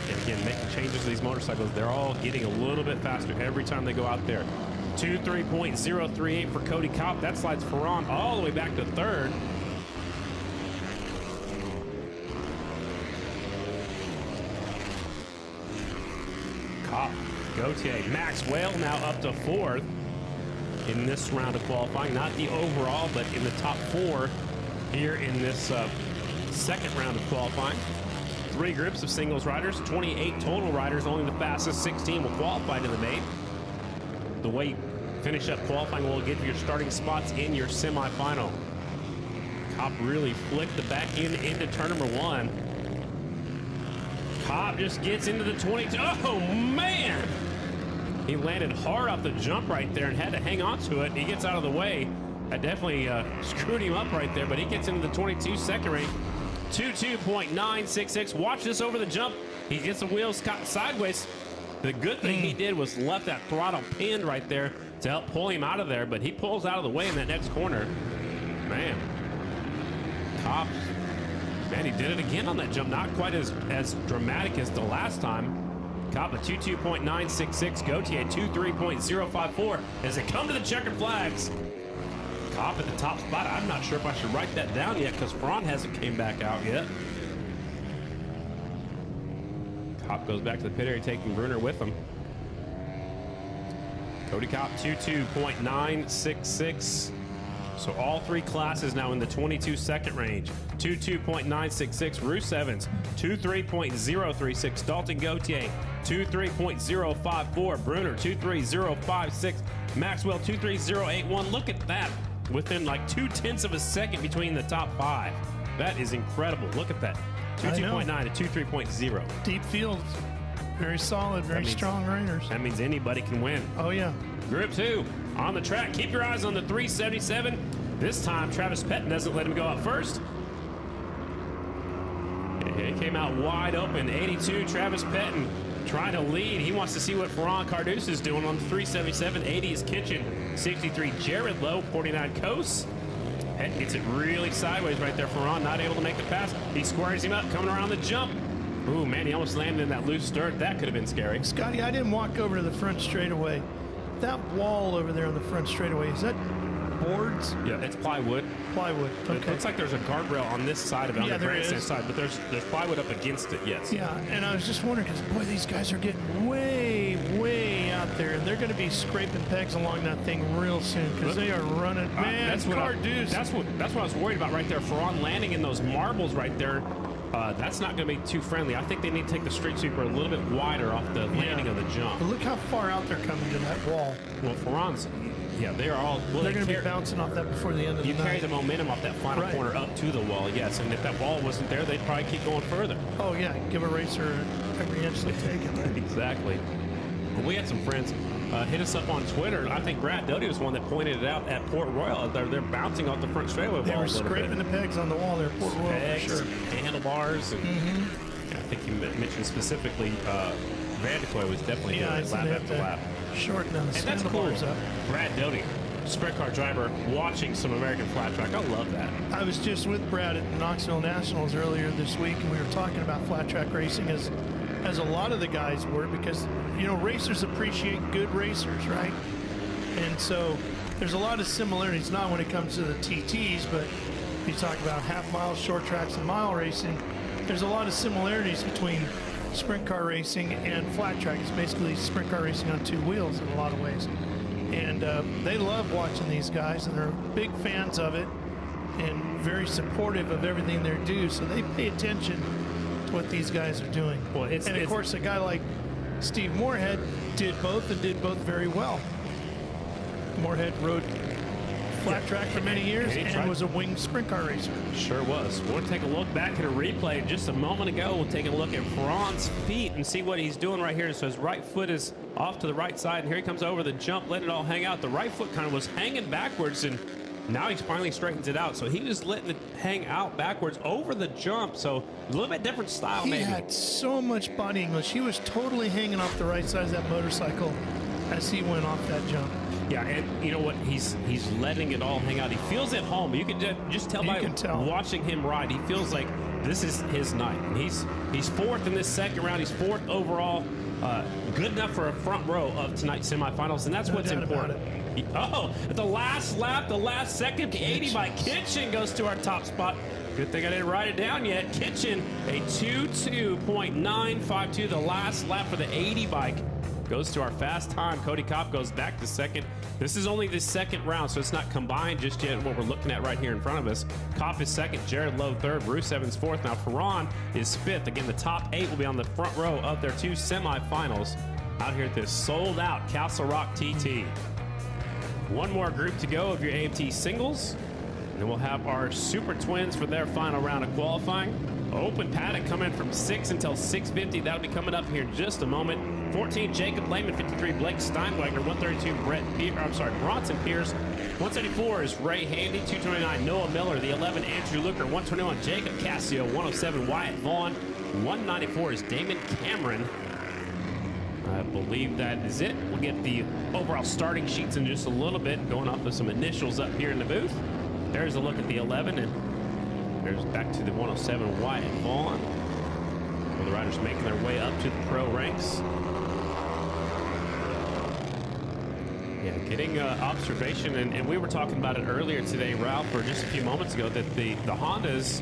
Speaker 1: And again, making changes to these motorcycles, they're all getting a little bit faster every time they go out there. 23.038 for Cody Kopp. That slides Ferran all the way back to third. Kopp, Gautier, Maxwell now up to fourth in this round of qualifying. Not the overall, but in the top four here in this second round of qualifying. 3 groups of singles riders, 28 total riders. Only the fastest 16 will qualify to the main. The way you finish up qualifying will give you your starting spots in your semifinal. Kopp really flicked the back end into turn number 1. Kopp just gets into the 22. Oh, man! He landed hard off the jump right there and had to hang on to it. He gets out of the way. That definitely screwed him up right there, but he gets into the 22 second range. 22.966. Watch this over the jump. He gets the wheels caught sideways. The good thing he did was left that throttle pinned right there to help pull him out of there, but he pulls out of the way in that next corner. Man. Kopp. Man, he did it again on that jump. Not quite as dramatic as the last time. Kopp at 22.966. Gautier 23.054 as they come to the checkered flags. Kopp at the top spot. I'm not sure if I should write that down yet because Ferran hasn't came back out yet. Kopp goes back to the pit area, taking Brunner with him. Cody Kopp 22.966. So all 3 classes now in the 22 second range. 22.966. Roos Evans 23.036. Dalton Gautier 23.054. Brunner 23.056. Maxwell 23.081. Look at that. Within like 0.2 of a second between the top 5. That is incredible. Look at that. 22.9 to 23.0.
Speaker 2: Deep fields. Very solid, very strong riders.
Speaker 1: That means anybody can win.
Speaker 2: Oh, yeah.
Speaker 1: Group 2 on the track. Keep your eyes on the 377. This time, Travis Pettin doesn't let him go out first. He came out wide open. 82, Travis Pettin trying to lead. He wants to see what Ferran Cardus is doing on the 377. 80 is Kitchen. 63, Jared Lowe. 49, Kos. Pettin gets it really sideways right there. Ferran not able to make the pass. He squares him up, coming around the jump. Ooh, man, he almost landed in that loose dirt. That could have been scary.
Speaker 2: Scotty, I didn't walk over to the front straightaway. That wall over there on the front straightaway, is that boards?
Speaker 1: Yeah, it's plywood.
Speaker 2: Plywood, okay.
Speaker 1: It looks like there's a guardrail on this side of it, on the grandstand side, but there's plywood up against it, yes.
Speaker 2: Yeah, and I was just wondering, because, boy, these guys are getting way, way out there, and they're going to be scraping pegs along that thing real soon, because they are running. Man,
Speaker 1: that's what I was worried about right there. Ferran landing in those marbles right there. That's not going to be too friendly. I think they need to take the street sweeper a little bit wider off the landing of the jump.
Speaker 2: But look how far out they're coming to that wall.
Speaker 1: Well, Ferran's, yeah, they are all. Well,
Speaker 2: they're going to be bouncing off that before the end of the night.
Speaker 1: You carry the momentum off that final corner up to the wall, yes. And if that wall wasn't there, they'd probably keep going further.
Speaker 2: Oh, yeah. Give a racer every inch they take it. Right?
Speaker 1: Exactly. Well, we had some friends hit us up on Twitter. I think Brad Doty was one that pointed it out at Port Royal. They're bouncing off the front straightaway.
Speaker 2: They were scraping the pegs on the wall there at Port Royal,
Speaker 1: pegs,
Speaker 2: for sure.
Speaker 1: Handlebars. And, I think you mentioned specifically Vandekoy was definitely doing it lap after lap.
Speaker 2: Shorten those
Speaker 1: and
Speaker 2: handlebars up.
Speaker 1: Brad Doty, sprint car driver, watching some American flat track. I love that.
Speaker 2: I was just with Brad at the Knoxville Nationals earlier this week, and we were talking about flat track racing as a lot of the guys were, because, you know, racers appreciate good racers, right? And so there's a lot of similarities, not when it comes to the TTs, but you talk about half mile, short tracks, and mile racing. There's a lot of similarities between sprint car racing and flat track. It's basically sprint car racing on 2 wheels in a lot of ways. And they love watching these guys, and they're big fans of it and very supportive of everything they do. So they pay attention to what these guys are doing. Well, and of course, a guy like Steve Moorhead did both and did both very well. Moorhead rode flat track for many years and was a winged sprint car racer.
Speaker 1: Sure was. We'll take a look back at a replay just a moment ago. We'll take a look at Ferran's feet and see what he's doing right here. So his right foot is off to the right side, and here he comes over the jump, letting it all hang out. The right foot kind of was hanging backwards, and now he finally straightens it out. So he was letting it hang out backwards over the jump. So a little bit different style, maybe.
Speaker 2: He had so much body English. He was totally hanging off the right side of that motorcycle as he went off that jump.
Speaker 1: Yeah, and you know what? He's letting it all hang out. He feels at home. You can just tell by watching him ride. He feels like this is his night. And he's fourth in this second round. He's fourth overall. Good enough for a front row of tonight's semifinals, and that's what's important. At the last lap, the last second, the 80 by Kitchen goes to our top spot. Good thing I didn't write it down yet. Kitchen, a 22.952, the last lap for the 80 bike. Goes to our fast time. Cody Kopp goes back to second. This is only the second round, so it's not combined just yet, what we're looking at right here in front of us. Kopp is second, Jared Lowe third, Bruce Evans fourth. Now Ferran is fifth. Again, the top 8 will be on the front row of their 2 semifinals out here at this sold-out Castle Rock TT. One more group to go of your AMT singles, and we'll have our Super Twins for their final round of qualifying. Open paddock coming from 6 until 6:50. That'll be coming up here in just a moment. 14, Jacob Lehman. 53, Blake Steinwagner. 132, Bronson Pierce. 174 is Ray Handy. 229, Noah Miller. The 11, Andrew Luker. 121, Jacob Cassio. 107, Wyatt Vaughn. 194 is Damon Cameron. I believe that is it. We'll get the overall starting sheets in just a little bit, going off of some initials up here in the booth. There's a look at the 11, and there's back to the 107, Wyatt Vaughn. Well, the riders making their way up to the pro ranks. Yeah, getting observation, and we were talking about it earlier today, Ralph, or just a few moments ago, that the Hondas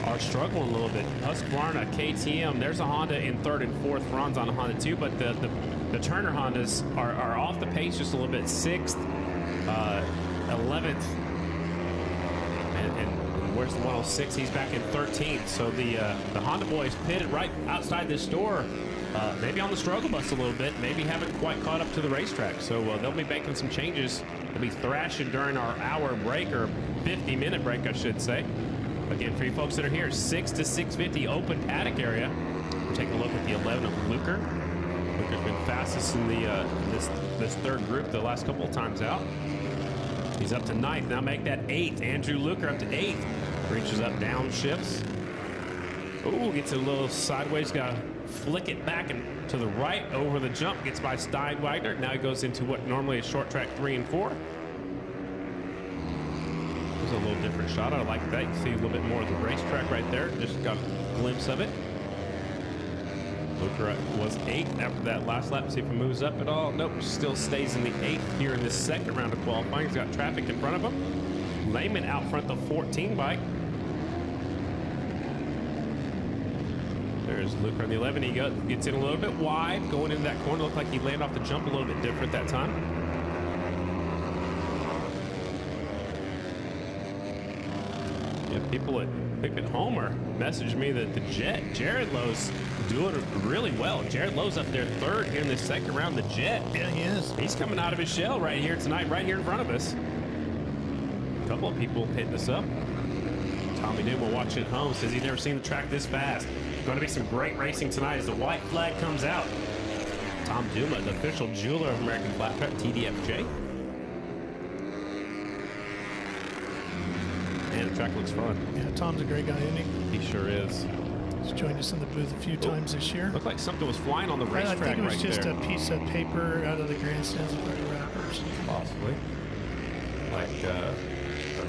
Speaker 1: are struggling a little bit. Husqvarna, KTM, there's a Honda in third and fourth. Ron's on a Honda too, but the Turner Hondas are off the pace just a little bit. 6th, 11th, and where's the 106? He's back in 13th. So the Honda boys pitted right outside this door, maybe on the struggle bus a little bit, maybe haven't quite caught up to the racetrack. So they'll be making some changes. They'll be thrashing during our hour break, or 50-minute break, I should say. Again, for you folks that are here, 6 to 6:50 open paddock area. We're taking a look at the 11 of Luker. Luker's been fastest in the this third group the last couple of times out. He's up to 9th. Now make that 8th. Andrew Luker up to 8th. Reaches up, down shifts. Ooh, gets a little sideways. Got to flick it back and to the right over the jump. Gets by Steinwagner. Now he goes into what normally is short track 3 and 4. A little different shot. I like that. You see a little bit more of the racetrack right there. Just got a glimpse of it. Luker was 8th after that last lap. See if he moves up at all. Nope, still stays in the 8th here in this second round of qualifying. He's got traffic in front of him. Lehman out front, the 14 bike. There's Luker on the 11. He gets in a little bit wide, going into that corner. Looked like he landed off the jump a little bit different that time. Yeah, people at Homer messaged me that the Jet, Jared Lowe's doing really well. Jared Lowe's up there third here in the second round. The Jet.
Speaker 2: Yeah, he is.
Speaker 1: He's coming out of his shell right here tonight, right here in front of us. A couple of people hitting us up. Tommy Newman watching at home says he's never seen the track this fast. Going to be some great racing tonight as the white flag comes out. Tom Duma, the official jeweler of American Flat Track, TDFJ. And the track looks fun.
Speaker 2: Yeah, Tom's a great guy, isn't he?
Speaker 1: He sure is.
Speaker 2: He's joined us in the booth a few times this year.
Speaker 1: Looked like something was flying on the racetrack right there.
Speaker 2: I think it was just a piece of paper out of the grandstands with the wrappers.
Speaker 1: Possibly. Like a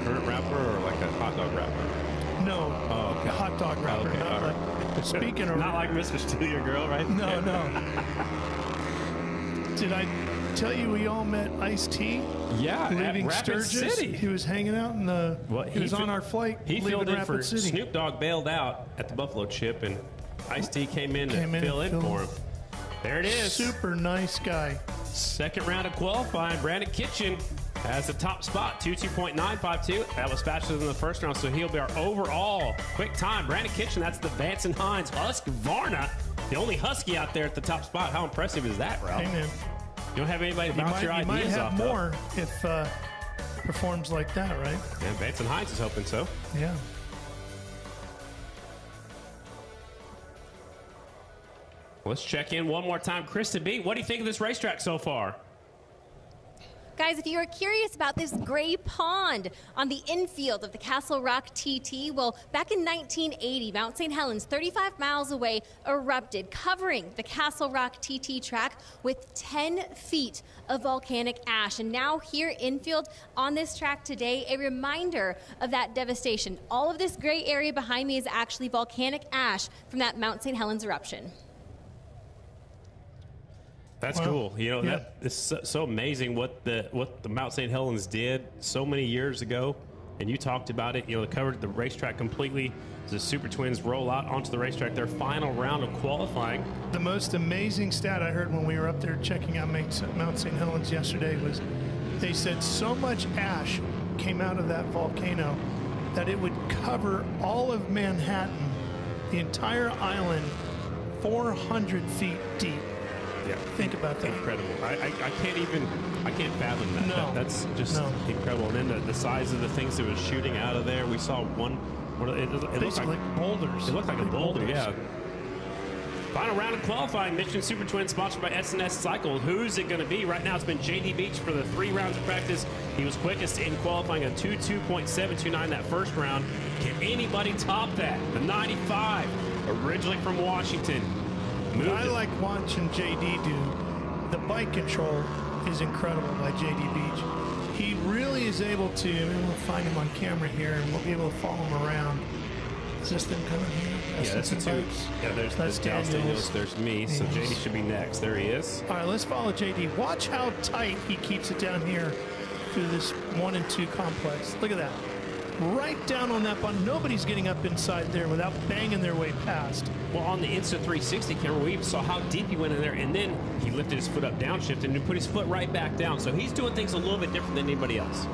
Speaker 1: currant wrapper or like a hot dog wrapper?
Speaker 2: No, a hot dog wrapper.
Speaker 1: Okay,
Speaker 2: not like, speaking of...
Speaker 1: Not like Mr. Steal Your Girl, right?
Speaker 2: No, no. Did I tell you we all met Ice-T?
Speaker 1: Yeah,
Speaker 2: leaving
Speaker 1: at Rapid
Speaker 2: Sturgis?
Speaker 1: City.
Speaker 2: He was hanging out in the... Well, he was on our flight.
Speaker 1: He filled in for
Speaker 2: City.
Speaker 1: Snoop Dogg bailed out at the Buffalo Chip, and Ice-T came in to fill in for him. There it is.
Speaker 2: Super nice guy.
Speaker 1: Second round of qualifying. Brandon Kitchen has the top spot, 22.952. That was faster than the first round, so he'll be our overall quick time. Brandon Kitchen, that's the Vance and Hines Husqvarna, the only Husky out there at the top spot. How impressive is that, Ralph?
Speaker 2: Hey, man.
Speaker 1: You don't have anybody to bounce your ideas off.
Speaker 2: You might have more if performs like that, right?
Speaker 1: And Vance and Hines is hoping so.
Speaker 2: Yeah.
Speaker 1: Let's check in one more time. Krista B., what do you think of this racetrack so far?
Speaker 3: Guys, if you are curious about this gray pond on the infield of the Castle Rock TT, well, back in 1980, Mount St. Helens, 35 miles away, erupted, covering the Castle Rock TT track with 10 feet of volcanic ash. And now here infield on this track today, a reminder of that devastation. All of this gray area behind me is actually volcanic ash from that Mount St. Helens eruption.
Speaker 1: That's cool. You know, that is so amazing what the Mount St. Helens did so many years ago. And you talked about it. You know, covered the racetrack completely. The Super Twins roll out onto the racetrack, their final round of qualifying.
Speaker 2: The most amazing stat I heard when we were up there checking out Mount St. Helens yesterday was they said so much ash came out of that volcano that it would cover all of Manhattan, the entire island, 400 feet deep.
Speaker 1: Yeah,
Speaker 2: think about that.
Speaker 1: Incredible. I can't fathom that.
Speaker 2: No.
Speaker 1: That's just incredible. And then the size of the things that was shooting out of there. We saw one. It looked
Speaker 2: like boulders.
Speaker 1: It looked like a boulder. Yeah. Final round of qualifying. Mission Super Twins sponsored by S&S Cycle. Who's it going to be? Right now it's been JD Beach for the 3 rounds of practice. He was quickest in qualifying, a 22.729 that first round. Can anybody top that? The 95, originally from Washington.
Speaker 2: What I like watching JD do, the bike control is incredible by JD Beach. He really is able to, maybe we'll find him on camera here and we'll be able to follow him around. Is this them coming here?
Speaker 1: Yeah, that's the 2. Yeah, there's Daniels, there's me, so JD should be next. There he is.
Speaker 2: All right, let's follow JD. Watch how tight he keeps it down here through this 1 and 2 complex. Look at that. Right down on that button. Nobody's getting up inside there without banging their way past.
Speaker 1: Well, on the Insta360 camera, we saw how deep he went in there, and then he lifted his foot up downshift and put his foot right back down. So he's doing things a little bit different than anybody else.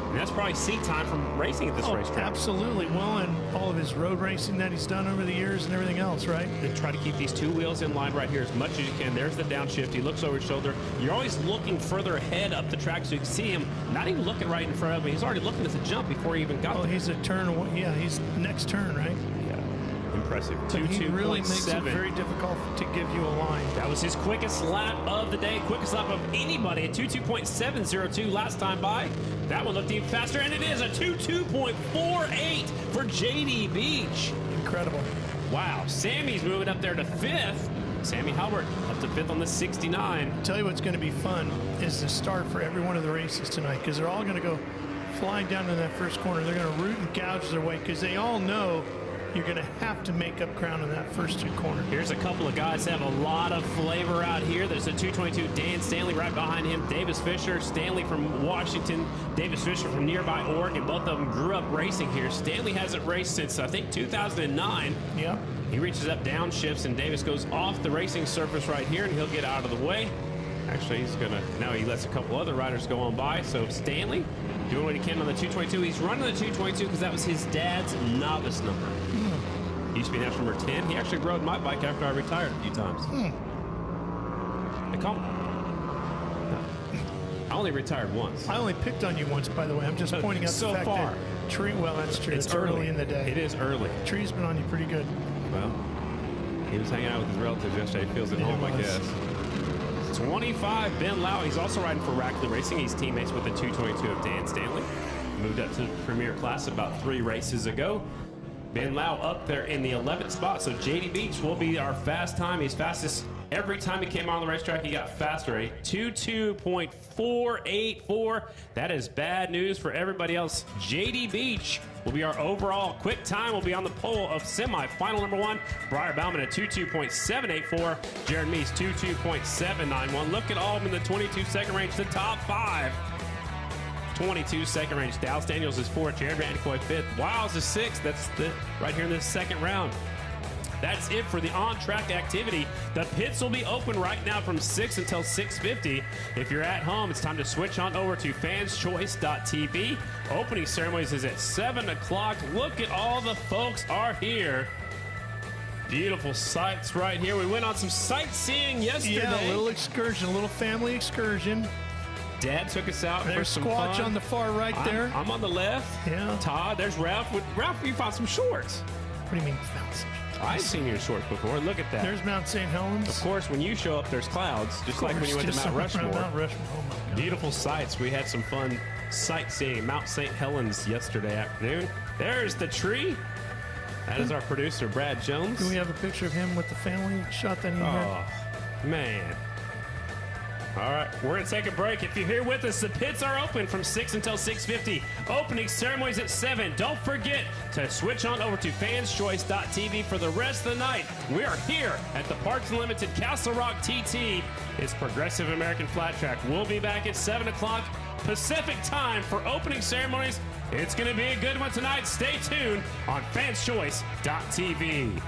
Speaker 1: And that's probably seat time from racing at this racetrack.
Speaker 2: Absolutely. Well, and all of his road racing that he's done over the years and everything else, right?
Speaker 1: And try to keep these 2 wheels in line right here as much as you can. There's the downshift. He looks over his shoulder. You're always looking further ahead up the track so you can see him. Not even looking right in front of him. He's already looking at the jump before he even got there.
Speaker 2: Oh, he's a turn away. Yeah, he's next turn, right?
Speaker 1: Yeah. Impressive.
Speaker 2: But he really makes it very difficult to give you a line.
Speaker 1: That was his quickest lap of the day, quickest lap of anybody, a 22.702 last time by. That one looked even faster, and it is a 22.48 for JD Beach.
Speaker 2: Incredible.
Speaker 1: Wow, Sammy's moving up there to 5th. Sammy Halbert up to 5th on the 69.
Speaker 2: I'll tell you what's going to be fun is the start for every one of the races tonight, because they're all going to go flying down to that first corner. They're going to root and gouge their way, because they all know you're going to have to make up ground in that first 2 corners.
Speaker 1: Here's a couple of guys that have a lot of flavor out here. There's a 222 Dan Stanley right behind him. Davis Fisher, Stanley from Washington, Davis Fisher from nearby Oregon. Both of them grew up racing here. Stanley hasn't raced since, I think, 2009.
Speaker 2: Yeah.
Speaker 1: He reaches up downshifts, and Davis goes off the racing surface right here, and he'll get out of the way. Actually, he's going to, now he lets a couple other riders go on by. So Stanley doing what he can on the 222. He's running the 222 because that was his dad's novice number. He used to be national number 10. He actually rode my bike after I retired a few times. They call him. I only retired once.
Speaker 2: I only picked on you once, by the way. I'm just pointing out
Speaker 1: so
Speaker 2: the fact
Speaker 1: far.
Speaker 2: that Tree, well, that's true.
Speaker 1: It's
Speaker 2: early in the day.
Speaker 1: It is early.
Speaker 2: Tree's been on you pretty good.
Speaker 1: Well, he was hanging out with his relatives yesterday. He feels at home, I guess. 25, Ben Lau. He's also riding for Rackley Racing. He's teammates with the 222 of Dan Stanley. Moved up to the Premier Class about 3 races ago. Ben Lau up there in the 11th spot. So JD Beach will be our fast time. He's fastest every time he came on the racetrack. He got faster. A 22.484. That is bad news for everybody else. JD Beach will be our overall quick time. Will be on the pole of semi-final number 1. Briar Bauman at 22.784. Jared Meese 22.791. Look at all of them in the 22-second range. The top 5. 22-second range. Dallas Daniels is 4th. Jared Vandekoy 5th. Wiles is 6th. That's the right here in this second round. That's it for the on-track activity. The pits will be open right now from 6 until 6:50. If you're at home, it's time to switch on over to fanschoice.tv. Opening ceremonies is at 7 o'clock. Look at all the folks are here. Beautiful sights right here. We went on some sightseeing yesterday.
Speaker 2: Yeah, a little excursion, a little family excursion.
Speaker 1: Dad took us out for some
Speaker 2: Squatch
Speaker 1: fun.
Speaker 2: on the far right there.
Speaker 1: I'm on the left.
Speaker 2: Yeah.
Speaker 1: Todd, there's Ralph. Ralph, you found some shorts.
Speaker 2: What do you mean found some shorts?
Speaker 1: I've seen you in shorts before. Look at that.
Speaker 2: There's Mount St. Helens.
Speaker 1: Of course, when you show up, there's clouds, just like when you went to Mount Rushmore.
Speaker 2: Mount Rushmore. Oh my God.
Speaker 1: Beautiful sights. We had some fun sightseeing Mount St. Helens yesterday afternoon. There's the tree. That is our producer, Brad Jones.
Speaker 2: Do we have a picture of him with the family shot that he had?
Speaker 1: Oh, man. All right, we're going to take a break. If you're here with us, the pits are open from 6 until 6:50. Opening ceremonies at 7. Don't forget to switch on over to fanschoice.tv for the rest of the night. We are here at the Parks Unlimited Castle Rock TT. It's Progressive American Flat Track. We'll be back at 7 o'clock Pacific time for opening ceremonies. It's going to be a good one tonight. Stay tuned on fanschoice.tv.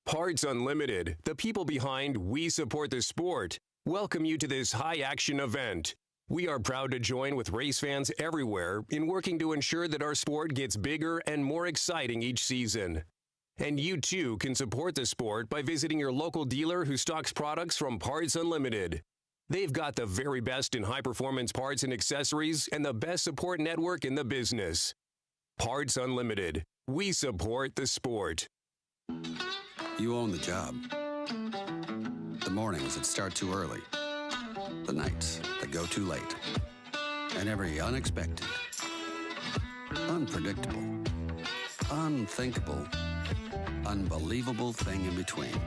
Speaker 10: Parts Unlimited, the people behind We Support the Sport, welcome you to this high-action event. We are proud to join with race fans everywhere in working to ensure that our sport gets bigger and more exciting each season. And you, too, can support the sport by visiting your local dealer who stocks products from Parts Unlimited. They've got the very best in high-performance parts and accessories and the best support network in the business. Parts Unlimited. We support the sport.
Speaker 11: You own the job. The mornings that start too early. The nights that go too late. And every unexpected, unpredictable, unthinkable, unbelievable thing in between.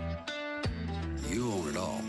Speaker 11: You own it all.